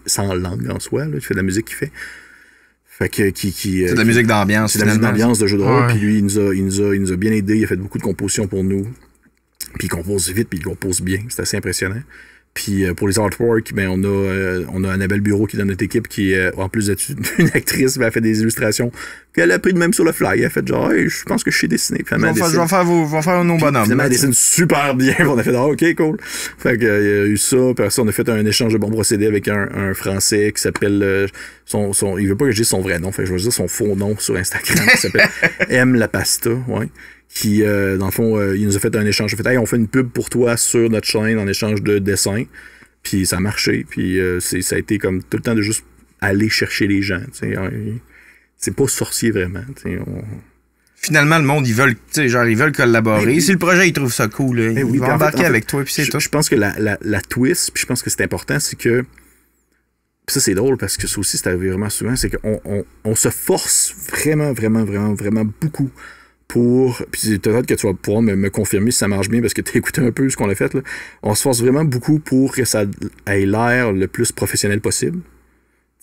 sans langue en soi, là, il fait de la musique qu'il fait. Fait que, c'est de la musique d'ambiance. C'est de la musique d'ambiance de jeu de rôle, puis lui, il nous a bien aidé, il a fait beaucoup de compositions pour nous. Puis il compose vite, puis il compose bien, c'est assez impressionnant. Puis pour les artworks, ben on a Annabelle Bureau qui est dans notre équipe qui en plus d'être une actrice, ben, elle fait des illustrations qu'elle a pris de même sur le fly. Elle a fait genre hey, je pense que je sais dessiner. Je vais faire nos bonhommes. Finalement, elle dessine super bien. On a fait OK, cool. Fait que il y a eu ça. Puis après ça, on a fait un échange de bons procédés avec un Français qui s'appelle il veut pas que je dise son vrai nom, fait que je vais dire son faux nom sur Instagram qui s'appelle M La Pasta, ouais. Qui, dans le fond, il nous a fait un échange. Il a fait, hey, on fait une pub pour toi sur notre chaîne en échange de dessins. Puis ça a marché. Puis ça a été comme tout le temps de juste aller chercher les gens. C'est pas sorcier vraiment. Finalement, le monde, ils veulent collaborer. Oui. Si le projet, ils trouvent ça cool, là, ils vont embarquer avec toi, puis c'est tout. Je pense que la twist, puis je pense que c'est important, c'est que. Puis ça, c'est drôle parce que ça aussi, c'est arrivé vraiment souvent, c'est qu'on se force vraiment, vraiment, vraiment, vraiment beaucoup. Puis peut-être que tu vas pouvoir me confirmer si ça marche bien parce que tu as écouté un peu ce qu'on a fait. Là. On se force vraiment beaucoup pour que ça ait l'air le plus professionnel possible.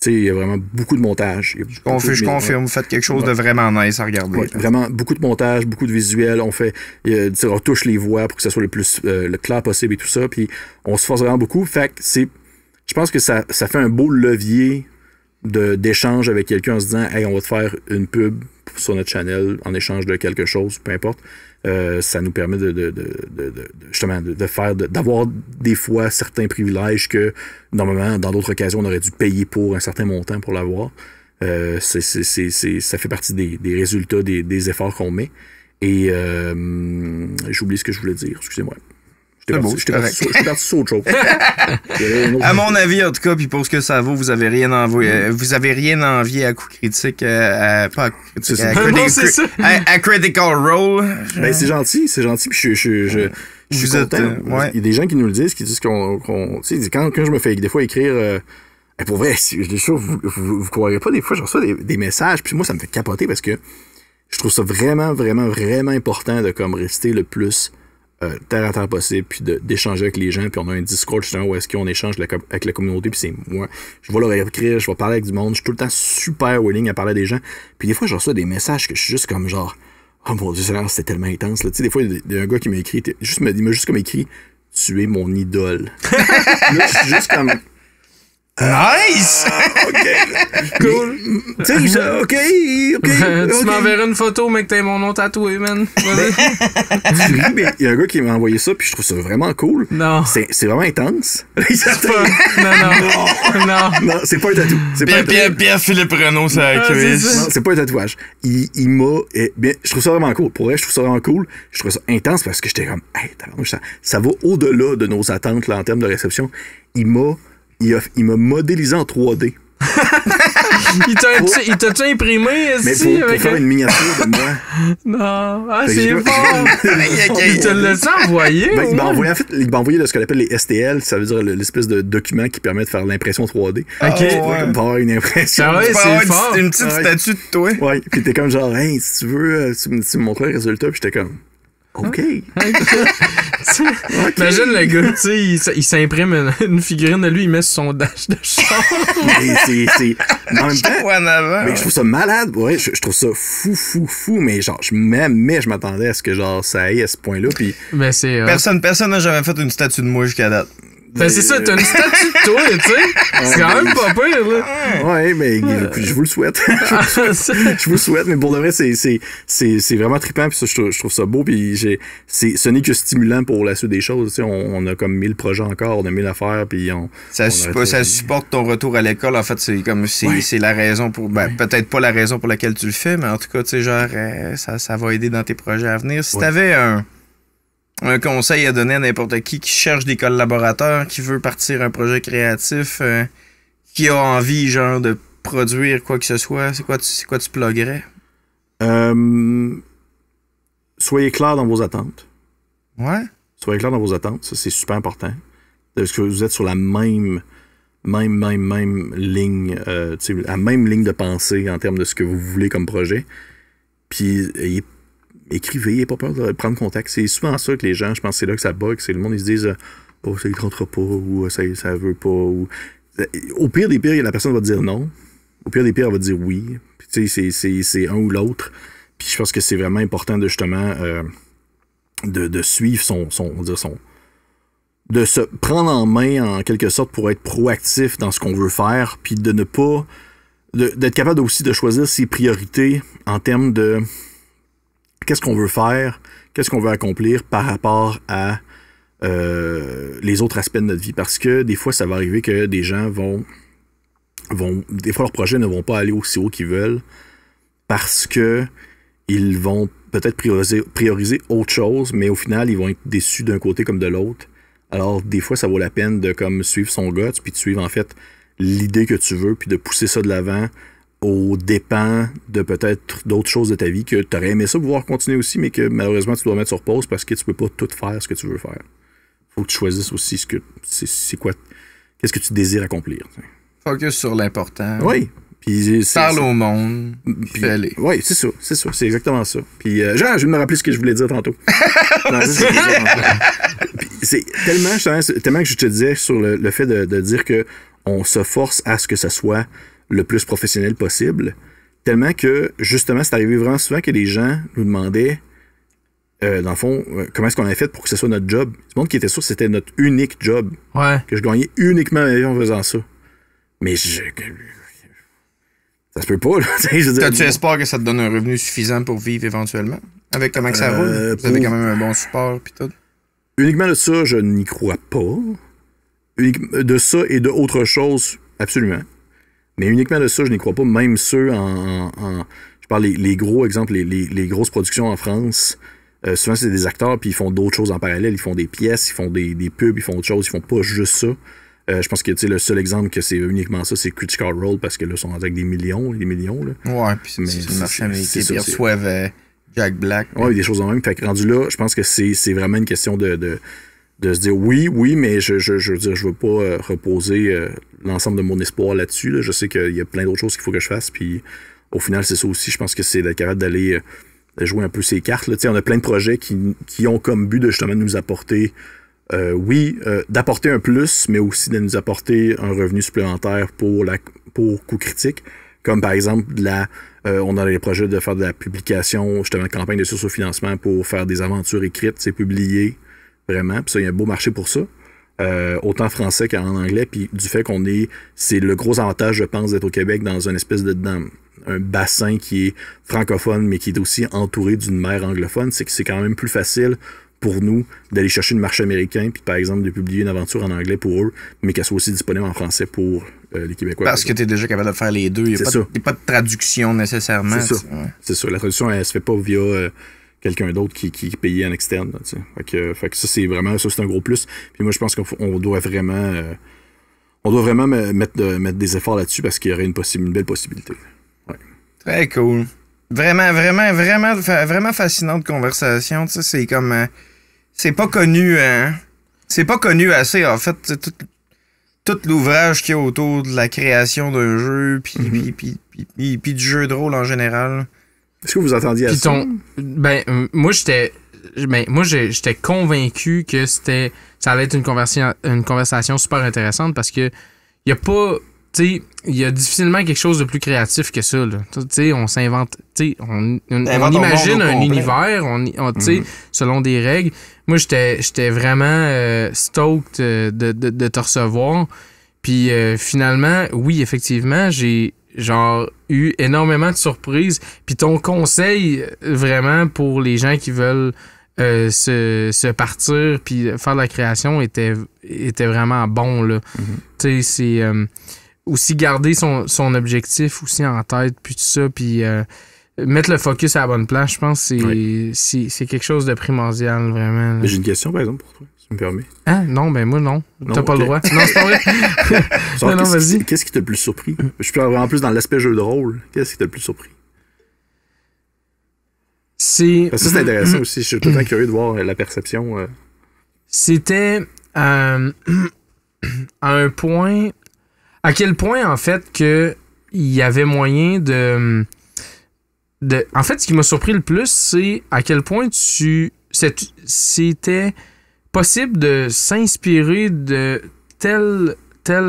Tu sais, il y a vraiment beaucoup de montage. Je confirme, vous faites quelque chose de vraiment nice à regarder. Ouais, vraiment beaucoup de montage, beaucoup de visuels. On touche les voix pour que ça soit le plus le clair possible et tout ça. Puis on se force vraiment beaucoup. Fait que je pense que ça fait un beau levier d'échange avec quelqu'un en se disant hey, on va te faire une pub sur notre channel en échange de quelque chose, peu importe. Ça nous permet justement d'avoir des fois certains privilèges que normalement dans d'autres occasions on aurait dû payer pour un certain montant pour l'avoir. Ça fait partie des résultats des efforts qu'on met. Et j'ai oublié ce que je voulais dire, excusez-moi. J'étais parti sur autre chose. À mon avis, en tout cas, puis pour ce que ça vaut, vous avez rien envié à coup critique, pas à coup critique, à Critical Role. Ben, c'est gentil, puis je suis content. Il y a des gens qui nous le disent, qui disent qu'on tu sais, quand je me fais des fois écrire, pour vrai, vous croirez pas, des fois, je reçois des messages, puis moi, ça me fait capoter parce que je trouve ça vraiment, vraiment, vraiment important de comme rester le plus terre à terre possible, puis d'échanger avec les gens, puis on a un Discord justement où est-ce qu'on échange avec la communauté, puis c'est moi. Je vais leur écrire, je vais parler avec du monde, je suis tout le temps super willing à parler à des gens, puis des fois je reçois des messages que je suis juste comme genre oh mon Dieu, c'était tellement intense, là. Tu sais, des fois il y a un gars qui m'a écrit, il m'a juste comme écrit tu es mon idole. Là je suis juste comme nice! OK. Cool. Tu sais, OK. Tu m'enverras une photo, mais que t'aies mon nom tatoué, man. Tu ris, mais il y a un gars qui m'a envoyé ça, puis je trouve ça vraiment cool. Non. C'est vraiment intense. Non, c'est pas un tatou. Pierre-Philippe Renaud, c'est la cuisse. Non, c'est pas un tatouage. Il m'a... je trouve ça vraiment cool. Pour vrai, je trouve ça vraiment cool. Je trouve ça intense parce que j'étais comme... Hey, ça va au-delà de nos attentes là, en termes de réception. Il m'a modélisé en 3D. Il t'a-tu imprimé mais pour faire une miniature de moi. Non. Ah, c'est fort. Il te l'a envoyé? Ben, il m'a envoyé ce qu'on appelle les STL, ça veut dire l'espèce de document qui permet de faire l'impression 3D. OK. Pour avoir une impression. Ah ouais, c'est fort. Une petite statue de toi. Ouais. Puis t'es comme genre, hey, si tu veux, tu me montres le résultat. Puis j'étais comme, OK. Imagine le gars, tu sais, il s'imprime une figurine de lui, il met sur son dash de char. Mais c'est. En même temps. Mais je trouve ça malade. Ouais, je trouve ça fou. Mais genre, je m'attendais à ce que genre ça aille à ce point-là. Puis. Mais c'est. Personne n'a jamais fait une statue de moi jusqu'à date. Ben, c'est ça, t'as une statue de toi, tu sais. C'est quand même pas pire, là. Ouais, mais je vous le souhaite. Je vous le souhaite, mais pour de vrai, c'est vraiment trippant, puis ça, je trouve ça beau, puis ce n'est que stimulant pour la suite des choses. Tu sais, on a comme 1000 projets encore, on a 1000 affaires, puis ça supporte ton retour à l'école, en fait, c'est la raison pour, peut-être pas la raison pour laquelle tu le fais, mais en tout cas, tu sais, genre, ça va aider dans tes projets à venir. Si t'avais un conseil à donner à n'importe qui cherche des collaborateurs, qui veut partir un projet créatif, qui a envie, genre, de produire quoi que ce soit, c'est quoi tu pluguerais? Soyez clair dans vos attentes. Ouais? Soyez clair dans vos attentes, ça, c'est super important. Parce que vous êtes sur la même ligne, la même ligne de pensée en termes de ce que vous voulez comme projet. Puis, écrivez, n'ayez pas peur de prendre contact. C'est souvent ça que les gens, je pense que c'est là que ça bug, c'est le monde, ils se disent oh, ça ne tentera pas, ou ça veut pas, ou... Au pire des pires, la personne va dire non. Au pire des pires, elle va dire oui. Puis tu sais, c'est un ou l'autre. Puis je pense que c'est vraiment important de justement de suivre de se prendre en main en quelque sorte pour être proactif dans ce qu'on veut faire, puis de ne pas... d'être capable aussi de choisir ses priorités en termes de qu'est-ce qu'on veut faire, qu'est-ce qu'on veut accomplir par rapport à les autres aspects de notre vie. Parce que des fois, ça va arriver que des gens vont des fois, leurs projets ne vont pas aller aussi haut qu'ils veulent parce que ils vont peut-être prioriser autre chose, mais au final, ils vont être déçus d'un côté comme de l'autre. Alors, des fois, ça vaut la peine de comme suivre son guts, puis de suivre en fait l'idée que tu veux, puis de pousser ça de l'avant aux dépens de peut-être d'autres choses de ta vie que tu aurais aimé ça pouvoir continuer aussi, mais que malheureusement tu dois mettre sur pause parce que tu peux pas tout faire ce que tu veux faire. Faut que tu choisisses aussi c'est quoi, qu'est-ce que tu désires accomplir. T'sais. Focus sur l'important. Oui. Puis parle au monde. Puis fais-les. Oui, c'est ça, c'est exactement ça. Puis Jean, je vais me rappeler ce que je voulais dire tantôt. Non, c'est tellement que je te disais sur le fait de dire que on se force à ce que ça soit le plus professionnel possible, tellement que, justement, c'est arrivé vraiment souvent que les gens nous demandaient, dans le fond, comment est-ce qu'on avait fait pour que ce soit notre job. Tout le monde qui était sûr que c'était notre unique job. Ouais. Que je gagnais uniquement ma vie en faisant ça. Mais ça se peut pas, là. T'as-tu espoir que ça te donne un revenu suffisant pour vivre éventuellement? Avec comment que ça roule? Vous avez quand même un bon support pis tout. Uniquement de ça, je n'y crois pas. De ça et de autre chose, absolument. Mais uniquement de ça, je n'y crois pas. Même ceux je parle les gros exemples, les grosses productions en France, souvent c'est des acteurs puis ils font d'autres choses en parallèle. Ils font des pièces, ils font des pubs, ils font autre chose. Ils font pas juste ça. Je pense que le seul exemple que c'est uniquement ça, c'est Critical Role parce que là, ils sont avec des millions. Là. Ouais, puis c'est le marché américain. Ils reçoivent Jack Black. Ouais, des choses en même. Fait que rendu là, je pense que c'est vraiment une question de se dire oui, mais je veux dire, je veux pas reposer l'ensemble de mon espoir là-dessus. Là. Je sais qu'il y a plein d'autres choses qu'il faut que je fasse. Puis au final, c'est ça aussi. Je pense que c'est d'être capable d'aller jouer un peu ces cartes. Là. On a plein de projets qui ont comme but de justement nous apporter, d'apporter un plus, mais aussi de nous apporter un revenu supplémentaire pour Coup Critique. Comme par exemple, on a les projets de faire de la publication, justement, de campagne de socio-financement pour faire des aventures écrites, publiées. Vraiment, puis ça, il y a un beau marché pour ça. Autant français qu'en anglais, puis du fait c'est le gros avantage, je pense, d'être au Québec dans une espèce dans un bassin qui est francophone, mais qui est aussi entouré d'une mer anglophone, c'est que c'est quand même plus facile pour nous d'aller chercher le marché américain, puis par exemple de publier une aventure en anglais pour eux, mais qu'elle soit aussi disponible en français pour les Québécois. Parce que tu es déjà capable de faire les deux. Il n'y a pas de traduction nécessairement. C'est ça. Ouais. C'est ça. La traduction, elle se fait pas via quelqu'un d'autre qui est payé en externe. Là, fait que ça, c'est vraiment un gros plus. Puis moi, je pense qu'on doit vraiment mettre des efforts là-dessus parce qu'il y aurait une belle possibilité. Ouais. Très cool. Vraiment, vraiment, vraiment, vraiment fascinante conversation. Tu sais, c'est comme... c'est pas connu... c'est pas connu assez, en fait. Tout l'ouvrage qu'il y a autour de la création d'un jeu puis du jeu de rôle en général. Est-ce que vous attendiez à ça? Moi, j'étais convaincu que ça allait être une conversation super intéressante parce que y a pas tu sais, il y a difficilement quelque chose de plus créatif que ça, là. Tu sais, on s'invente, tu sais, on imagine un univers, tu sais, selon des règles. Moi, j'étais vraiment stoked de te recevoir. Puis finalement, oui, effectivement, j'ai eu énormément de surprises. Puis ton conseil, vraiment, pour les gens qui veulent se partir puis faire de la création était vraiment bon, là. Tu sais, c'est aussi garder son objectif aussi en tête, puis tout ça, puis mettre le focus à la bonne place, je pense que c'est quelque chose de primordial, vraiment. J'ai une question, par exemple, pour toi, si tu me permets. Ah, non, ben moi, non. T'as pas le droit. Non, c'est pas vrai. Non, vas-y. Qu'est-ce qui t'a le plus surpris? Je suis en plus dans l'aspect jeu de rôle. Qu'est-ce qui t'a le plus surpris? Ça, c'est intéressant aussi. Je suis tout le temps curieux de voir la perception. C'était à un point... À quel point, en fait, que il y avait moyen de... En fait, ce qui m'a surpris le plus, c'est à quel point c'était possible de s'inspirer de telle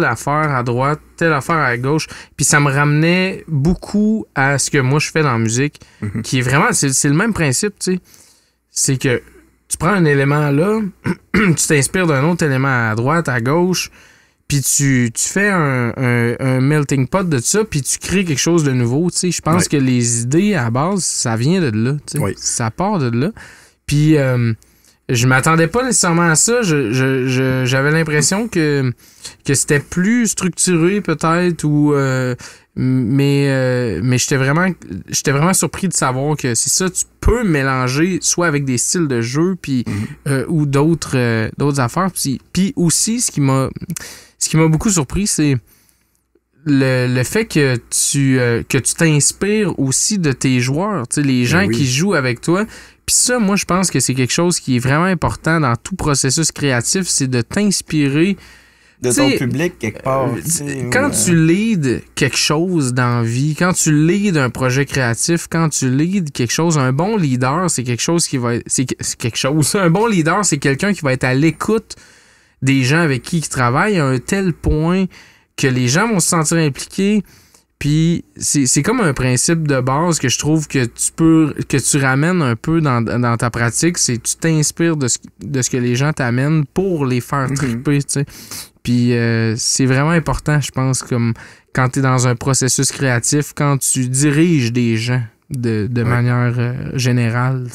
affaire à droite, telle affaire à gauche. Puis ça me ramenait beaucoup à ce que moi je fais dans la musique, qui est vraiment... C'est le même principe, tu sais. C'est que tu prends un élément là, tu t'inspires d'un autre élément à droite, à gauche... Puis tu fais un melting pot de ça, puis tu crées quelque chose de nouveau. Tu sais, je pense que les idées, à la base, ça vient de là. Tu sais, ça part de là. Puis je m'attendais pas nécessairement à ça. J'avais l'impression que c'était plus structuré peut-être, ou mais j'étais vraiment surpris de savoir que c'est ça. Tu peux mélanger soit avec des styles de jeu, puis ou d'autres affaires. Puis aussi, ce qui m'a beaucoup surpris, c'est le fait que tu t'inspires aussi de tes joueurs, tu sais, les gens qui jouent avec toi. Puis ça, moi, je pense que c'est quelque chose qui est vraiment important dans tout processus créatif, c'est de t'inspirer de ton public quelque part. Quand tu leads quelque chose dans la vie, quand tu leads un projet créatif, quand tu leads quelque chose, un bon leader, c'est quelque chose qui va... C'est quelque chose. Un bon leader, c'est quelqu'un qui va être à l'écoute des gens avec qui il travaille à un tel point que les gens vont se sentir impliqués. Puis c'est comme un principe de base que je trouve que tu ramènes un peu dans ta pratique, c'est que tu t'inspires de ce que les gens t'amènent pour les faire triper, tu sais. Puis c'est vraiment important, je pense, comme quand tu es dans un processus créatif, quand tu diriges des gens de manière générale.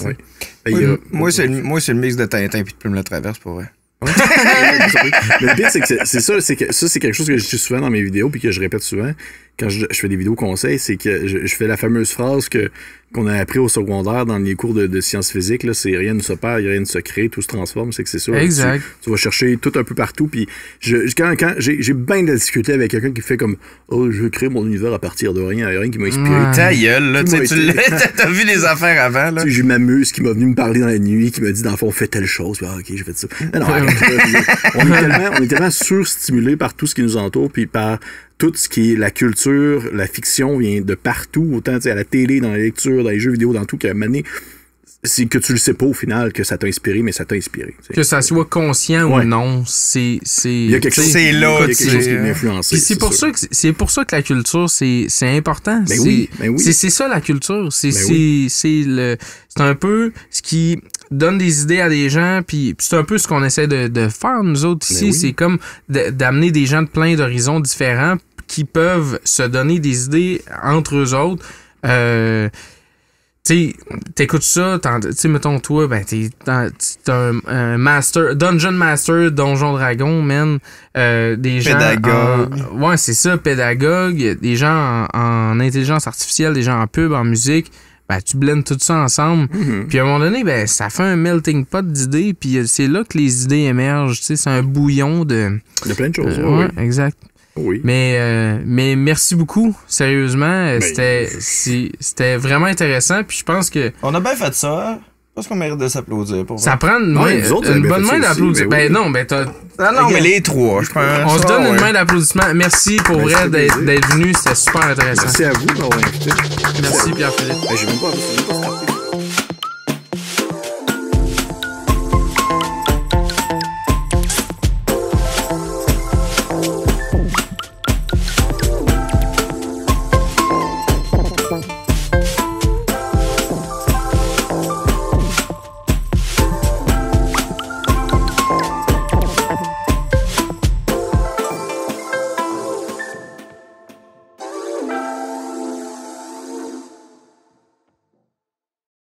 Moi, c'est le mix de Tintin puis de Plume la Traverse, pour vrai. Mais le pire, c'est que c'est quelque chose que je dis souvent dans mes vidéos puis que je répète souvent quand je fais des vidéos conseils, c'est que je fais la fameuse phrase qu'on a appris au secondaire dans les cours de sciences physiques, là, c'est rien ne se perd, rien ne se crée, tout se transforme, c'est que c'est ça. Exact. Tu vas chercher tout un peu partout, puis quand j'ai bien de la difficulté avec quelqu'un qui fait comme oh, je crée mon univers à partir de rien, il y a rien qui m'a inspiré. Ta gueule, là, t'as vu les affaires avant, là. J'ai ma muse qui m'a venu me parler dans la nuit, qui m'a dit dans le fond, fais telle chose, puis, ok, j'ai fait ça. Non, on est tellement surstimulé par tout ce qui nous entoure, puis par tout ce qui est la culture, la fiction vient de partout, autant à la télé, dans la lecture, dans les jeux vidéo, dans tout, qu'à un moment donné, c'est que tu le sais pas au final que ça t'a inspiré, mais ça t'a inspiré. T'sais. Que ça soit conscient ou non, c'est il y a quelque chose, c'est là, il y a quelque chose qui m'a influencé. Puis c'est pour ça que la culture c'est important. Ben oui. C'est ça la culture, c'est un peu ce qui donne des idées à des gens, puis c'est un peu ce qu'on essaie de faire nous autres ici, c'est comme d'amener des gens de plein d'horizons différents qui peuvent se donner des idées entre eux autres. Tu t'écoutes ça, tu sais, mettons, toi, ben, t'es un master, Dungeon Master, Donjon Dragon, man. Des gens. Pédagogue. Ouais, c'est ça, pédagogue. Des gens en intelligence artificielle, des gens en pub, en musique. Ben, tu blends tout ça ensemble. Puis à un moment donné, ben, ça fait un melting pot d'idées, puis c'est là que les idées émergent, tu sais, c'est un bouillon de... Il y a plein de choses. Ouais, exact. Oui. Mais merci beaucoup, sérieusement. C'était vraiment intéressant. Puis je pense que... On a bien fait ça. Je pense qu'on mérite de s'applaudir. Ça prend une bonne main d'applaudissement. Ben non, ben t'as... Non, mais les trois, je pense. On se donne une main d'applaudissement. Merci pour vrai d'être venu. C'était super intéressant. Merci à vous d'avoir invité. Merci Pierre-Philippe. J'ai même pas